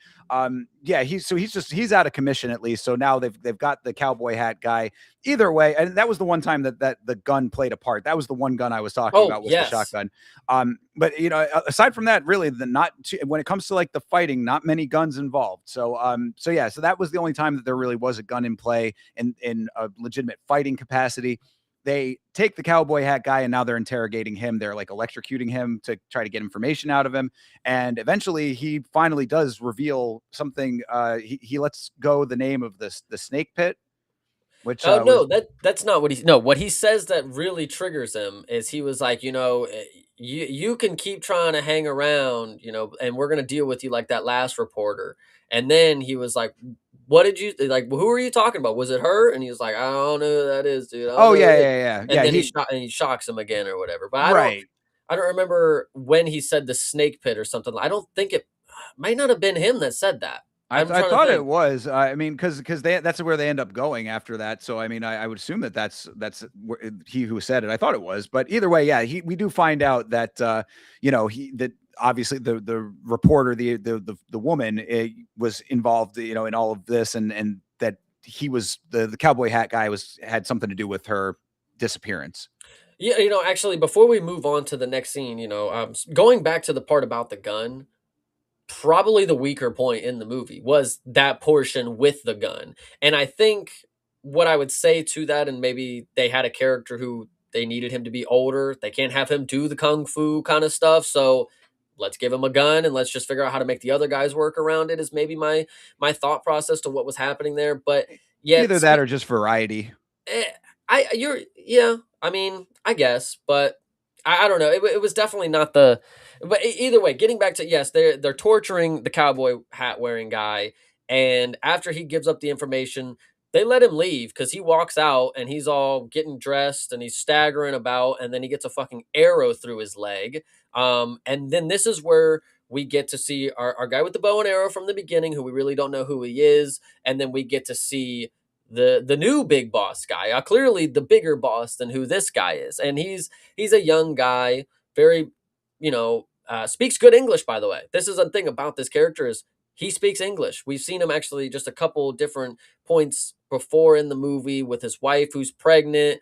yeah, he's out of commission at least. So now they've got the cowboy hat guy. Either way, and that was the one time that the gun played a part. That was the one gun I was talking Oh, about was the yes. shotgun. But you know, aside from that, really, when it comes to like the fighting, not many guns involved. So yeah, so that was the only time that there really was a gun in play in a legitimate fighting capacity. they take the cowboy hat guy and now they're interrogating him. They're like electrocuting him to try to get information out of him. And eventually he finally does reveal something. He lets go the name of the snake pit, which Oh was no, that's not what he no, what he says that really triggers him is he was like, you can keep trying to hang around, and we're gonna deal with you like that last reporter. And then he was like, what did you like? Who are you talking about? Was it her? And he was like, I don't know who that is, dude. I don't oh know who yeah, it is. yeah, yeah, And yeah. then He he shocks him again or whatever. But right. I don't remember when he said the snake pit or something. I don't think it might not have been him that said that. I'm I trying to thought it think. was. I mean, because they that's where they end up going after that. So I mean, I would assume that that's he who said it. I thought it was, but either way, yeah, we do find out that he that obviously the reporter, the woman was involved, in all of this, and that he was the cowboy hat guy was had something to do with her disappearance. Yeah, actually, before we move on to the next scene, going back to the part about the gun, probably the weaker point in the movie was that portion with the gun. And I think what I would say to that, and maybe they had a character who they needed him to be older. They can't have him do the kung fu kind of stuff. So let's give him a gun and let's just figure out how to make the other guys work around it is maybe my thought process to what was happening there. But yet Either that or just variety. Eh, yeah. I mean, I guess, but I don't know. It was definitely not the. But either way, getting back to yes, they're torturing the cowboy hat wearing guy, and after he gives up the information, they let him leave because he walks out and he's all getting dressed and he's staggering about, and then he gets a fucking arrow through his leg. And then this is where we get to see our guy with the bow and arrow from the beginning, who we really don't know who he is, and then we get to see the new big boss guy, clearly the bigger boss than who this guy is, and he's a young guy, very speaks good English. By the way, this is a thing about this character is he speaks English. We've seen him actually just a couple different points before in the movie with his wife who's pregnant.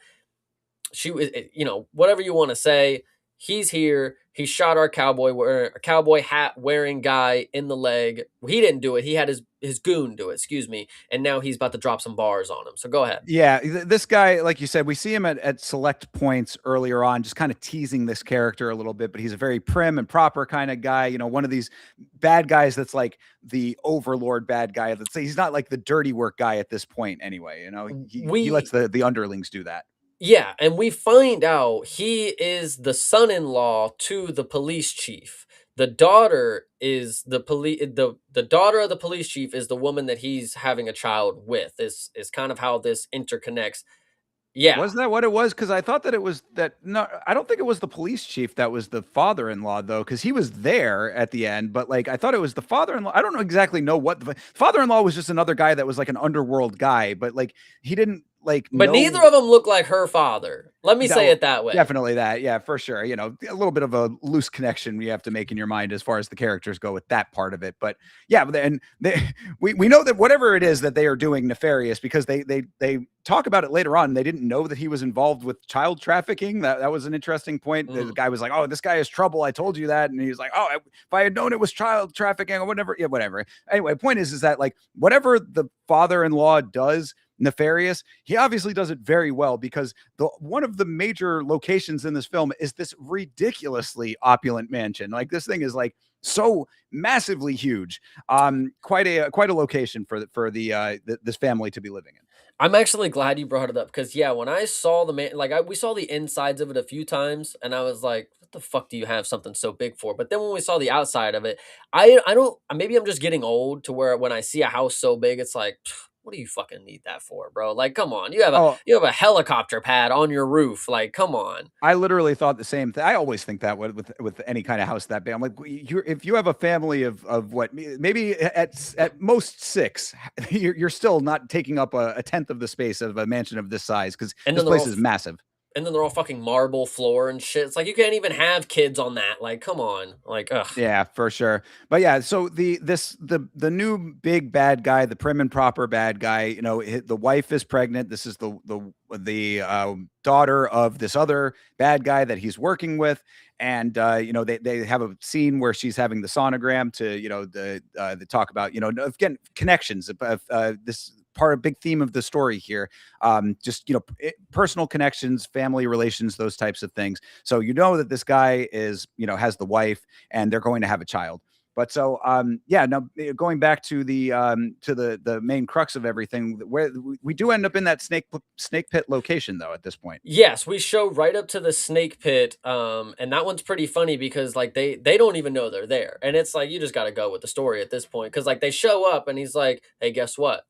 She was, whatever you want to say. He's here. He shot our cowboy hat wearing guy in the leg. He didn't do it. He had his goon do it. Excuse me. And now he's about to drop some bars on him. So go ahead. Yeah, this guy, like you said, we see him at select points earlier on, just kind of teasing this character a little bit, but he's a very prim and proper kind of guy. One of these bad guys that's like the overlord bad guy. He's not like the dirty work guy at this point anyway. He lets We the underlings do that. Yeah, and we find out he is the son-in-law to the police chief. The daughter is the daughter of the police chief is the woman that he's having a child with. Is kind of how this interconnects. Yeah. Was that what it was? Because I thought that it was that. No, I don't think it was the police chief that was the father-in-law though, because he was there at the end. But like, I thought it was the father-in-law. I don't know exactly know what the father-in-law was. Just another guy that was like an underworld guy, but like he didn't like But neither know. of them look like her father. Let me say No, it that way. definitely that. Yeah, for sure. A little bit of a loose connection you have to make in your mind as far as the characters go with that part of it. But yeah, we know that whatever it is that they are doing nefarious because they talk about it later on. They didn't know that he was involved with child trafficking. That was an interesting point. The Mhm. guy was like, "Oh, this guy is trouble. I told you that," and he's like, "Oh, if I had known it was child trafficking or whatever, yeah, whatever." Anyway, point is that like whatever the father-in-law does nefarious, he obviously does it very well because the one of the major locations in this film is this ridiculously opulent mansion. Like this thing is like so massively huge. Quite a location for this family to be living in. I'm actually glad you brought it up because yeah, when I saw the man, like we saw the insides of it a few times, and I was like, "What the fuck do you have something so big for?" But then when we saw the outside of it, I don't. Maybe I'm just getting old to where when I see a house so big, it's like, what do you fucking need that for, bro? Like, come on, Oh, you have a helicopter pad on your roof. Like, come on. I literally thought the same thing. I always think that with any kind of house that big. I'm like, if you have a family of what, maybe at most six, you're still not taking up a tenth of the space of a mansion of this size because And this then they're place all is massive. and then they're all fucking marble floor and shit. It's like you can't even have kids on that. Like, come on. Like, ugh. Yeah, for sure. But yeah, so the new big bad guy, the prim and proper bad guy, the wife is pregnant. This is the daughter of this other bad guy that he's working with, and they have a scene where she's having the sonogram to they talk about again connections of this part of big theme of the story here. Just personal connections, family relations, those types of things. So you know that this guy is has the wife, and they're going to have a child. But so yeah, no, going back to the main crux of everything, where we do end up in that snake pit location though at this point. Yes, we show right up to the snake pit, and that one's pretty funny because like they don't even know they're there, and it's like you just got to go with the story at this point because like they show up and he's like, "Hey, guess what?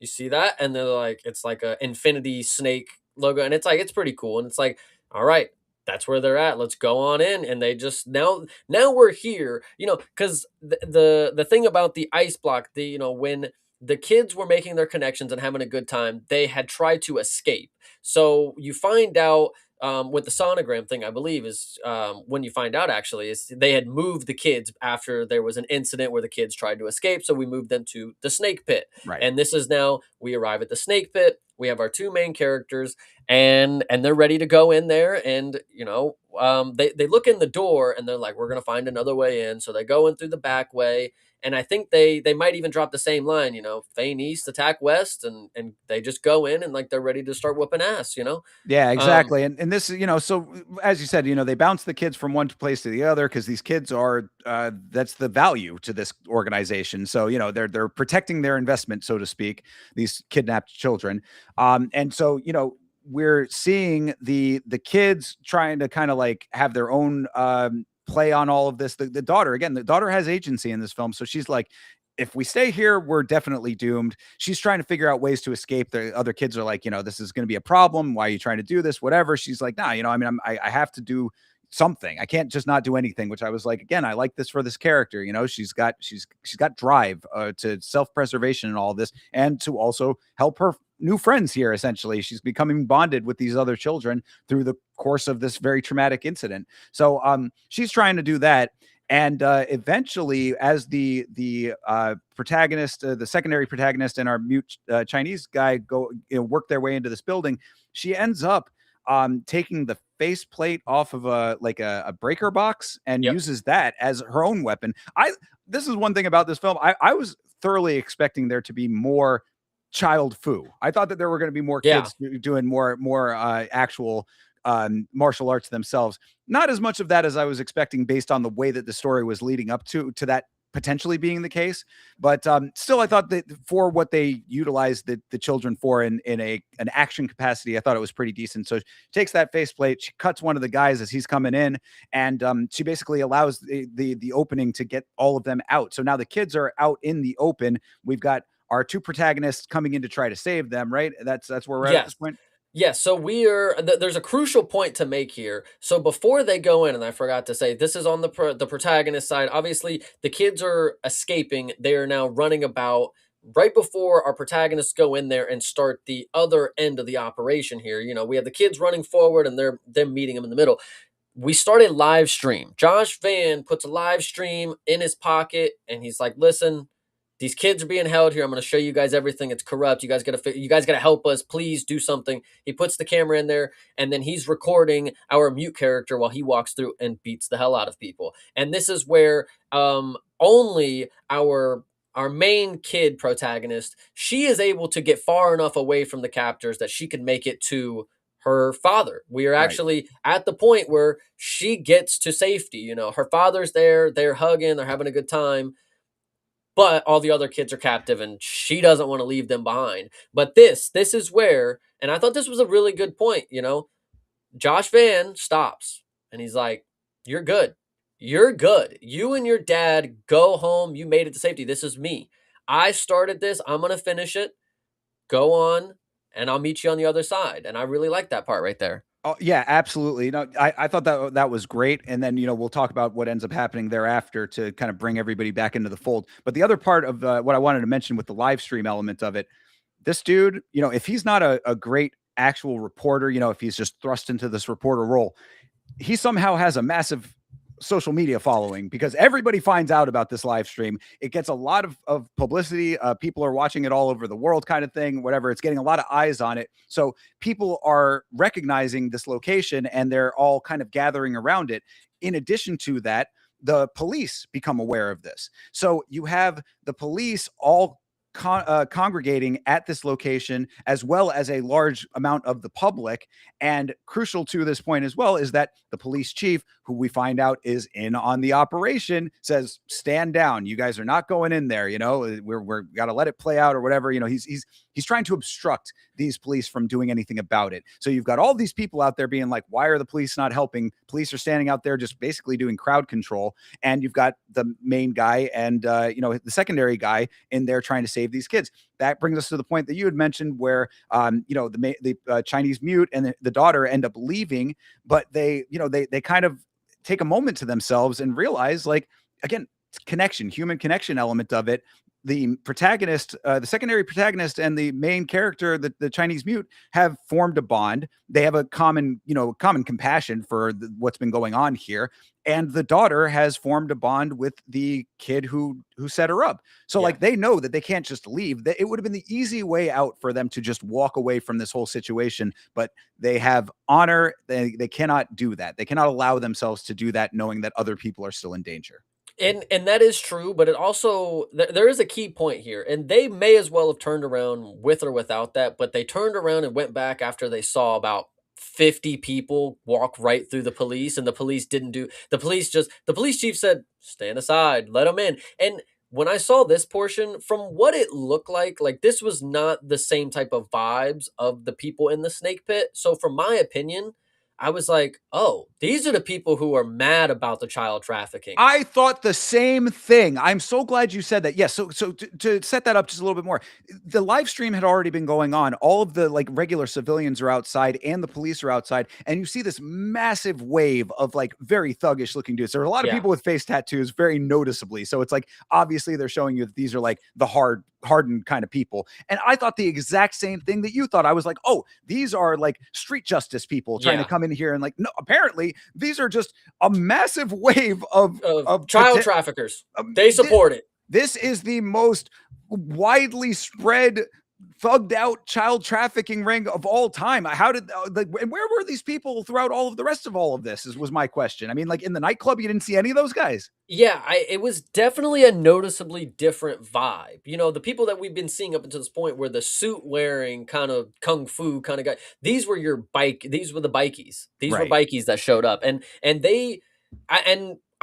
You see that?" And they're like, it's like a infinity snake logo, and it's like it's pretty cool, and it's like, all right, that's where they're at. Let's go on in, and they just now we're here, because the thing about the ice block, when the kids were making their connections and having a good time, they had tried to escape. So you find out with the sonogram thing, I believe, is when you find out actually is they had moved the kids after there was an incident where the kids tried to escape. So we moved them to the snake pit. Right. And this is now we arrive at the snake pit. We have our two main characters, and they're ready to go in there. And they look in the door and they're like, "We're gonna find another way in." So they go in through the back way, and I think they might even drop the same line, feign east, attack west, and they just go in and like they're ready to start whooping ass. Yeah, Um, exactly. And this is, so as you said, they bounce the kids from one place to the other because these kids are that's the value to this organization. So, they're protecting their investment, so to speak, these kidnapped children. And so, we're seeing the kids trying to kind of like have their own play on all of this. The daughter, again, the daughter has agency in this film. So she's like, if we stay here, we're definitely doomed. She's trying to figure out ways to escape. The other kids are like, this is going to be a problem. Why are you trying to do this? Whatever. She's like, nah, I mean, I have to do something. I can't just not do anything, which I was like, again, I like this for this character. She's got drive to self-preservation and all this, and to also help her new friends here. Essentially, she's becoming bonded with these other children through the course of this very traumatic incident. So she's trying to do that. And eventually, as the protagonist, the secondary protagonist, and our mute Chinese guy go work their way into this building, she ends up taking the faceplate off of a breaker box and yep. uses that as her own weapon. This is one thing about this film. I was thoroughly expecting there to be more child foo. I thought that there were going to be more Yeah. kids doing more actual martial arts themselves. Not as much of that as I was expecting based on the way that the story was leading up to that potentially being the case. But still, I thought that for what they utilized the children for in an action capacity, I thought it was pretty decent. So she takes that faceplate, she cuts one of the guys as he's coming in, and she basically allows the opening to get all of them out. So now the kids are out in the open. We've got our two protagonists coming in to try to save them, right? That's where we're at Yes. this point. Yes, so there's a crucial point to make here. So before they go in, and I forgot to say, this is on the protagonist side. Obviously, the kids are escaping. They are now running about right before our protagonists go in there and start the other end of the operation here. We have the kids running forward and they're them meeting them in the middle. We start a live stream. Josh Van puts a live stream in his pocket and he's like, "Listen, these kids are being held here. I'm going to show you guys everything. It's corrupt. You guys got to help us. Please do something." He puts the camera in there and then he's recording our mute character while he walks through and beats the hell out of people. And this is where only our main kid protagonist, she is able to get far enough away from the captors that she can make it to her father. We are Right. actually at the point where she gets to safety. Her father's there, they're hugging, they're having a good time, but all the other kids are captive and she doesn't want to leave them behind. But this is where, and I thought this was a really good point. Josh Van stops and he's like, "You're good. You're good. You and your dad go home. You made it to safety. This is me. I started this. I'm going to finish it. Go on, and I'll meet you on the other side." And I really like that part right there. Oh yeah, absolutely. No, I thought that was great. And then we'll talk about what ends up happening thereafter to kind of bring everybody back into the fold. But the other part of what I wanted to mention with the live stream element of it, this dude, if he's not a great actual reporter, if he's just thrust into this reporter role, he somehow has a massive social media following because everybody finds out about this live stream. It gets a lot of publicity. People are watching it all over the world, kind of thing, whatever. It's getting a lot of eyes on it. So people are recognizing this location and they're all kind of gathering around it. In addition to that, the police become aware of this. So you have the police all congregating at this location, as well as a large amount of the public. And crucial to this point as well is that the police chief, who we find out is in on the operation, says, "Stand down. You guys are not going in there. You know, we're got to let it play out or whatever." You know, he's trying to obstruct these police from doing anything about it. So you've got all these people out there being like, "Why are the police not helping?" Police are standing out there just basically doing crowd control, and you've got the main guy and the secondary guy in there trying to save these kids. That brings us to the point that you had mentioned where the Chinese mute and the daughter end up leaving, but they kind of take a moment to themselves and realize, like, again, connection, human connection element of it. The protagonist, the secondary protagonist, and the main character, the Chinese mute, have formed a bond. They have a common compassion for what's been going on here, and the daughter has formed a bond with the kid who set her up. So, Yeah. like, they know that they can't just leave. It would have been the easy way out for them to just walk away from this whole situation, but they have honor. They cannot do that. They cannot allow themselves to do that, knowing that other people are still in danger. And that is true, but it also there is a key point here, and they may as well have turned around with or without that, but they turned around and went back after they saw about 50 people walk right through the police, and the police didn't do the police chief said, "Stand aside, let them in." And when I saw this portion, from what it looked like this was not the same type of vibes of the people in the snake pit. So from my opinion, I was like, "Oh, these are the people who are mad about the child trafficking." I thought the same thing. I'm so glad you said that. Yes. So to set that up just a little bit more, the live stream had already been going on. All of the like regular civilians are outside and the police are outside. And you see this massive wave of like very thuggish looking dudes. There are a lot of Yeah. people with face tattoos very noticeably. So it's like, obviously they're showing you that these are like the hardened kind of people. And I thought the exact same thing that you thought. I was like, oh, these are like street justice people trying to Yeah. come in here. And like, no, apparently these are just a massive wave Of of child traffickers. They support it. this is the most widely spread thugged out child trafficking ring of all time. How did and where were these people throughout all of the rest of all of this? Was my question. I mean, like in the nightclub, you didn't see any of those guys. Yeah, it was definitely a noticeably different vibe. You know, the people that we've been seeing up until this point were the suit wearing kind of kung fu kind of guy. These were the bikies. These were Right. bikies that showed up. And I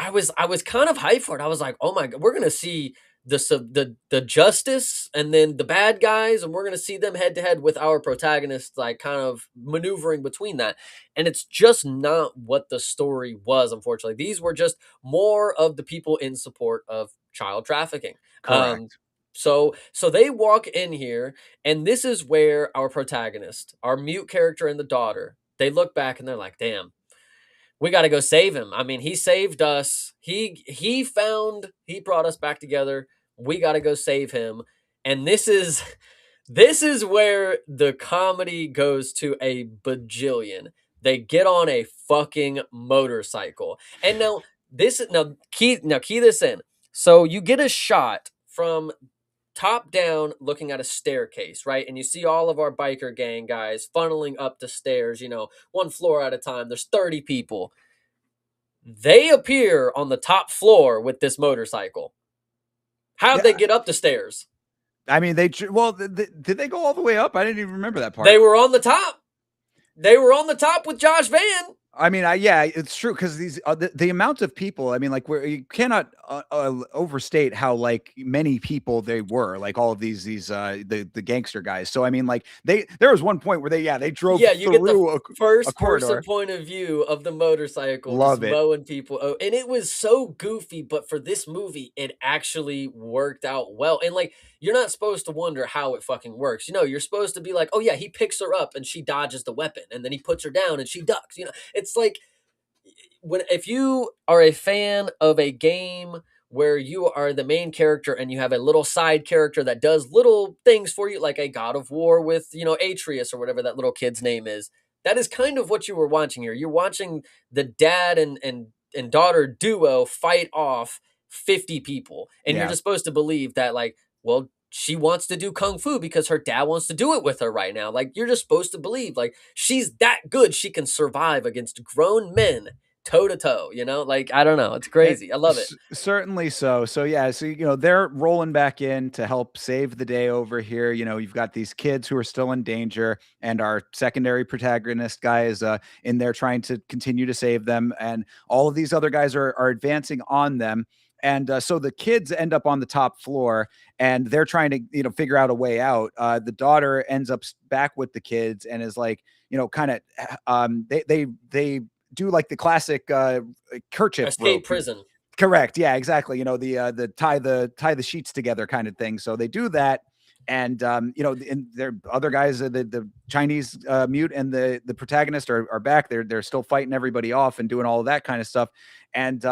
was kind of hyped for it. I was like, "Oh my god, we're going to see the justice and then the bad guys, and we're going to see them head to head with our protagonists, like kind of maneuvering between that." And it's just not what the story was, unfortunately. These were just more of the people in support of child trafficking. Um, Correct. so they walk in here, and this is where our protagonist, our mute character and the daughter, they look back and they're like, "Damn, we got to go save him. I mean, he saved us. He brought us back together. We got to go save him." And this is where the comedy goes to a bajillion. They get on a fucking motorcycle. And key this in. So you get a shot from top down looking at a staircase, right? And you see all of our biker gang guys funneling up the stairs, one floor at a time. There's 30 people. They appear on the top floor with this motorcycle. How'd they Yeah. get up the stairs? I mean, did they go all the way up? I didn't even remember that They part. were on the top. They were on the top with Josh Van. I mean, yeah, it's true because the amount of people. I mean, like where you cannot overstate how like many people they were. Like all of the gangster guys. So I mean, like there was one point where they drove Yeah, you get the through a first person corridor. point of view of the motorcycle just Love it. mowing people. Oh, and it was so goofy, but for this movie, it actually worked out well. And like, you're not supposed to wonder how it fucking works. You're supposed to be like, "Oh yeah, he picks her up and she dodges the weapon, and then he puts her down and she ducks." It's like, if you are a fan of a game where you are the main character and you have a little side character that does little things for you, like a God of War with, Atreus or whatever that little kid's name is, that is kind of what you were watching here. You're watching the dad and daughter duo fight off 50 people. And you're Yeah. just supposed to believe that, like, well, she wants to do kung fu because her dad wants to do it with her right now. Like, you're just supposed to believe, like, she's that good, she can survive against grown men toe to toe, you know? Like, I don't know, it's crazy. I love it. Certainly so. So yeah, so they're rolling back in to help save the day over here. You've got these kids who are still in danger, and our secondary protagonist guy is in there trying to continue to save them, and all of these other guys are advancing on them. And so the kids end up on the top floor, and they're trying to figure out a way out. The daughter ends up back with the kids and is like kind of they do like the classic kerchief Escape rope. prison. Correct. Yeah, exactly. The sheets together kind of thing. So they do that, and and their other guys, the Chinese mute and the protagonist are back. They're still fighting everybody off and doing all of that kind of stuff. And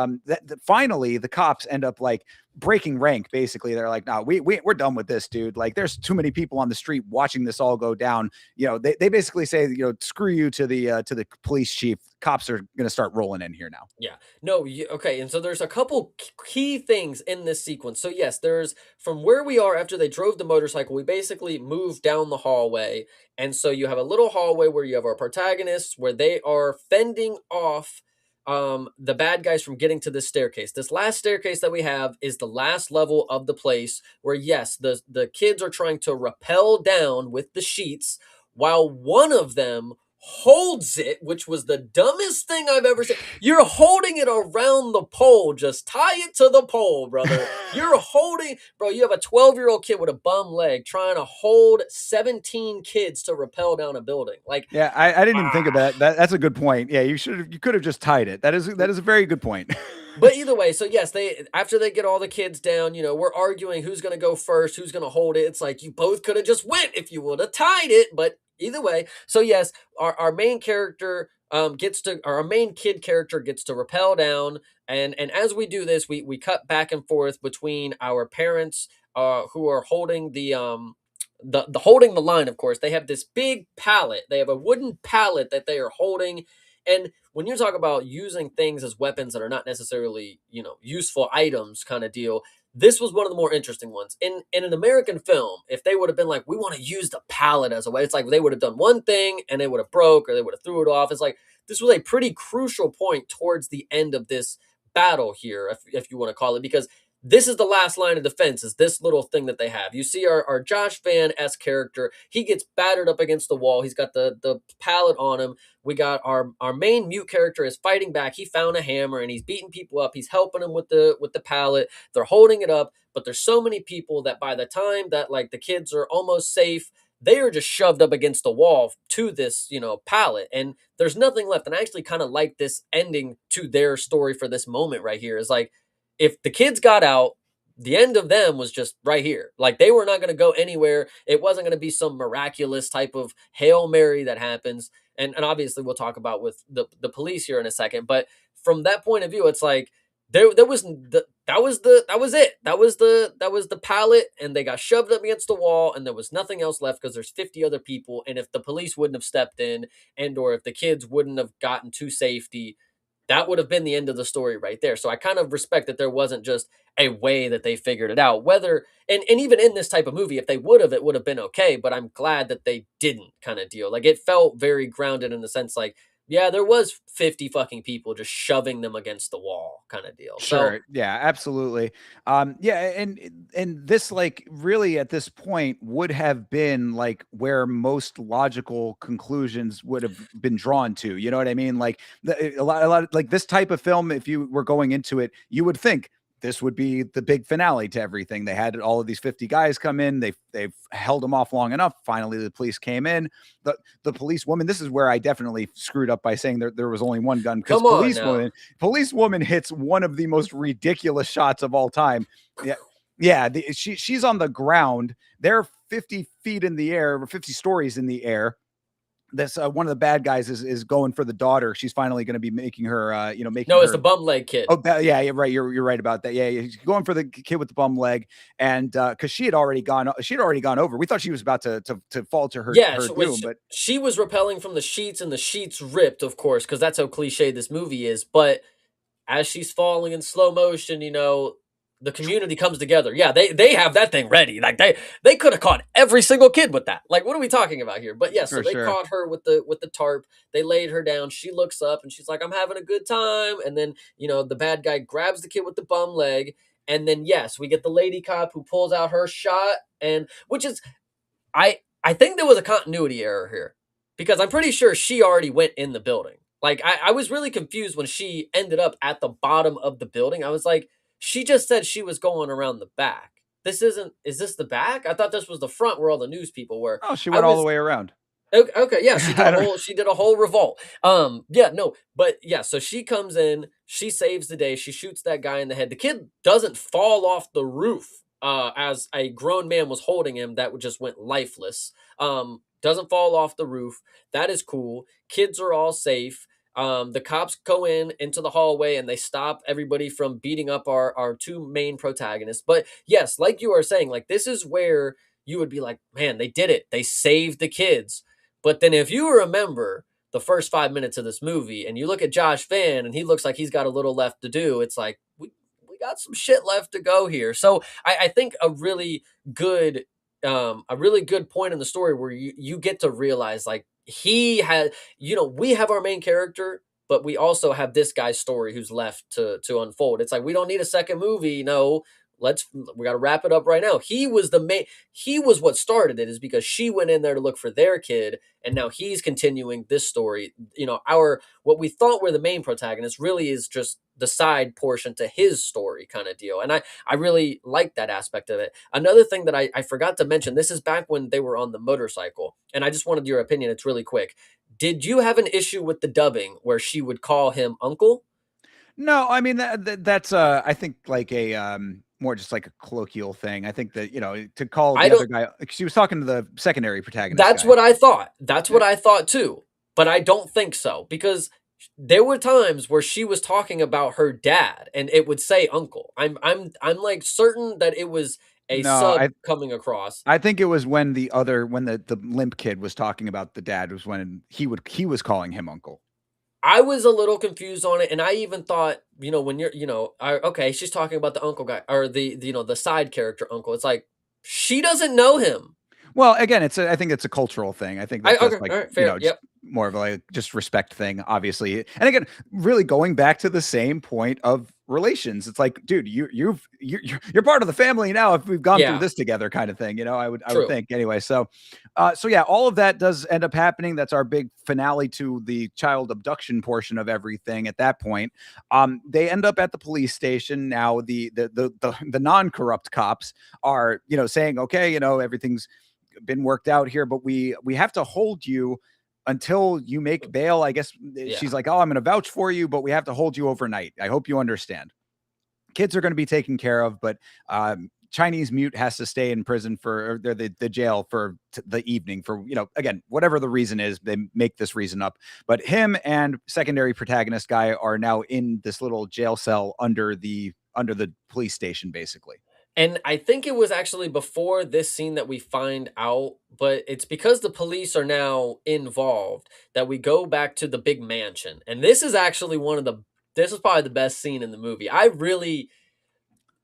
finally, the cops end up like breaking rank. Basically, they're like, "No, we're done with this, dude. Like, there's too many people on the street watching this all go down." They basically say, screw you to the police chief. Cops are going to start rolling in here now. Yeah. No, okay, and so there's a couple key things in this sequence. So yes, there's from where we are after they drove the motorcycle, we basically move down the hallway. And so you have a little hallway where you have our protagonists where they are fending off the bad guys from getting to this staircase. This last staircase that we have is the last level of the place where yes, the kids are trying to rappel down with the sheets while one of them holds it, which was the dumbest thing I've ever seen. You're holding it around the pole. Just tie it to the pole, brother. You're holding, bro, you have a 12-year-old kid with a bum leg trying to hold 17 kids to rappel down a building. Like, Yeah, I didn't even think of ah. that's a good point. Yeah, you could have just tied it. That is a very good point. But either way, so yes, they after they get all the kids down, we're arguing who's gonna go first, who's gonna hold it. It's like you both could have just went if you would have tied it, but either way. So yes, our main character our main kid character gets to rappel down, and as we do this, we cut back and forth between our parents who are holding the holding the line. Of course, they have this big pallet. They have a wooden pallet that they are holding, and when you talk about using things as weapons that are not necessarily, useful items kind of deal, this was one of the more interesting ones. In an American film, if they would have been like, we want to use the pallet as a way, it's like they would have done one thing and they would have broke or they would have threw it off. It's like this was a pretty crucial point towards the end of this battle here, if you want to call it, because this is the last line of defense is this little thing that they have. You see our Josh Van-esque character. He gets battered up against the wall. He's got the pallet on him. We got our main mute character is fighting back. He found a hammer and he's beating people up. He's helping them with the pallet. They're holding it up, but there's so many people that by the time that like the kids are almost safe, they are just shoved up against the wall to this, pallet, and there's nothing left. And I actually kind of like this ending to their story for this moment right here. Is like if the kids got out, the end of them was just right here. Like they were not going to go anywhere. It wasn't going to be some miraculous type of Hail Mary that happens. And obviously we'll talk about with the police here in a second. But from that point of view, it's like there was that was it. That was the pallet, and they got shoved up against the wall, and there was nothing else left because there's 50 other people. And if the police wouldn't have stepped in, and or if the kids wouldn't have gotten to safety, that would have been the end of the story right there. So I kind of respect that there wasn't just a way that they figured it out. Whether and even in this type of movie, if they would have, it would have been okay. But I'm glad that they didn't kind of deal. Like it felt very grounded in the sense like, yeah, there was 50 fucking people just shoving them against the wall kind of deal. So Sure. Yeah, absolutely. Yeah, and this like really at this point would have been like where most logical conclusions would have been drawn to. You know what I mean? Like a lot of like this type of film, if you were going into it, you would think this would be the big finale to everything. They had all of these 50 guys come in. They've held them off long enough. Finally, the police came in. The police woman. This is where I definitely screwed up by saying there was only one gun because come on now. police woman hits one of the most ridiculous shots of all time. Yeah, yeah. She's on the ground. They're 50 feet in the air, or 50 stories in the air. This one of the bad guys is going for the daughter. She's finally going to be making her, making No, it's the her. bum leg kid. Oh, yeah, yeah, right. You're right about that. Yeah, he's going for the kid with the bum leg, and because she'd already gone over. We thought she was about to fall to Yeah, her so which doom, but she was repelling from the sheets and the sheets ripped, of course, because that's how cliche this movie is. But as she's falling in slow motion, the community comes together. Yeah, they have that thing ready. Like they could have caught every single kid with that. Like what are we talking about here? But yeah, so For they sure. caught her with the tarp. They laid her down. She looks up and she's like, "I'm having a good time." And then the bad guy grabs the kid with the bum leg. And then yes, we get the lady cop who pulls out her shot, and which is I think there was a continuity error here because I'm pretty sure she already went in the building. Like I was really confused when she ended up at the bottom of the building. I was like, she just said she was going around the back. This isn't. Is this the back? I thought this was the front where all the news people were. Oh, she I went all the was way around. Okay, yeah, I don't. she did a whole revolt. Yeah, no, but yeah, so she comes in, she saves the day, she shoots that guy in the head. The kid doesn't fall off the roof as a grown man was holding him that just went lifeless. Doesn't fall off the roof. That is cool. Kids are all safe. The cops go into the hallway and they stop everybody from beating up our two main protagonists. But yes, like you are saying, like this is where you would be like, man, they did it. They saved the kids. But then if you remember the first 5 minutes of this movie and you look at Josh Fan and he looks like he's got a little left to do, it's like we got some shit left to go here. So I think good a really good point in the story where you get to realize like he had we have our main character, but we also have this guy's story who's left to unfold. It's like we don't need a second movie. No, we got to wrap it up right now. He was what started it, is because she went in there to look for their kid, and now he's continuing this story. Our what we thought were the main protagonist really is just the side portion to his story kind of deal. And I really like that aspect of it. Another thing that I forgot to mention, this is back when they were on the motorcycle, and I just wanted your opinion. It's really quick. Did you have an issue with the dubbing where she would call him uncle? No, I mean that's I think like a more just like a colloquial thing. I think that to call I the other don't guy, like, she was talking to the secondary protagonist That's guy. what I thought. That's Yeah. what I thought too. But I don't think so because there were times where she was talking about her dad and it would say uncle. I'm like certain that it was a No, sub coming across. I think it was when the limp kid was talking about the dad was when he was calling him uncle. I was a little confused on it, and I even thought, when okay, she's talking about the uncle guy or the side character uncle. It's like she doesn't know him. Well, again, I think it's a cultural thing. I think I that's Okay, just like, all right, fair. just Yep, more of like just respect thing, obviously. And again, really going back to the same point of relations. It's like, dude, you're part of the family now if we've gone through yeah, this together kind of thing, I would true. think anyway. So yeah, all of that does end up happening. That's our big finale to the child abduction portion of everything at that point. They end up at the police station. Now the non-corrupt cops are, saying, okay, everything's been worked out here, but we have to hold you until you make bail. I guess Yeah. she's like, oh, I'm going to vouch for you, but we have to hold you overnight. I hope you understand. Kids are going to be taken care of, but Chinese mute has to stay in prison for or the jail for the evening for again whatever the reason is. They make this reason up, but him and secondary protagonist guy are now in this little jail cell under the police station, basically. And I think it was actually before this scene that we find out, but it's because the police are now involved that we go back to the big mansion. And this is probably the best scene in the movie. I really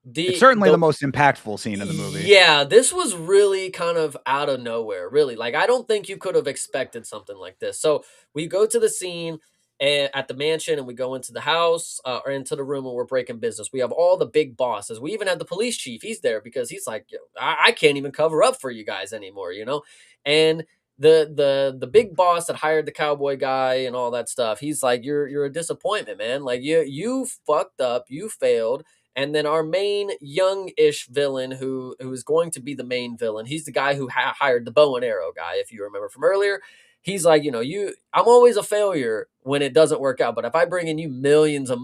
It's the certainly the the most impactful scene in the movie. Yeah, this was really kind of out of nowhere, really. Like, I don't think you could have expected something like this. So we go to the scene at the mansion and we go into the house or into the room and we're breaking business. We have all the big bosses. We even have the police chief. He's there because he's like, "Yo, I can't even cover up for you guys anymore. And the big boss that hired the cowboy guy and all that stuff, he's like, you're a disappointment, man. Like you fucked up, you failed. And then our main young-ish villain, who is going to be the main villain, he's the guy who hired the bow and arrow guy, if you remember from earlier. He's like, I'm always a failure when it doesn't work out, but if I bring in you millions of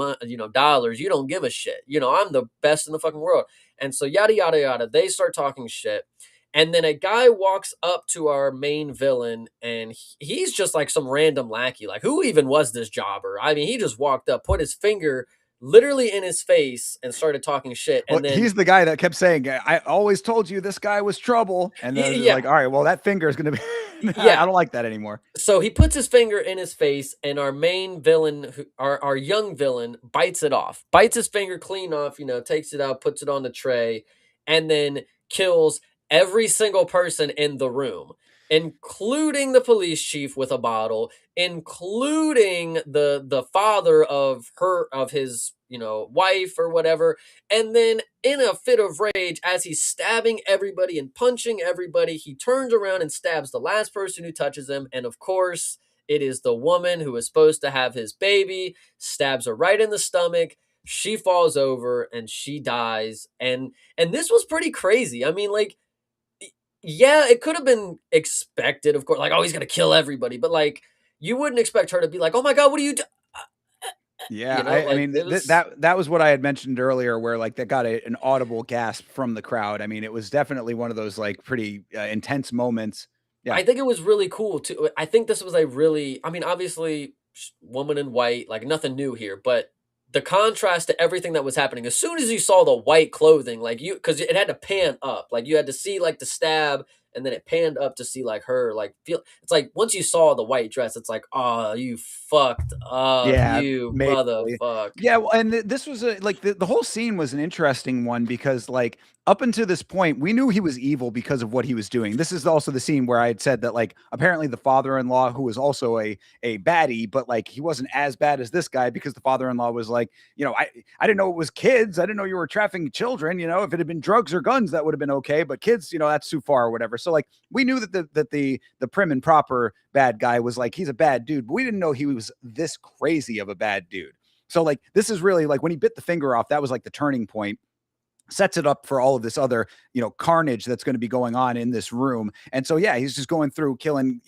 dollars, you don't give a shit. I'm the best in the fucking world. And so yada yada yada. They start talking shit, and then a guy walks up to our main villain, and he's just like some random lackey. Like, who even was this jobber? I mean, he just walked up, put his finger literally in his face and started talking shit. Well, And then, he's the guy that kept saying, "I always told you this guy was trouble," and then I was just yeah, like, "All right, well, that finger is gonna be I yeah. don't like that anymore." So he puts his finger in his face, and our main villain, our young villain, bites it off, bites his finger clean off, takes it out, puts it on the tray, and then kills every single person in the room, including the police chief with a bottle, including the father of his wife or whatever. And then, in a fit of rage, as he's stabbing everybody and punching everybody, he turns around and stabs the last person who touches him. And of course, it is the woman who is supposed to have his baby, stabs her right in the stomach. She falls over and she dies. And this was pretty crazy. I mean, like, yeah, it could have been expected, of course, like, oh, he's gonna kill everybody, but like, you wouldn't expect her to be like, oh my god, what are you do? Yeah, I Like, mean it was. that was what I had mentioned earlier, where like that got an audible gasp from the crowd. I mean, it was definitely one of those like pretty intense moments. Yeah, I think it was really cool too. I think this was a really, I mean, obviously, woman in white, like nothing new here, but the contrast to everything that was happening. As soon as you saw the white clothing, like because it had to pan up, like you had to see like the stab, and then it panned up to see like her, like feel. It's like once you saw the white dress, it's like, oh, you fucked up, yeah, you maybe. motherfucker. Yeah, well, and this was like the whole scene was an interesting one because like up until this point, we knew he was evil because of what he was doing. This is also the scene where I had said that like apparently the father-in-law, who was also a baddie, but like he wasn't as bad as this guy because the father-in-law was like, I didn't know it was kids. I didn't know you were trafficking children. If it had been drugs or guns, that would have been okay, but kids, that's too far or whatever. So like we knew that the prim and proper bad guy was like he's a bad dude, but we didn't know he was this crazy of a bad dude. So like this is really like when he bit the finger off, that was like the turning point, sets it up for all of this other, carnage that's going to be going on in this room. And so yeah, he's just going through killing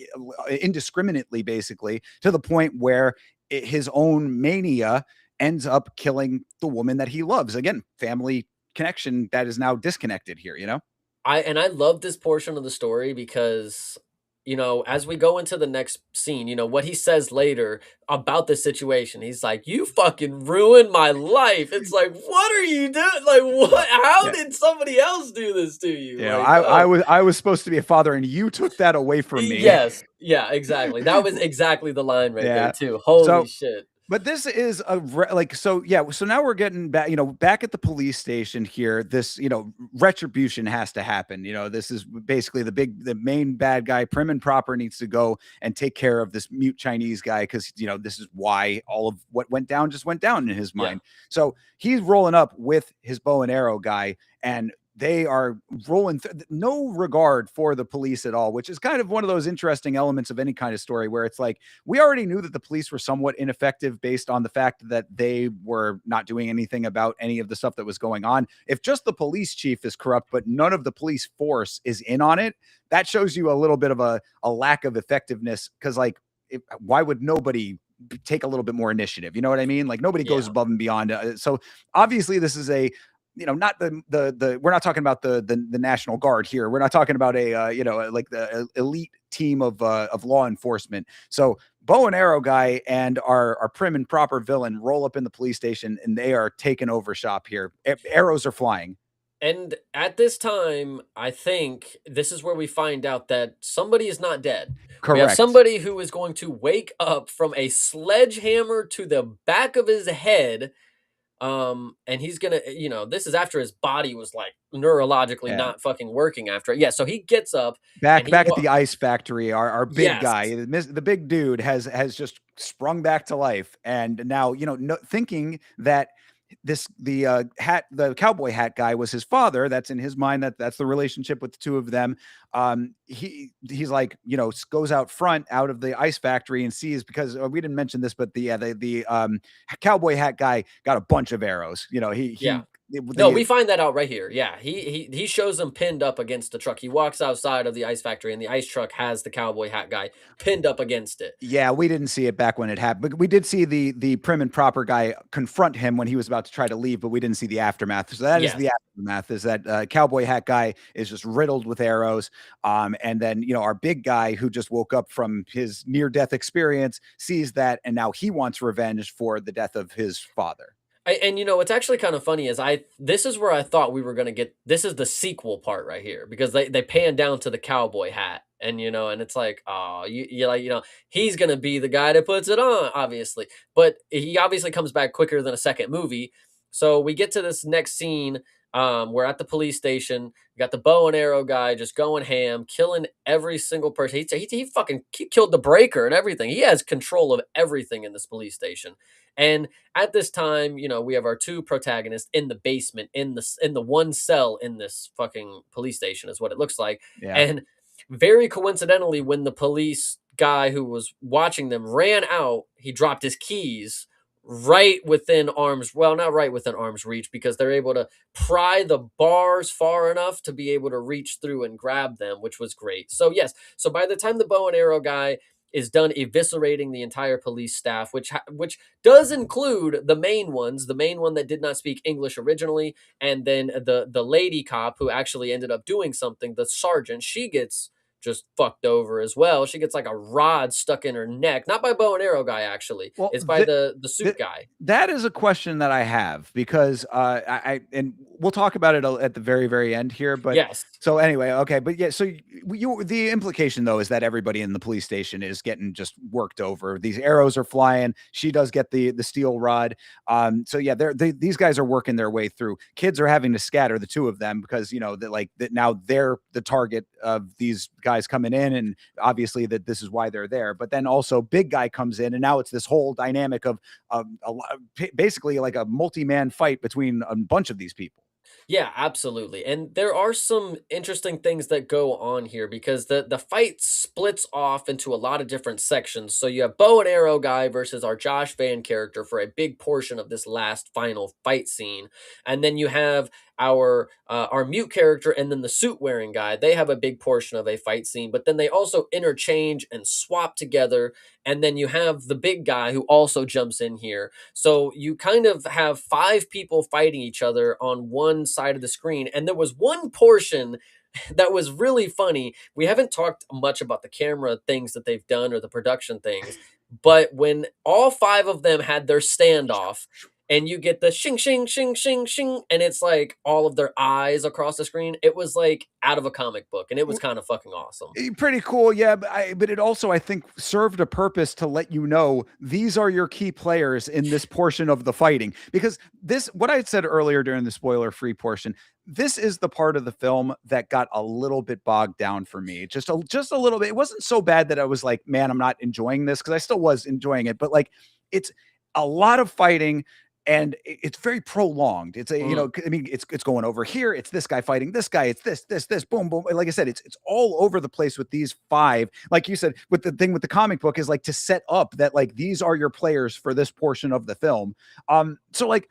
indiscriminately basically to the point where his own mania ends up killing the woman that he loves. Again, family connection that is now disconnected here. I love this portion of the story because, as we go into the next scene, what he says later about the situation, he's like, "You fucking ruined my life." It's like, what are you doing? Like, what? How Yeah. did somebody else do this to you? Like, I oh, was supposed to be a father and you took that away from me. yes, yeah, exactly. That was exactly the line right there Yeah. too. Holy So shit. but this is like so yeah, so now we're getting back, back at the police station here. This, retribution has to happen. This is basically the main bad guy, prim and proper, needs to go and take care of this mute Chinese guy because this is why all of what went down just went down in his Yeah. mind. So he's rolling up with his bow and arrow guy, and they are rolling no regard for the police at all, which is kind of one of those interesting elements of any kind of story where it's like we already knew that the police were somewhat ineffective based on the fact that they were not doing anything about any of the stuff that was going on. If just the police chief is corrupt, but none of the police force is in on it, that shows you a little bit of a lack of effectiveness. Because like, why would nobody take a little bit more initiative? You know what I mean? Like nobody goes Yeah. above and beyond. So obviously this is a not the we're not talking about the National Guard here. We're not talking about a like the elite team of law enforcement. So bow and arrow guy and our prim and proper villain roll up in the police station and they are taking over shop here. Arrows are flying. And at this time, I think this is where we find out that somebody is not dead. We have Correct. somebody who is going to wake up from a sledgehammer to the back of his head. And he's gonna, this is after his body was like neurologically Yeah. not fucking working after it. Yeah, so he gets up and Back at the ice factory, our big yes, guy, the big dude has just sprung back to life, and now thinking that the cowboy hat guy was his father. That's in his mind. That's the relationship with the two of them. He's like goes out front out of the ice factory and sees, because we didn't mention this, but the cowboy hat guy got a bunch of arrows. yeah. He No, the we find that out right here. Yeah, he shows him pinned up against the truck. He walks outside of the ice factory, and the ice truck has the cowboy hat guy pinned up against it. Yeah, we didn't see it back when it happened, but we did see the prim and proper guy confront him when he was about to try to leave, but we didn't see the aftermath. So that is Yes. the aftermath: is that cowboy hat guy is just riddled with arrows, and then our big guy who just woke up from his near death experience sees that, and now he wants revenge for the death of his father. And you know what's actually kind of funny is I this is where I thought we were gonna get this is the sequel part right here because they pan down to the cowboy hat and you know and it's like oh you like you know he's gonna be the guy that puts it on obviously but he obviously comes back quicker than a second movie so we get to this next scene we're at the police station we got the bow and arrow guy just going ham killing every single person he fucking he killed the breaker and everything he has control of everything in this police station and at this time, you know, we have our two protagonists in the basement, in the one cell in this fucking police station, is what it looks like. Yeah. And very coincidentally, when the police guy who was watching them ran out, he dropped his keys right within arms well not right within arm's reach because they're able to pry the bars far enough to be able to reach through and grab them which was great so yes so by the time the bow and arrow guy is done eviscerating the entire police staff which does include the main ones, the main one that did not speak English originally, and then the lady cop who actually ended up doing something, the sergeant, she gets just fucked over as well. She gets like a rod stuck in her neck, not by bow and arrow guy actually. Well, It's by the suit th guy. that is a question that I have because, I and we'll talk about it at the very, very end here, but Yes. so anyway, okay, but yeah, so the implication though is that everybody in the police station is getting just worked over. These arrows are flying. She does get the steel rod. So yeah, these guys are working their way through. Kids are having to scatter the two of them because you know that like that now they're the target of these guys coming in, and obviously that this is why they're there. But then also big guy comes in, and now it's this whole dynamic of basically like a multi-man fight between a bunch of these people. Yeah, absolutely. And there are some interesting things that go on here because the fight splits off into a lot of different sections. So you have bow and arrow guy versus our Josh Van character for a big portion of this last final fight scene. And then you have our mute character and then the suit wearing guy. They have a big portion of a fight scene, but then they also interchange and swap together. And then you have the big guy who also jumps in here so you kind of have five people fighting each other on one side of the screen. And there was one portion that was really funny. We haven't talked much about the camera things that they've done or the production things, but when all five of them had their standoff, and you get the shing shing shing shing shing, and it's like all of their eyes across the screen. It was like out of a comic book, and it was kind of fucking awesome. Pretty cool, yeah. But it also I think served a purpose to let you know these are your key players in this portion of the fighting because this what I had said earlier during the spoiler free portion. This is the part of the film that got a little bit bogged down for me. Just a little bit. It wasn't so bad that I was like, man, I'm not enjoying this because I still was enjoying it. But like, it's a lot of fighting and it's very prolonged. It's a, you Mhm. know, I mean, it's going over here. It's this guy fighting this guy. It's this, boom, boom. Like I said, it's all over the place with these five. Like you said, with the thing with the comic book is like to set up that like these are your players for this portion of the film. So like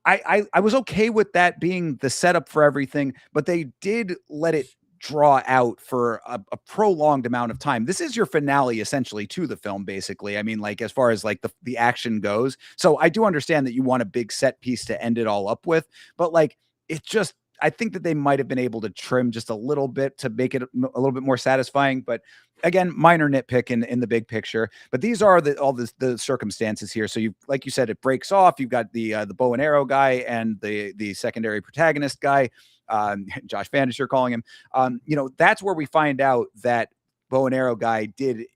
I was okay with that being the setup for everything, but they did let it draw out for a prolonged amount of time. This is your finale essentially to the film, basically. I mean, like as far as like the action goes. So I do understand that you want a big set piece to end it all up with, but like it just I think that they might have been able to trim just a little bit to make it a little bit more satisfying. But again, minor nitpick in the big picture. But these are the circumstances here. So you like you said, it breaks off. You've got the bow and arrow guy and the secondary protagonist guy, Josh Vandish, you're calling him. You know, that's where we find out that bow and arrow guy did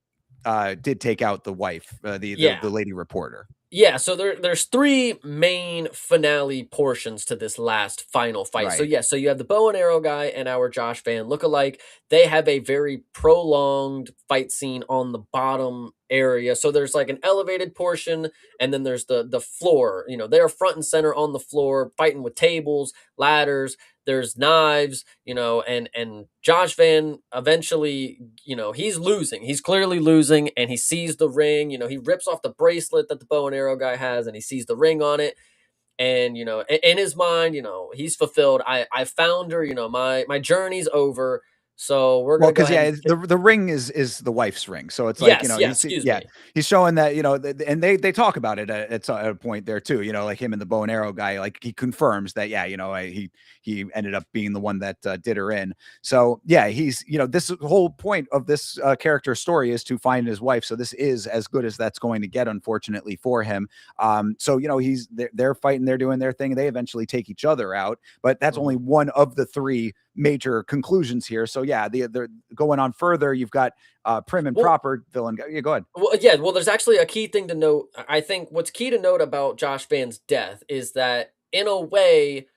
take out the wife, Yeah. the lady reporter. Yeah, so there's 3 main finale portions to this last final fight. So, Right. yeah, so you have the bow and arrow guy and our Josh Van look-alike. They have a very prolonged fight scene on the bottom area. So there's, like, an elevated portion, and then there's the floor. You know, they're front and center on the floor fighting with tables, ladders, there's knives, you know, and Josh Van eventually, you know, he's losing. He's clearly losing, and he sees the ring. You know, he rips off the bracelet that the bow and arrow guy has, and he sees the ring on it. And you know, in his mind, you know, he's fulfilled. I found her. You know, my journey's over. So we're Well, gonna go because ahead yeah, and the ring is the wife's ring, so it's like, yes, yes, excuse yeah, me. he's showing that, and they talk about it at a point there too, like him and the bow and arrow guy, like he confirms that, yeah, he ended up being the one that did her in. So yeah, he's, this whole point of this character story is to find his wife. So this is as good as that's going to get, unfortunately for him. So they're fighting, they're doing their thing. They eventually take each other out, but that's only Mhm. one of the three major conclusions here. So yeah, they're going on further. You've got prim and Well, proper villain. Yeah, go ahead. yeah, well, there's actually a key thing to note. I think what's key to note about Josh Van's death is that, in a way,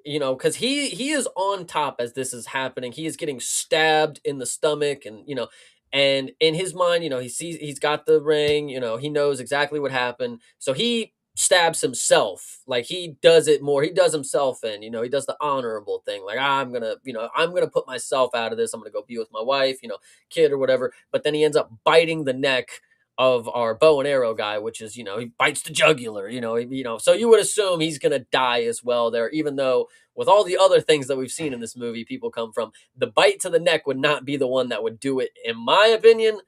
because he is on top as this is happening. He is getting stabbed in the stomach, and and in his mind, he's got the ring. He knows exactly what happened, so he stabs himself. Like he does it more. He does himself in. He does the honorable thing. Like I'm gonna put myself out of this. I'm gonna go be with my wife, kid or whatever. But then he ends up biting the neck of our bow and arrow guy, which is, he bites the jugular, so you would assume he's going to die as well there, even though with all the other things that we've seen in this movie, people come from, the bite to the neck would not be the one that would do it, in my opinion.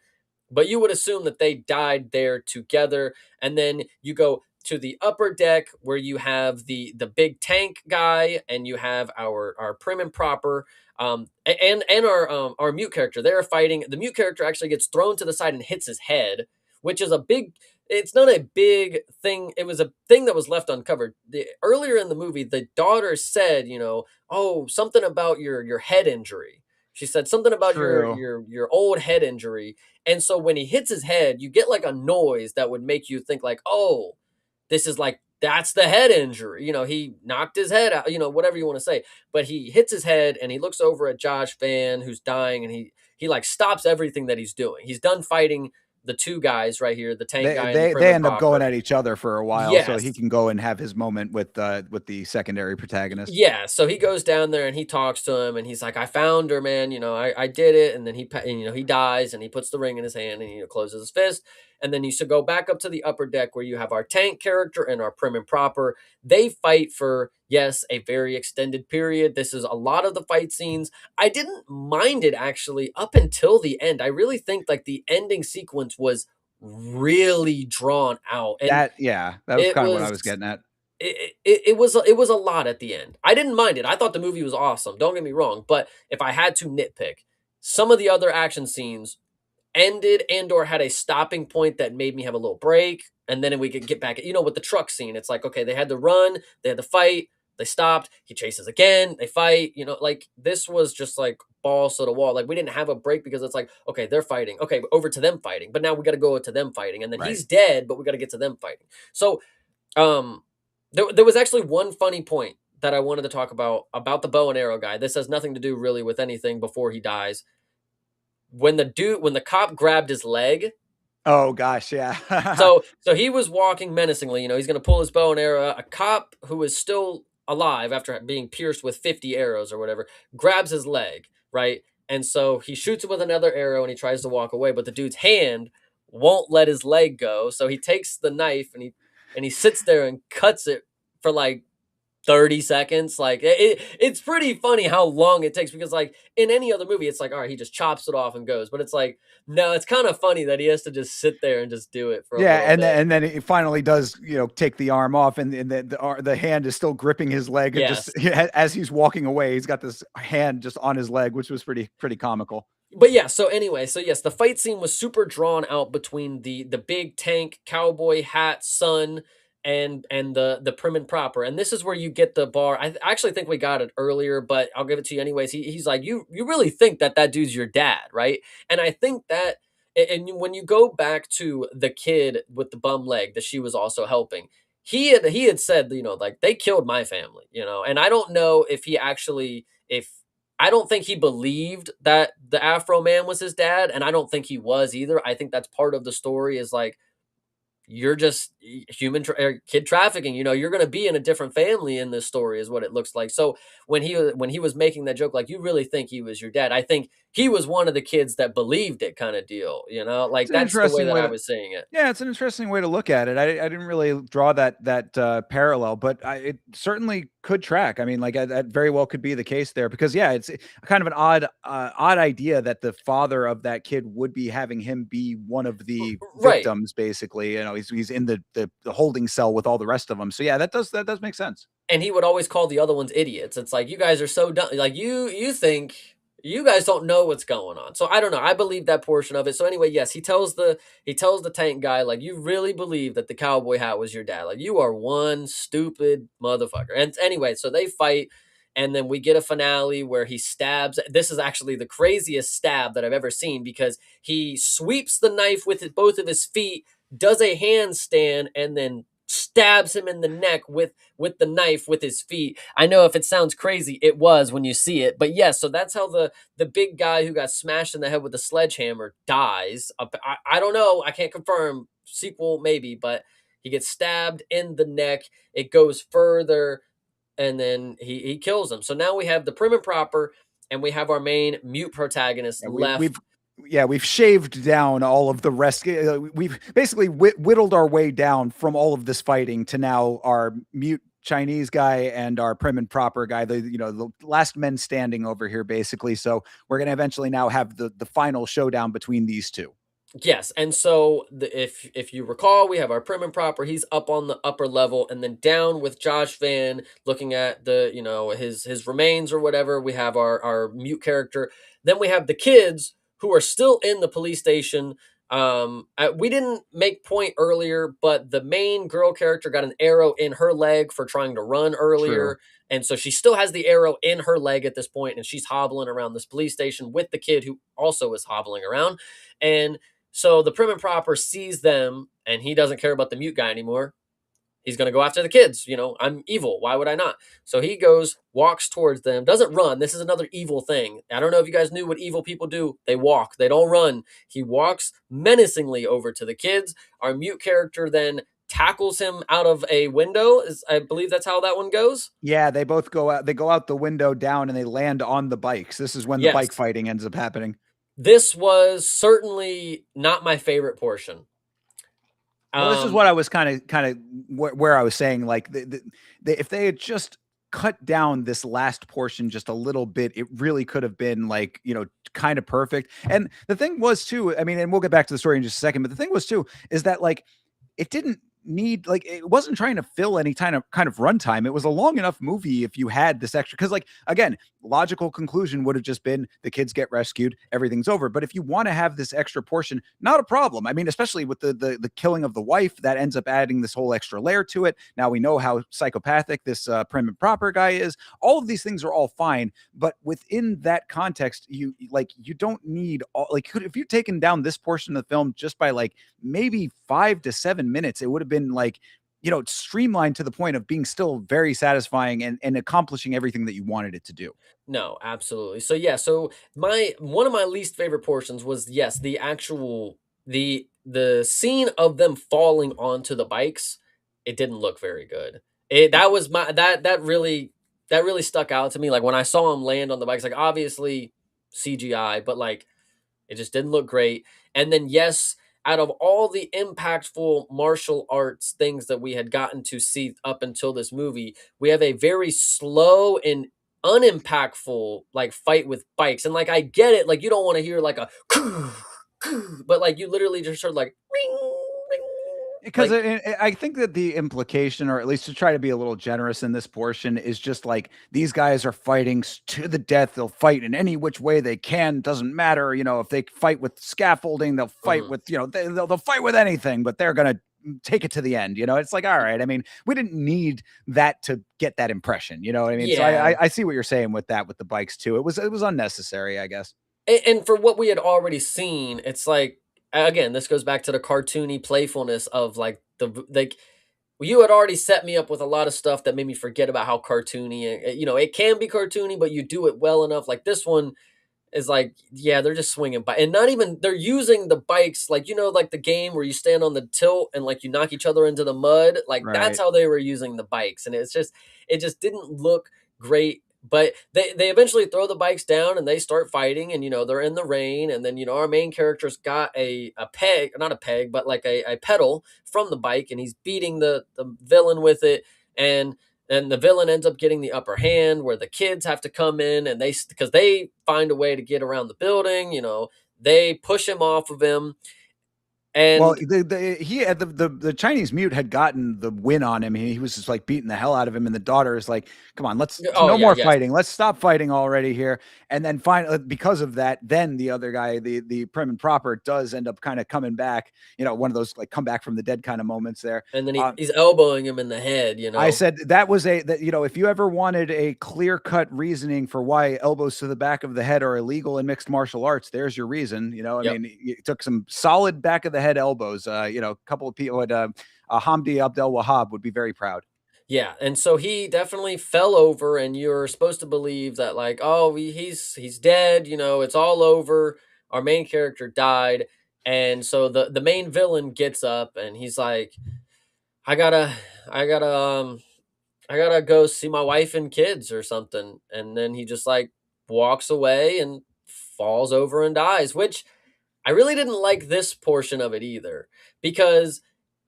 But you would assume that they died there together. And then you go to the upper deck where you have the big tank guy, and you have our prim and proper, and our mute character. They're fighting. The mute character actually gets thrown to the side and hits his head, which is a big. It's not a big thing. It was a thing that was left uncovered. Earlier in the movie, the daughter said, "Oh, something about your head injury." She said something about your True. your your old head injury, and so when he hits his head, you get like a noise that would make you think like, "Oh, this is like that's the head injury." He knocked his head out, whatever you want to say. But he hits his head and he looks over at Josh Van who's dying, and he like stops everything that he's doing. He's done fighting the two guys right here, the tank They guy and the they prim they and end up going proper. at each other for a while, so he Yes. can go and have his moment with the secondary protagonist. Yeah, so he goes down there and he talks to him, and he's like, "I found her, man. I did it." And then he dies, and he puts the ring in his hand, and closes his fist. And then you should go back up to the upper deck where you have our tank character and our prim and proper. They fight for, yes, a very extended period. This is a lot of the fight scenes. I didn't mind it actually up until the end. I really think like the ending sequence was really drawn out, and That was it kind of what I was was getting at. it was a lot at the end. I didn't mind it. I thought the movie was awesome. Don't get me wrong, but if I had to nitpick, some of the other action scenes ended and or had a stopping point that made me have a little break, and then we could get back. With the truck scene, it's like okay, they had to run, they had to fight, they stopped. He chases again, they fight. Like this was just like balls to the wall. Like we didn't have a break because it's like okay, they're fighting. Okay, over to them fighting, but now we got to go to them fighting, and then Right. he's dead, but we got to get to them fighting. So um, there was actually one funny point that I wanted to talk about the bow and arrow guy. This has nothing to do really with anything before he dies. When the cop grabbed his leg, Oh gosh, yeah. so he was walking menacingly. He's going to pull his bow and arrow. A cop who is still alive after being pierced with 50 arrows or whatever grabs his leg, right? And so he shoots him with another arrow and he tries to walk away, but the dude's hand won't let his leg go. So he takes the knife and he sits there and cuts it for like 30 seconds. Like it's pretty funny how long it takes because like in any other movie it's like all right, he just chops it off and goes, but it's like no, it's kind of funny that he has to just sit there and just do it for a Yeah, little bit. and then it finally does, take the arm off, and the hand is still gripping his leg, and just Yes. as he's walking away, he's got this hand just on his leg, which was pretty comical. But yeah, so anyway, so yes, the fight scene was super drawn out between the big tank cowboy hat son and the prim and proper. And this is where you get the bar. I actually think we got it earlier, but I'll give it to you anyways. He's like, you really think that dude's your dad, right? And I think that and when you go back to the kid with the bum leg that she was also helping, he had said, like they killed my family, and I don't know if he actually if I don't think he believed that the Afro man was his dad, and I don't think he was either. I think that's part of the story is like you're just kid trafficking. You're going to be in a different family in this story, is what it looks like. So when he was making that joke, like you really think he was your dad? I think he was one of the kids that believed it, kind of deal. It's Like an that's the way interesting that way I to was saying it. Yeah, it's an interesting way to look at it. I didn't really draw that parallel, but it certainly could track. I mean, like that very well could be the case there because yeah, it's kind of an odd idea that the father of that kid would be having him be one of the Right. victims, basically. You know, he's in the holding cell with all the rest of them. So yeah, that does make sense. And he would always call the other ones idiots. It's like, "You guys are so dumb." Like, you think you guys don't know what's going on. So I don't know. I believe that portion of it. So anyway, yes, he tells the tank guy, like, "You really believe that the cowboy hat was your dad? Like, you are one stupid motherfucker." And anyway, so they fight, and then we get a finale where he stabs. This is actually the craziest stab that I've ever seen because he sweeps the knife with both of his feet, does a handstand, and then stabs him in the neck with the knife with his feet. I know if it sounds crazy, it was when you see it. But yes, so that's how the big guy who got smashed in the head with the sledgehammer dies. I don't know. I can't confirm. Sequel maybe, but he gets stabbed in the neck. It goes further, and then he kills him. So now we have the prim and proper, and we have our main mute protagonist Yeah, we've left. yeah, we've shaved down all of the rest. We've basically whittled our way down from all of this fighting to now our mute Chinese guy and our prim and proper guy, the last men standing over here, basically. So we're gonna eventually now have the final showdown between these two. Yes, and so if you recall, we have our prim and proper. He's up on the upper level, and then down with Josh Van, looking at his remains or whatever. We have our mute character. Then we have the kids who are still in the police station. We didn't make point earlier, but the main girl character got an arrow in her leg for trying to run True. earlier, and so she still has the arrow in her leg at this point, and she's hobbling around this police station with the kid who also is hobbling around, and so the prim and proper sees them, and he doesn't care about the mute guy anymore. He's going to go after the kids. I'm evil. Why would I not? So he goes, walks towards them, doesn't run. This is another evil thing. I don't know if you guys knew what evil people do. They walk, they don't run. He walks menacingly over to the kids. Our mute character then tackles him out of a window. I believe that's how that one goes. Yeah, they both go out. They go out the window down, and they land on the bikes. This is when the bike Yes. fighting ends up happening. This was certainly not my favorite portion. Well, this is Um, what I was kind of where I was saying, like, if they had just cut down this last portion just a little bit, it really could have been, like, kind of perfect. And the thing was too, I mean, and we'll get back to the story in just a second, but the thing was too is that, like, it didn't need, like, it wasn't trying to fill any kind of runtime. It was a long enough movie if you had this extra, because, like, again, logical conclusion would have just been the kids get rescued, everything's over. But if you want to have this extra portion, not a problem. I mean, especially with the killing of the wife, that ends up adding this whole extra layer to it. Now we know how psychopathic this prim and proper guy is. All of these things are all fine, but within that context, you don't need all, like, if you'd taken down this portion of the film just by, like, maybe 5 to 7 minutes, it would have been, like, streamlined to the point of being still very satisfying and accomplishing everything that you wanted it to do. No, absolutely. So yeah, so my one of my least favorite portions was, yes, the scene of them falling onto the bikes. It didn't look very good. That was my that really stuck out to me. Like when I saw them land on the bikes, like obviously CGI, but like it just didn't look great. And then, yes, out of all the impactful martial arts things that we had gotten to see up until this movie, we have a very slow and unimpactful like fight with bikes. And like I get it, like you don't want to hear like a but like you literally just heard like ring, ring, Because like I think that the implication, or at least to try to be a little generous in this portion, is just like these guys are fighting to the death. They'll fight in any which way they can. Doesn't matter, if they fight with scaffolding, they'll fight mhm. with, they'll fight with anything, but they're gonna take it to the end. It's like, all right. I mean, we didn't need that to get that impression. You know what I mean? So I Yeah. I, I see what you're saying with that with the bikes too. It was unnecessary, I guess. And for what we had already seen, it's like again, this goes back to the cartoony playfulness of like like you had already set me up with a lot of stuff that made me forget about how cartoony it can be cartoony, but you do it well enough. Like this one is like, yeah, they're just swinging by, and not even they're using the bikes like like the game where you stand on the tilt and like you knock each other into the mud. Like that's Right. how they were using the bikes, and it just didn't look great. But they eventually throw the bikes down and they start fighting, and they're in the rain, and then our main character's got a peg, not a peg, but like a pedal from the bike, and he's beating the villain with it, and and the villain ends up getting the upper hand where the kids have to come in and because they find a way to get around the building, they push him off of him Well, and he had the Chinese mute had gotten the win on him. He was just like beating the hell out of him, and the daughter is like, "Come on, let's oh no yeah, more yes. fighting. Let's stop fighting already here." And then finally, because of that, then the other guy, the prim and proper, does end up kind of coming back. One of those like come back from the dead kind of moments there. And then he's elbowing him in the head. I said that was if you ever wanted a clear cut reasoning for why elbows to the back of the head are illegal in mixed martial arts, there's your reason. I Yep. mean, it took some solid back of the head elbows. A couple of people would, Hamdi Abdel Wahab would be very proud. Yeah, and so he definitely fell over, and you're supposed to believe that, like, oh, he's dead. It's all over. Our main character died, and so the main villain gets up, and he's like, I gotta, I gotta, I gotta go see my wife and kids or something, and then he just like walks away and falls over and dies, which I really didn't like this portion of it either because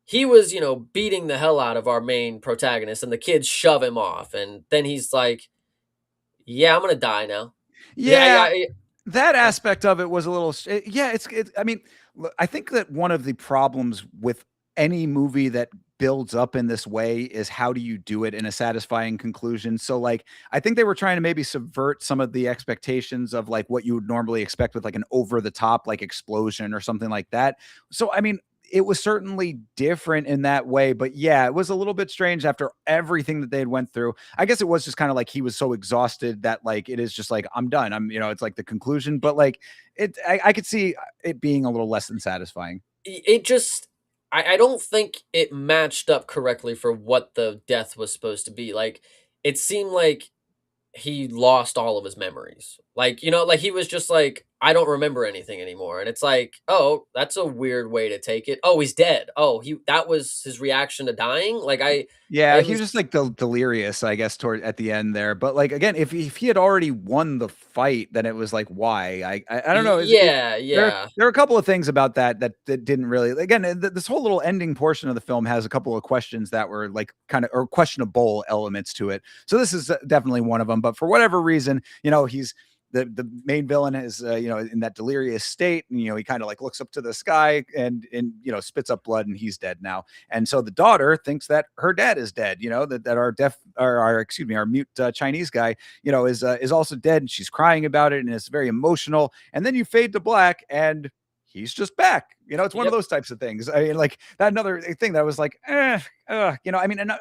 he was, beating the hell out of our main protagonist and the kids shove him off. And then he's like, yeah, I'm going to die now. Yeah. Yeah, that I- aspect of it was a little yeah, I mean, I think that one of the problems with any movie that builds up in this way is how do you do it in a satisfying conclusion. So like I think they were trying to maybe subvert some of the expectations of like what you would normally expect with like an over the top like explosion or something like that. So I mean, it was certainly different in that way, but yeah, it was a little bit strange after everything that they had went through. I guess it was just kind of like he was so exhausted that like it is just like I'm done. It's like the conclusion, but like I could see it being a little less than satisfying. it just, I don't think it matched up correctly for what the death was supposed to be. Like, it seemed like he lost all of his memories. Like, like he was just like, I don't remember anything anymore. And it's like, oh, that's a weird way to take it. Oh, he's dead. Oh, that was his reaction to dying. Like Yeah, it he was was, just like delirious, I guess, toward at the end there. But like again, if he had already won the fight, then it was like why? I don't know. yeah, There yeah. there are a couple of things about that didn't really again. This whole little ending portion of the film has a couple of questions that were like kind of or questionable elements to it. So this is definitely one of them. But for whatever reason, he's the main villain is in that delirious state, and he kind of like looks up to the sky and spits up blood, and he's dead now. And so the daughter thinks that her dad is dead, that our deaf or our excuse me, our mute Chinese guy, is also dead, and she's crying about it, and it's very emotional. And then you fade to black, and he's just back. It's one of Yep. those types of things. I mean, like that another thing that was like, I mean, and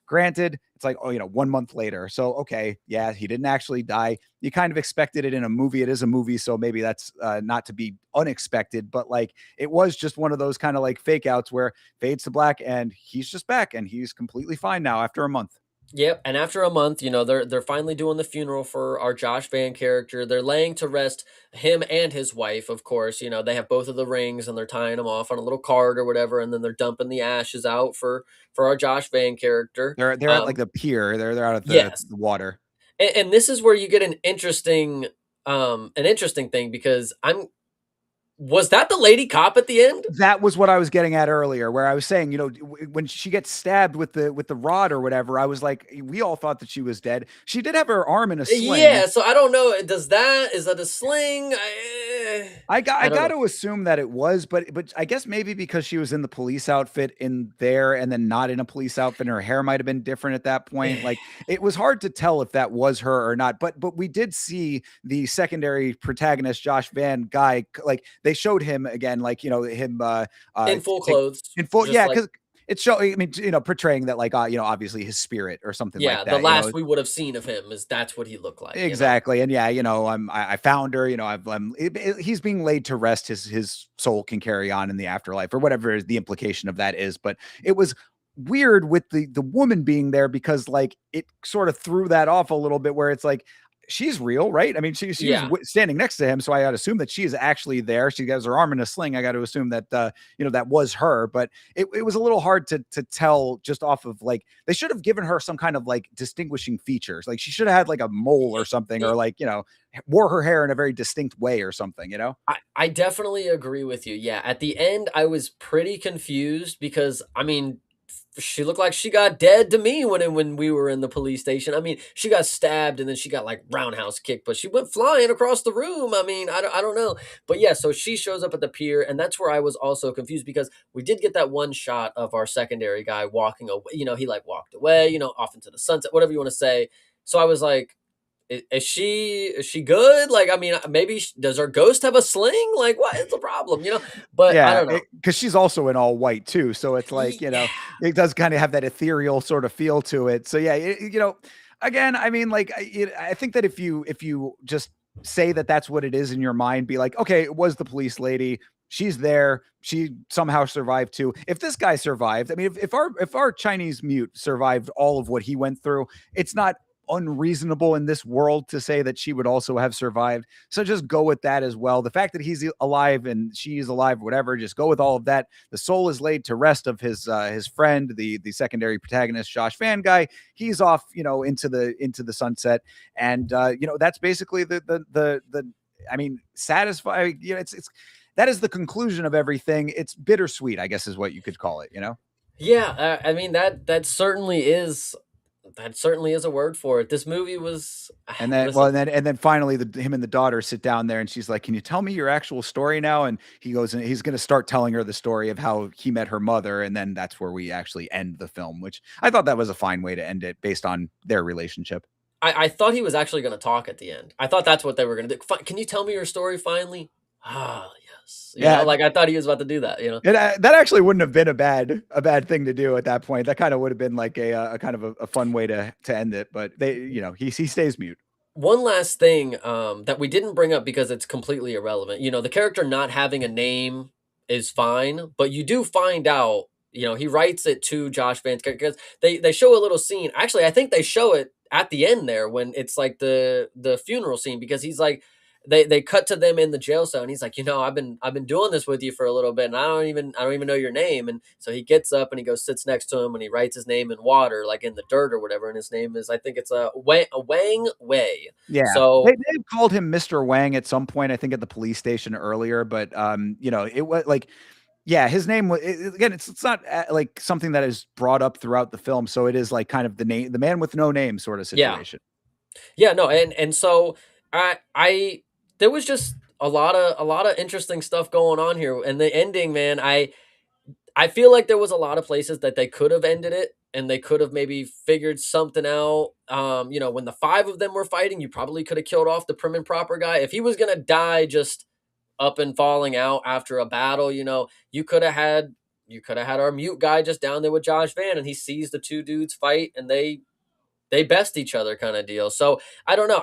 granted, it's like, 1 month later. So, okay, yeah, he didn't actually die. You kind of expected it in a movie. It is a movie. So maybe that's not to be unexpected, but like it was just one of those kind of like fake outs where fades to black and he's just back and he's completely fine now after a month. Yep, and after a month, they're finally doing the funeral for our Josh Van character. They're laying to rest him and his wife, of course. They have both of the rings and they're tying them off on a little card or whatever, and then they're dumping the ashes out for our Josh Van character. They're at like the pier. They're out at Yes, the water. and this is where you get an interesting thing because was that the lady cop at the end? That was what I was getting at earlier, where I was saying, when she gets stabbed with the rod or whatever, I was like, we all thought that she was dead. She did have her arm in a sling. Yeah, so I don't know. Is that a sling? I I don't got know. to assume that it was, but I guess maybe because she was in the police outfit in there and then not in a police outfit, and her hair might have been different at that point. Like it was hard to tell if that was her or not. But we did see the secondary protagonist, Josh Van guy, like they showed him again, like him In full take clothes, in full, just yeah, like because it's showing. I mean, portraying that like obviously his spirit or something like yeah, the that. last we would have seen of him is that's what he looked like. Exactly, and yeah, I found her. He's being laid to rest. His soul can carry on in the afterlife, or whatever the implication of that is. But it was weird with the woman being there because like it sort of threw that off a little bit, where it's like she's real, right? I mean, she was Yeah, standing next to him, so I got to assume that she is actually there. She has her arm in a sling. I got to assume that that was her, but it was a little hard to tell just off of like they should have given her some kind of like distinguishing features. Like she should have had like a mole or something, or I like wore her hair in a very distinct way or something. I definitely agree with you. Yeah, at the end I was pretty confused because I mean she looked like she got dead to me when we were in the police station. I mean, she got stabbed and then she got like roundhouse kicked, but she went flying across the room. I mean, I don't know. But yeah, so she shows up at the pier, and that's where I was also confused because we did get that one shot of our secondary guy walking away. You know, he like walked away, you know, off into the sunset, whatever you want to say. So I was like, is she good? Like, I mean, maybe does her ghost have a sling? Like, what is the problem? You know, but I Yeah, don't know. because she's also in all white too, so it's like, Yeah, it does kinda have that ethereal sort of feel to it. So, yeah, again, I mean, like, I think that if you just say that that's what it is in your mind, be like, "Okay, it was the police lady. She's there. She somehow survived too." If this guy survived, I mean, if our Chinese mute survived all of what he went through, it's not unreasonable in this world to say that she would also have survived. So just go with that as well. The fact that he's alive and she's alive, whatever, just go with all of that. The soul is laid to rest of his friend, the secondary protagonist, Josh Fan guy. He's off, into the sunset, and that's basically the. I mean, satisfying. It's that is the conclusion of everything. It's bittersweet, I guess, is what you could call it. yeah. I mean that certainly is a word for it. This movie was And then, well, listen. and then finally, him and the daughter sit down there, and she's like, "Can you tell me your actual story now?" And he goes, and he's going to start telling her the story of how he met her mother, and then that's where we actually end the film, which I thought that was a fine way to end it based on their relationship. I thought he was actually going to talk at the end. I thought that's what they were going to do. Can you tell me your story finally? Ah, yes. You know, Yeah, like I thought he was about to do that. You know. that actually wouldn't have been a bad thing to do at that point. That kind of would have been like a kind of a fun way to end it. But he stays mute. One last thing that we didn't bring up because it's completely irrelevant. You know, the character not having a name is fine, but you do find out. You know, he writes it to Josh Van's character because they show a little scene. Actually, I think they show it at the end there when it's like the funeral scene because he's like they cut to them in the jail cell and he's like, you know, I've been doing this with you for a little bit and I don't even know your name. And so he gets up and he goes sits next to him and he writes his name in water like in the dirt or whatever, and his name is, I think it's a Wang Wei. Yeah. So They called him Mr. Wang at some point, I think at the police station earlier, but it was like, yeah, his name was, again, it's not like something that is brought up throughout the film, so it is like kind of the man with no name sort of yeah, situation. yeah, no, and so I there was just a lot of interesting stuff going on here, and the ending, man, I feel like there was a lot of places that they could have ended it and they could have maybe figured something out. You know, when the five of them were fighting, you probably could have killed off the prim and proper guy. If he was gonna die just up and falling out after a battle, you know, you could have had our mute guy just down there with Josh Van and he sees the two dudes fight and they best each other kind of deal. So I don't know.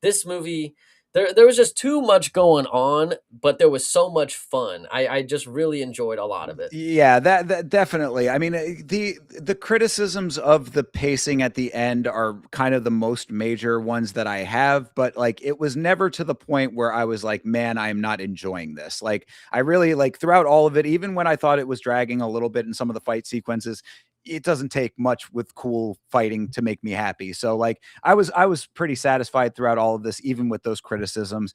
This movie there was just too much going on, but there was so much fun. I just really enjoyed a lot of it. Yeah, that definitely. I mean, the criticisms of the pacing at the end are kind of the most major ones that I have, but like it was never to the point where I was like, man, I'm not enjoying this. Like I really like throughout all of it, even when I thought it was dragging a little bit in some of the fight sequences, it doesn't take much with cool fighting to make me happy. So like I was pretty satisfied throughout all of this, even with those criticisms.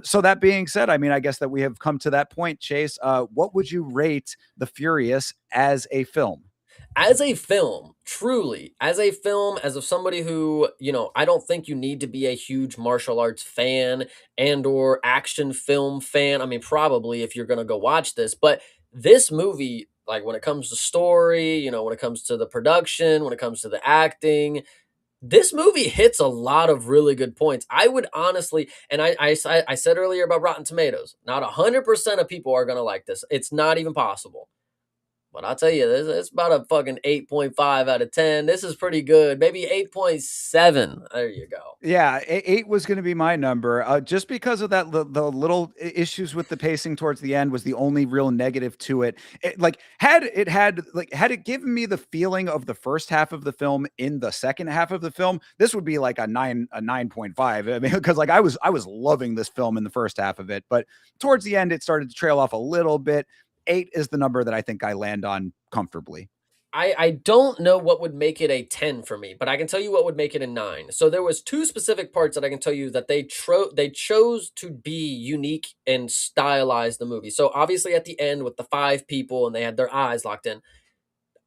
So that being said, I mean, I guess that we have come to that point, Chase. What would you rate The Furious as a film? As a film, truly, as a film, as of somebody who, you know, I don't think you need to be a huge martial arts fan and or action film fan. I mean, probably if you're going to go watch this, but this movie, like when it comes to story, you know, when it comes to the production, when it comes to the acting, this movie hits a lot of really good points. I would honestly, and I said earlier about Rotten Tomatoes, not 100% of people are going to like this. It's not even possible. But I'll tell you, this it's about a fucking 8.5 out of 10. This is pretty good. Maybe 8.7. There you go. Yeah, eight was going to be my number. Just because of that, the little issues with the pacing towards the end was the only real negative to it. Like had it given me the feeling of the first half of the film in the second half of the film, this would be like a 9.5. I mean, because like I was loving this film in the first half of it, but towards the end it started to trail off a little bit. Eight is the number that I think I land on comfortably. I don't know what would make it a 10 for me, but I can tell you what would make it a 9. So there was two specific parts that I can tell you that they chose to be unique and stylize the movie. So obviously at the end with the five people and they had their eyes locked in,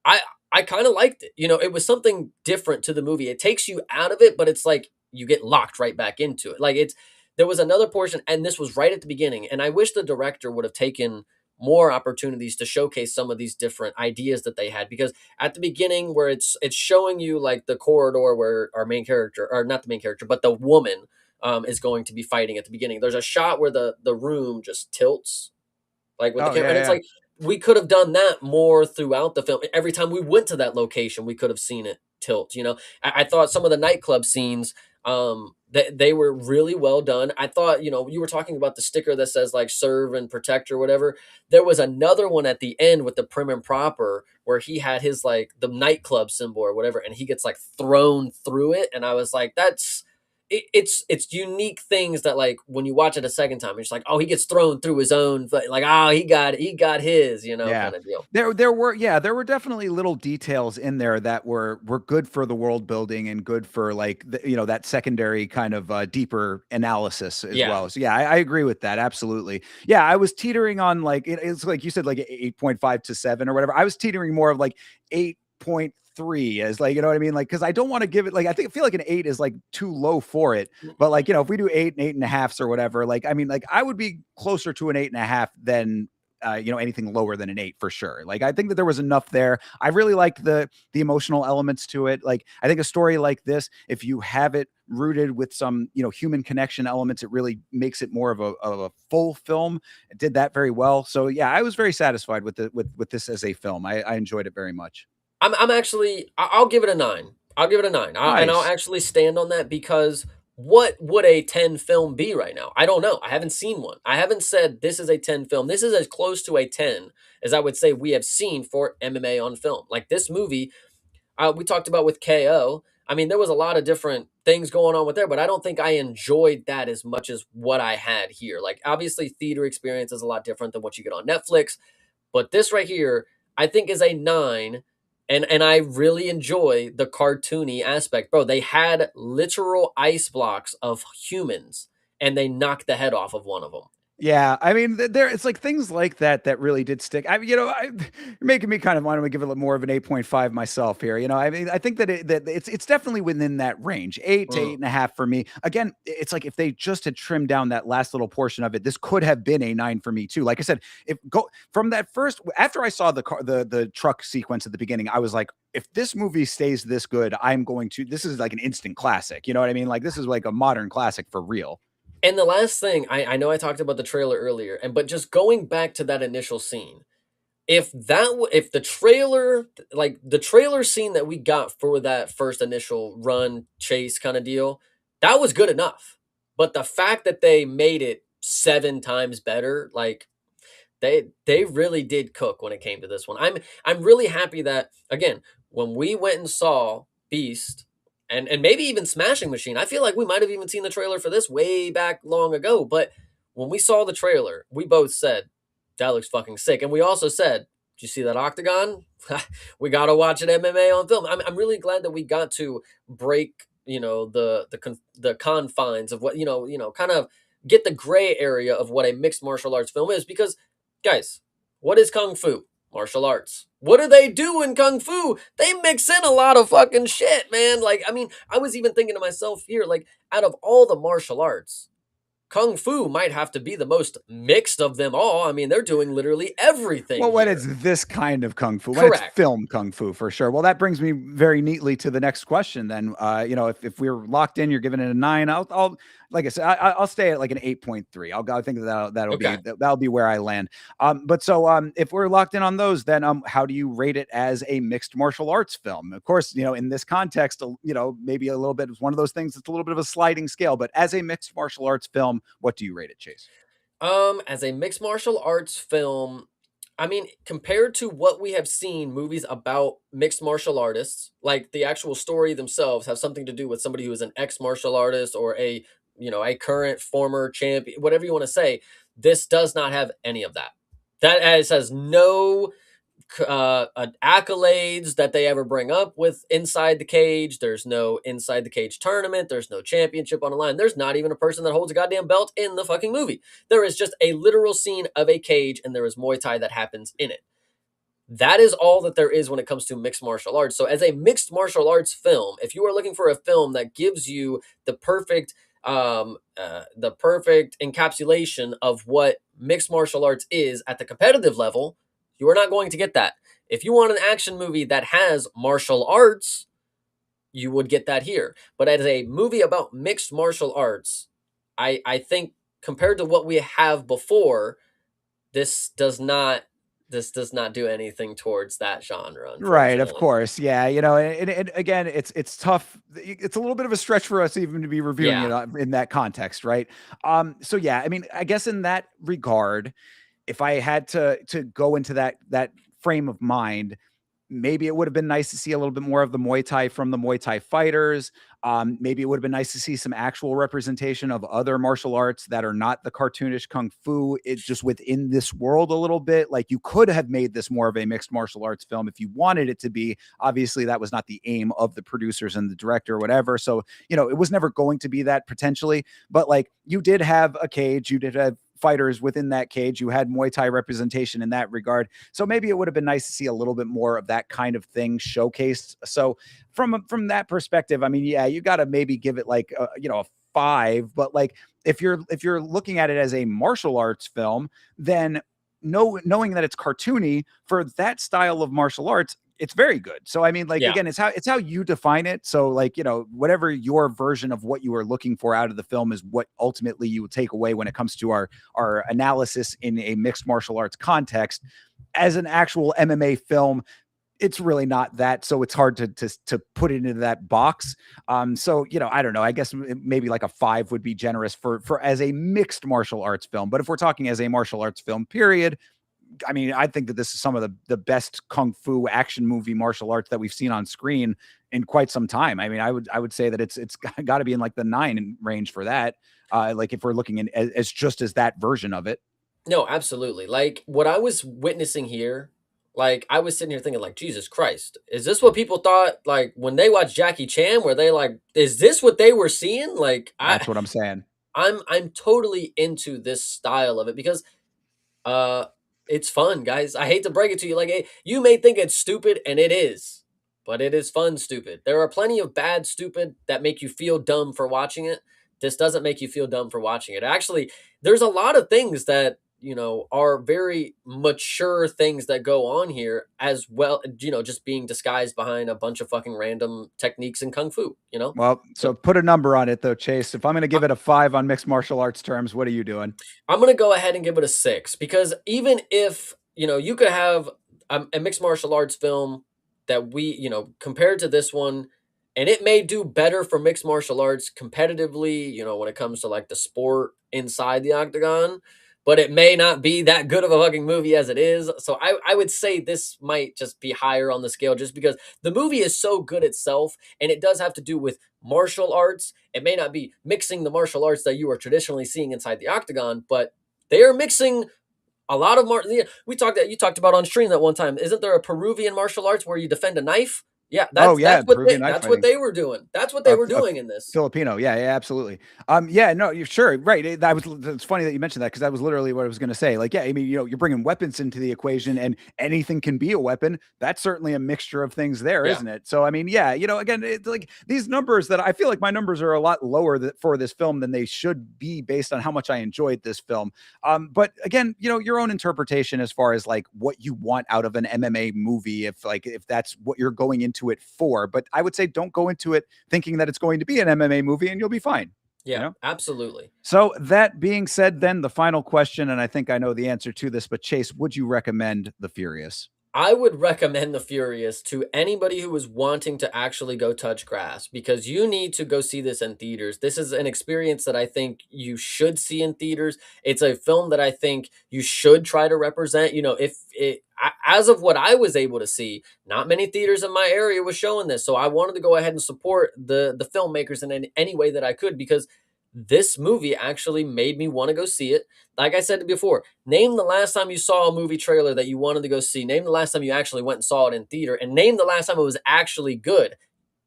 I I kind of liked it. You know, it was something different to the movie. It takes you out of it, but it's like you get locked right back into it. Like it's there was another portion, and this was right at the beginning. And I wish the director would have taken more opportunities to showcase some of these different ideas that they had, because at the beginning where it's showing you like the corridor where our main character, or not the main character, but the woman is going to be fighting at the beginning. There's a shot where the room just tilts like with the Oh camera, and it's yeah, like we could have done that more throughout the film. Every time we went to that location, we could have seen it tilt. You know, I thought some of the nightclub scenes, they were really well done. I thought, you know, you were talking about the sticker that says like "serve and protect" or whatever. There was another one at the end with the prim and proper where he had his like the nightclub symbol or whatever, and he gets like thrown through it, and I was like, that's it's unique things that like when you watch it a second time, it's like, oh, he gets thrown through his own, like, oh, he got his, you know, yeah. kind of deal. There were definitely little details in there that were good for the world building and good for like that secondary kind of deeper analysis as Yeah. well. So yeah, I agree with that absolutely. Yeah, I was teetering on like it's like you said like 8.5 to 7 or whatever. I was teetering more of like 8.3 as like what I mean, like because I don't want to give it like I feel like an 8 is like too low for it, but like if we do 8 and 8.5s or whatever, like I mean like I would be closer to an 8.5 than anything lower than an 8 for sure. Like I think that there was enough there. I really liked the emotional elements to it. Like I think a story like this, if you have it rooted with some human connection elements, it really makes it more of a full film. It did that very well. So yeah, I was very satisfied with with this as a film. I enjoyed it very much. I'm actually I'll give it a 9. I'll give it a 9. And I'll Nice. actually stand on that, because what would a 10 film be right now? I don't know. I haven't seen one. I haven't said this is a 10 film. This is as close to a 10 as I would say we have seen for MMA on film. Like this movie, we talked about with KO. I mean, there was a lot of different things going on with there, but I don't think I enjoyed that as much as what I had here. Like, obviously, theater experience is a lot different than what you get on Netflix, but this right here, I think, is a 9. And I really enjoy the cartoony aspect. Bro, they had literal ice blocks of humans, and they knocked the head off of one of them. Yeah, I mean, there it's like things like that that really did stick. I mean, you're making me kind of want to give it more of an 8.5 myself here. I mean, I think that it's definitely within that range, 8 to 8.5 for me. Again, it's like if they just had trimmed down that last little portion of it, this could have been a 9 for me too. Like I said, if go from that first after I saw the truck sequence at the beginning, I was like, if this movie stays this good, I'm going to. This is like an instant classic. You know what I mean? Like this is like a modern classic for real. And the last thing, I know I talked about the trailer earlier, and but just going back to that initial scene, if the trailer, like the trailer scene that we got for that first initial run chase kind of deal, that was good enough. But the fact that they made it 7 times better, like they really did cook when it came to this one. I'm really happy that, again, when we went and saw Beast and maybe even Smashing Machine, I feel like we might have even seen the trailer for this way back long ago. But when we saw the trailer, we both said that looks fucking sick, and we also said, "Did you see that octagon? We got to watch an MMA on film." I'm really glad that we got to break the confines of what kind of get the gray area of what a mixed martial arts film is, because guys, what is kung fu? Martial arts. What do they do in kung fu? They mix in a lot of fucking shit, man. Like, I mean, I was even thinking to myself here, like, out of all the martial arts, kung fu might have to be the most mixed of them all. I mean, they're doing literally everything Well, when here. it's this kind of kung fu, when it's Correct. film kung fu for sure. Well, that brings me very neatly to the next question. Then, if we're locked in, you're giving it a 9. I'll like I said, I'll stay at like an 8.3. I think Okay. that'll be where I land. But so if we're locked in on those, then how do you rate it as a mixed martial arts film? Of course, in this context, maybe a little bit is one of those things. It's a little bit of a sliding scale, but as a mixed martial arts film, what do you rate it, Chase? As a mixed martial arts film, I mean, compared to what we have seen movies about mixed martial artists, like the actual story themselves have something to do with somebody who is an ex martial artist or a current former champion, whatever you want to say. This does not have any of that. That has no accolades that they ever bring up with inside the cage. There's no inside the cage tournament. There's no championship on the line. There's not even a person that holds a goddamn belt in the fucking movie. There is just a literal scene of a cage, and there is Muay Thai that happens in it. That is all that there is when it comes to mixed martial arts. So, as a mixed martial arts film, if you are looking for a film that gives you the perfect encapsulation of what mixed martial arts is at the competitive level, you are not going to get that. If you want an action movie that has martial arts, you would get that here. But as a movie about mixed martial arts, I think compared to what we have before, this does not this does not do anything towards that genre, Right, of unfortunately. course. Yeah, and again, it's tough. It's a little bit of a stretch for us even to be reviewing it Yeah, in that context, right? So yeah, I mean, I guess in that regard, if I had to go into that frame of mind, maybe it would have been nice to see a little bit more of the Muay Thai from the Muay Thai fighters. Maybe it would have been nice to see some actual representation of other martial arts that are not the cartoonish kung fu. It just within this world a little bit. Like you could have made this more of a mixed martial arts film if you wanted it to be. Obviously, that was not the aim of the producers and the director or whatever. So, it was never going to be that potentially. But like you did have a cage, you did have fighters within that cage. You had Muay Thai representation in that regard. So maybe it would have been nice to see a little bit more of that kind of thing showcased. So from that perspective, I mean, yeah, you got to maybe give it like a 5, but like if you're looking at it as a martial arts film, then knowing that it's cartoony for that style of martial arts, it's very good. So I mean, like yeah. again, it's how you define it. So like, whatever your version of what you are looking for out of the film is what ultimately you will take away when it comes to our analysis in a mixed martial arts context. As an actual MMA film, it's really not that, so it's hard to put it into that box. So I don't know. I guess maybe like a 5 would be generous for as a mixed martial arts film. But if we're talking as a martial arts film, period, I mean, I think that this is some of the best kung fu action movie martial arts that we've seen on screen in quite some time. I mean, I would say that it's got to be in like the 9 range for that. Like if we're looking in as just as that version of it. No, absolutely. Like what I was witnessing here, like I was sitting here thinking, like, Jesus Christ, is this what people thought like when they watched Jackie Chan? Were they like, is this what they were seeing? Like That's what I'm saying. I'm totally into this style of it because Uh, it's fun, guys. I hate to break it to you. Like, you may think it's stupid, and it is, but it is fun, stupid. There are plenty of bad, stupid that make you feel dumb for watching it. This doesn't make you feel dumb for watching it. Actually, there's a lot of things that, are very mature things that go on here as well, just being disguised behind a bunch of fucking random techniques in kung fu. Well, So so put a number on it though, Chase. If I'm going to give it a 5 on mixed martial arts terms, what are you doing? I'm gonna go ahead and give it a 6 because even if you could have a mixed martial arts film that compared to this one, and it may do better for mixed martial arts competitively, when it comes to like the sport inside the octagon, but it may not be that good of a fucking movie as it is. So I would say this might just be higher on the scale just because the movie is so good itself, and it does have to do with martial arts. It may not be mixing the martial arts that you are traditionally seeing inside the octagon, but they are mixing a lot of you talked about on stream that one time. Isn't there a Peruvian martial arts where you defend a knife? Yeah, Oh that's yeah, that's what Peruvian knife that's what fighting. they were doing. That's what they were A doing in this. Filipino. Yeah, yeah, absolutely. Yeah, no, you're sure. Right. It's funny that you mentioned that because that was literally what I was going to say. Like, yeah, I mean, you're bringing weapons into the equation and anything can be a weapon. That's certainly a mixture of things there, Yeah, isn't it? So, I mean, yeah, again, it's like these numbers that I feel like my numbers are a lot lower for this film than they should be based on how much I enjoyed this film. But again, your own interpretation as far as like what you want out of an MMA movie, if that's what you're going into it for. But I would say don't go into it thinking that it's going to be an MMA movie and you'll be fine. You yeah, know? absolutely. So that being said, then the final question, and I think I know the answer to this, but Chase, would you recommend The Furious? I would recommend The Furious to anybody who is wanting to actually go touch grass because you need to go see this in theaters. This is an experience that I think you should see in theaters. It's a film that I think you should try to represent. If it, as of what I was able to see, not many theaters in my area was showing this. So I wanted to go ahead and support the filmmakers in any way that I could because this movie actually made me want to go see it. Like I said before, name the last time you saw a movie trailer that you wanted to go see. Name the last time you actually went and saw it in theater. And name the last time it was actually good.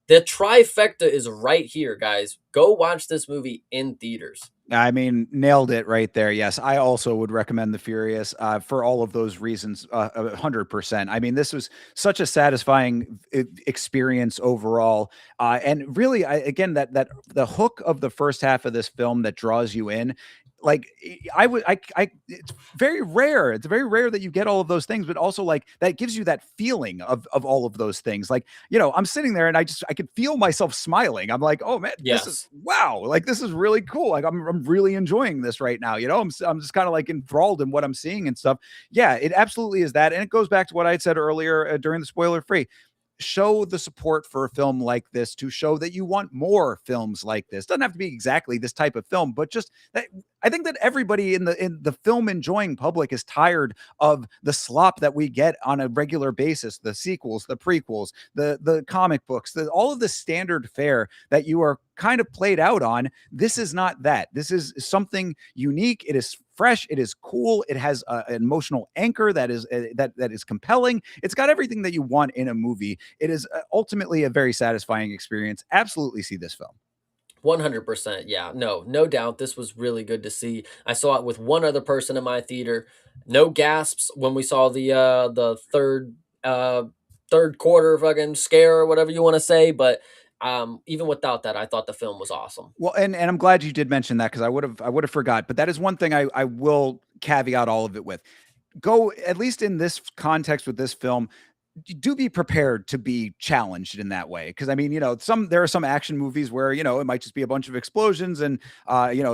The trifecta is right here, guys. Go watch this movie in theaters. I mean, nailed it right there. Yes, I also would recommend The Furious for all of those reasons, 100%. I mean, this was such a satisfying experience overall, and really, again, that the hook of the first half of this film that draws you in. Like I would, it's very rare. It's very rare that you get all of those things, but also like that gives you that feeling of all of those things. Like, I'm sitting there and I could feel myself smiling. I'm like, oh man, this is Yes. wow, like this is really cool. Like I'm really enjoying this right now. I'm just kind of like enthralled in what I'm seeing and stuff. Yeah, it absolutely is that, and it goes back to what I had said earlier during the spoiler free. Show the support for a film like this to show that you want more films like this. Doesn't have to be exactly this type of film, but just that. I think that everybody in the film enjoying public is tired of the slop that we get on a regular basis, the sequels, the prequels, the comic books, all of the standard fare that you are kind of played out on. This is not that. This is something unique. It is fresh. It is cool. It has an emotional anchor that is compelling. It's got everything that you want in a movie. It is ultimately a very satisfying experience. Absolutely see this film. 100%. Yeah. No, no doubt. This was really good to see. I saw it with one other person in my theater. No gasps when we saw the third quarter fucking scare or whatever you want to say, but even without that, I thought the film was awesome. Well, and I'm glad you did mention that because I would have forgot. But that is one thing I will caveat all of it with. Go at least in this context with this film, do be prepared to be challenged in that way. Because I mean, there are some action movies where it might just be a bunch of explosions and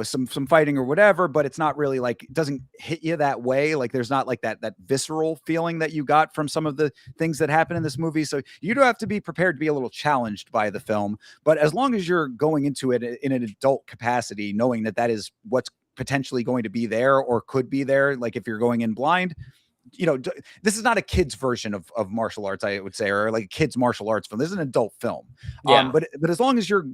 some fighting or whatever, but it's not really like it doesn't hit you that way. Like there's not like that visceral feeling that you got from some of the things that happen in this movie. So you do have to be prepared to be a little challenged by the film. But as long as you're going into it in an adult capacity, knowing that is what's potentially going to be there or could be there, like if you're going in blind, this is not a kid's version of martial arts, I would say, or like a kid's martial arts film. This is an adult film. Yeah. But as long as you're,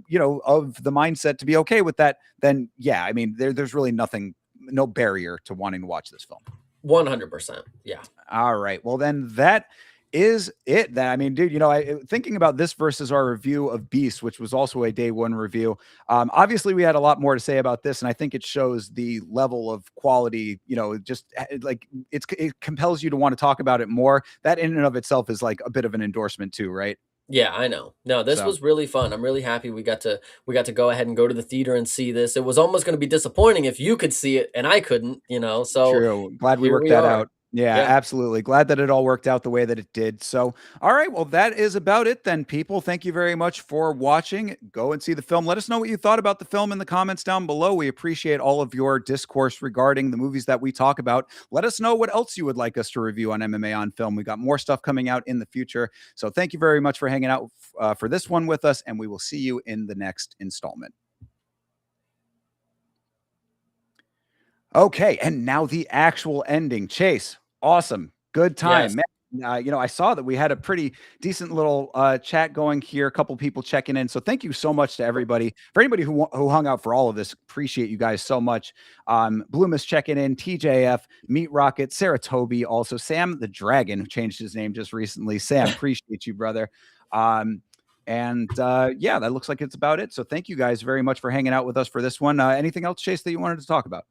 of the mindset to be okay with that, then yeah, I mean, there's really nothing, no barrier to wanting to watch this film. 100%. Yeah. All right. Well, then that is it. Then I mean, dude, thinking about this versus our review of Beast, which was also a day one review. Obviously, we had a lot more to say about this, and I think it shows the level of quality. Just like it compels you to want to talk about it more. That in and of itself is like a bit of an endorsement too, right? Yeah, I know. No, this So was really fun. I'm really happy we got to go ahead and go to the theater and see this. It was almost going to be disappointing if you could see it and I couldn't. So true. Glad we here worked we that are. out. Yeah, Yeah. absolutely. Glad that it all worked out the way that it did. So, all right. Well, that is about it then, people. Thank you very much for watching. Go and see the film. Let us know what you thought about the film in the comments down below. We appreciate all of your discourse regarding the movies that we talk about. Let us know what else you would like us to review on MMA on Film. We got more stuff coming out in the future. So, thank you very much for hanging out for this one with us, and we will see you in the next installment. Okay, and now the actual ending. Chase, awesome. Good time. Yes. Man, I saw that we had a pretty decent little chat going here, a couple people checking in. So thank you so much to everybody. For anybody who hung out for all of this, appreciate you guys so much. Bloomis checking in, TJF, Meat Rocket, Sarah Toby, also Sam the Dragon, who changed his name just recently. Sam, appreciate you, brother. And yeah, that looks like it's about it. So thank you guys very much for hanging out with us for this one. Anything else, Chase, that you wanted to talk about?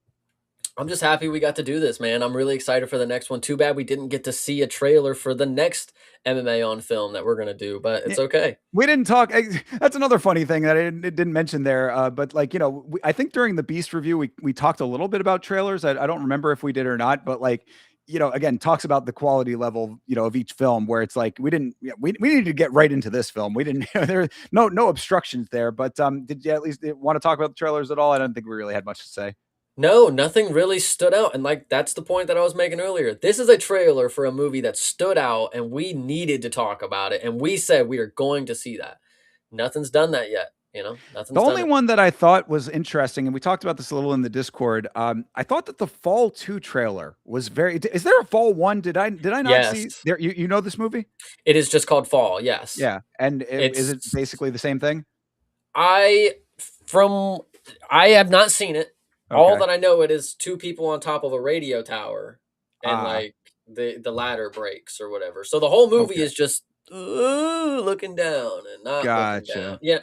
I'm just happy we got to do this, man. I'm really excited for the next one. Too bad we didn't get to see a trailer for the next MMA on film that we're going to do, but Yeah, it's okay. we didn't talk. That's another funny thing that I didn't mention there. But like, I think during the Beast review, we talked a little bit about trailers. I don't remember if we did or not, but like, again, talks about the quality level, of each film where it's like, we didn't, we needed to get right into this film. We didn't, there are no obstructions there, but, did you at least want to talk about the trailers at all? I don't think we really had much to say. No, nothing really stood out. And like that's the point that I was making earlier. This is a trailer for a movie that stood out and we needed to talk about it. And we said we are going to see that. Nothing's done that yet. The Nothing's done only it. one that I thought was interesting, and we talked about this a little in the Discord. I thought that the Fall 2 trailer was very. Is there a Fall 1? Did I not see Yes. there? You know this movie? It is just called Fall. Yes. Yeah, and is it It's basically the same thing? I from I have not seen it. All Okay. that I know it is two people on top of a radio tower and Ah, like the ladder breaks or whatever. So the whole movie okay. is just looking down and not looking down. Gotcha. Yeah.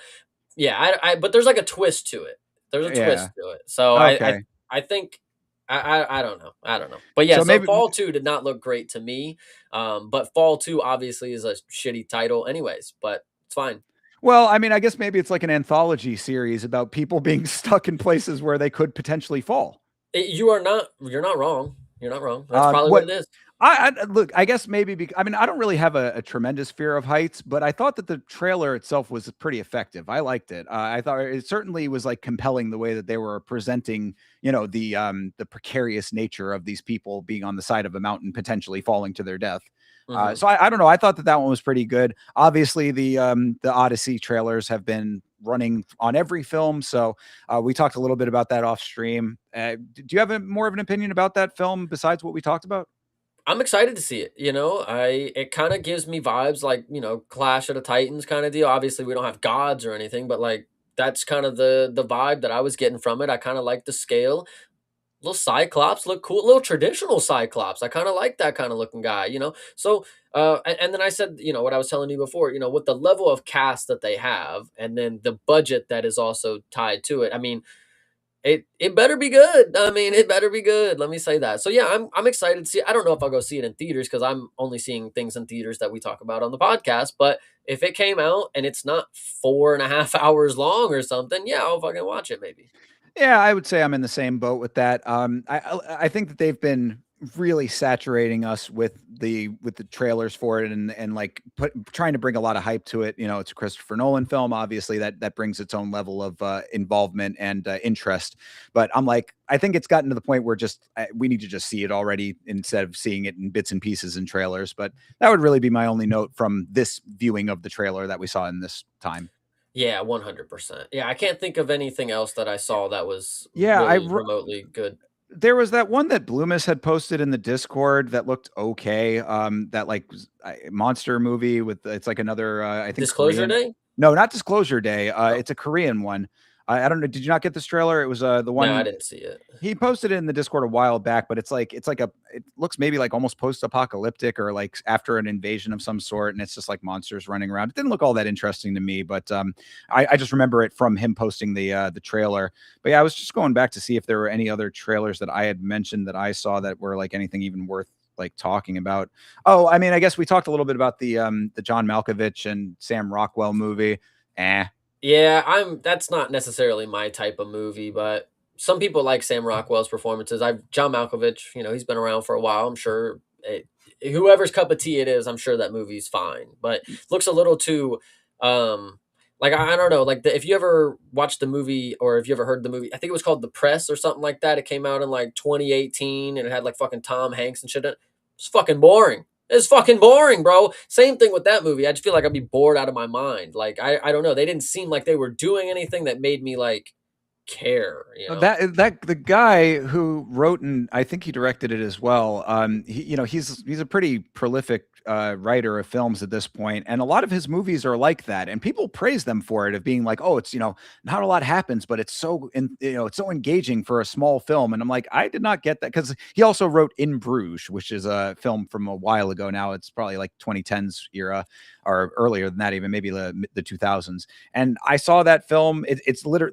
Yeah, but there's like a twist to it. There's a Yeah. twist to it. So Okay. I think I don't know. I don't know. But yeah, So so maybe Fall 2 did not look great to me. But Fall 2 obviously is a shitty title anyways, but it's fine. well, I mean, I guess maybe it's like an anthology series about people being stuck in places where they could potentially fall. You're not wrong. You're not wrong. That's probably what What it is. I look, I guess maybe I mean, I don't really have a tremendous fear of heights, but I thought that the trailer itself was pretty effective. I liked it. I thought it certainly was like compelling the way that they were presenting, the precarious nature of these people being on the side of a mountain, potentially falling to their death. Mhm. So I don't know. I thought that that one was pretty good. Obviously, the Odyssey trailers have been running on every film, so we talked a little bit about that off stream. Do you have more of an opinion about that film besides what we talked about? I'm excited to see it, you know? I It kinda gives me vibes like, Clash of the Titans kinda deal. Obviously, we don't have gods or anything, but, like, that's kind of the vibe that I was getting from it. I kinda like the scale. Little Cyclops look cool, little traditional Cyclops. I kinda like that kinda looking guy, you know? So, and then I said, what I was telling you before, with the level of cast that they have, and then the budget that is also tied to it, I mean, it better be good. I mean, it better be good. Let me say that. So yeah, I'm excited to see it. I don't know if I'll go see it in theaters because I'm only seeing things in theaters that we talk about on the podcast. But if it came out and it's not 4.5 hours long or something, yeah, I'll fucking watch it maybe. Yeah, I would say I'm in the same boat with that. I think that they've been really saturating us with the trailers for it and like trying to bring a lot of hype to it. You know, it's a Christopher Nolan film, obviously that brings its own level of involvement and interest. But I'm like, I think it's gotten to the point where just we need to just see it already instead of seeing it in bits and pieces in trailers. But that would really be my only note from this viewing of the trailer that we saw in this time. Yeah, 100%. Yeah, I can't think of anything else that I saw that was Yeah, really remotely good. there was that one that Bloomis had posted in the Discord that looked okay. That like monster movie with it's like another I think Disclosure Korean. Day? No, not Disclosure Day. Oh, It's a Korean one. I don't know. Did you not get this trailer? It was the no, I one didn't see it. he posted it in the Discord a while back, but it's like it looks maybe like almost post-apocalyptic or like after an invasion of some sort, and it's just like monsters running around. It didn't look all that interesting to me, but I just remember it from him posting the trailer. But yeah, I was just going back to see if there were any other trailers that I had mentioned that I saw that were like anything even worth like talking about. Oh, I mean, I guess we talked a little bit about the John Malkovich and Sam Rockwell movie. Eh. Yeah, that's not necessarily my type of movie, but some people like Sam Rockwell's performances. John Malkovich, he's been around for a while. I'm sure whoever's cup of tea it is, I'm sure that movie's fine. But looks a little too, like I don't know, like if you ever watched the movie or if you ever heard the movie, I think it was called The Press or something like that. It came out in like 2018 and it had like fucking Tom Hanks and shit in it. It's fucking boring. It's fucking boring, bro. Same thing with that movie. I just feel like I'd be bored out of my mind. Like I don't know. They didn't seem like they were doing anything that made me like care, you know? That the guy who wrote and I think he directed it as well. He's a pretty prolific writer of films at this point, and a lot of his movies are like that. And people praise them for it of being like, oh, it's not a lot happens, but it's it's so engaging for a small film. And I'm like, I did not get that because he also wrote In Bruges, which is a film from a while ago now. It's probably like 2010s era or earlier than that, even maybe the 2000s. And I saw that film.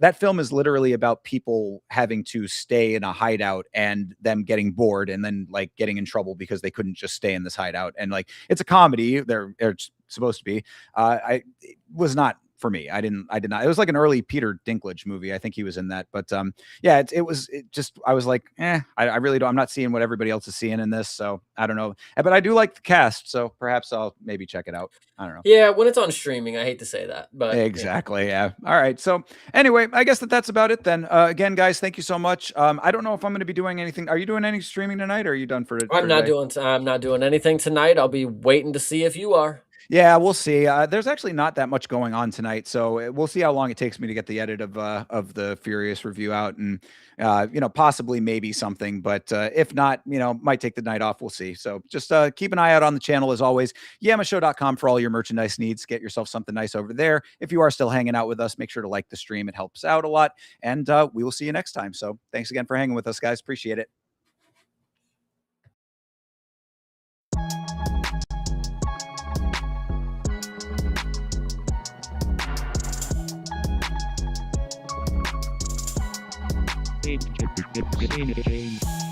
That film is literally about people having to stay in a hideout and them getting bored and then like getting in trouble because they couldn't just stay in this hideout. And like it's a comedy. They're supposed to be. It was not for me. I did not. It was like an early Peter Dinklage movie. I think he was in that. But yeah, it just I was like, I really don't. I'm not seeing what everybody else is seeing in this, so I don't know. But I do like the cast, so perhaps I'll maybe check it out. I don't know. Yeah, when it's on streaming, I hate to say that, but yeah. Exactly. Yeah. All right. So anyway, I guess that's about it then. Again, guys, thank you so much. I don't know if I'm going to be doing anything. Are you doing any streaming tonight, or are you done for today? I'm not doing anything tonight. I'll be waiting to see if you are. Yeah, we'll see. There's actually not that much going on tonight, so we'll see how long it takes me to get the edit of the Furious review out, and possibly maybe something. But if not, might take the night off. We'll see. So just keep an eye out on the channel as always. Yamashow.com for all your merchandise needs. Get yourself something nice over there. If you are still hanging out with us, make sure to like the stream. It helps out a lot, and we will see you next time. So thanks again for hanging with us, guys. Appreciate it. Insane.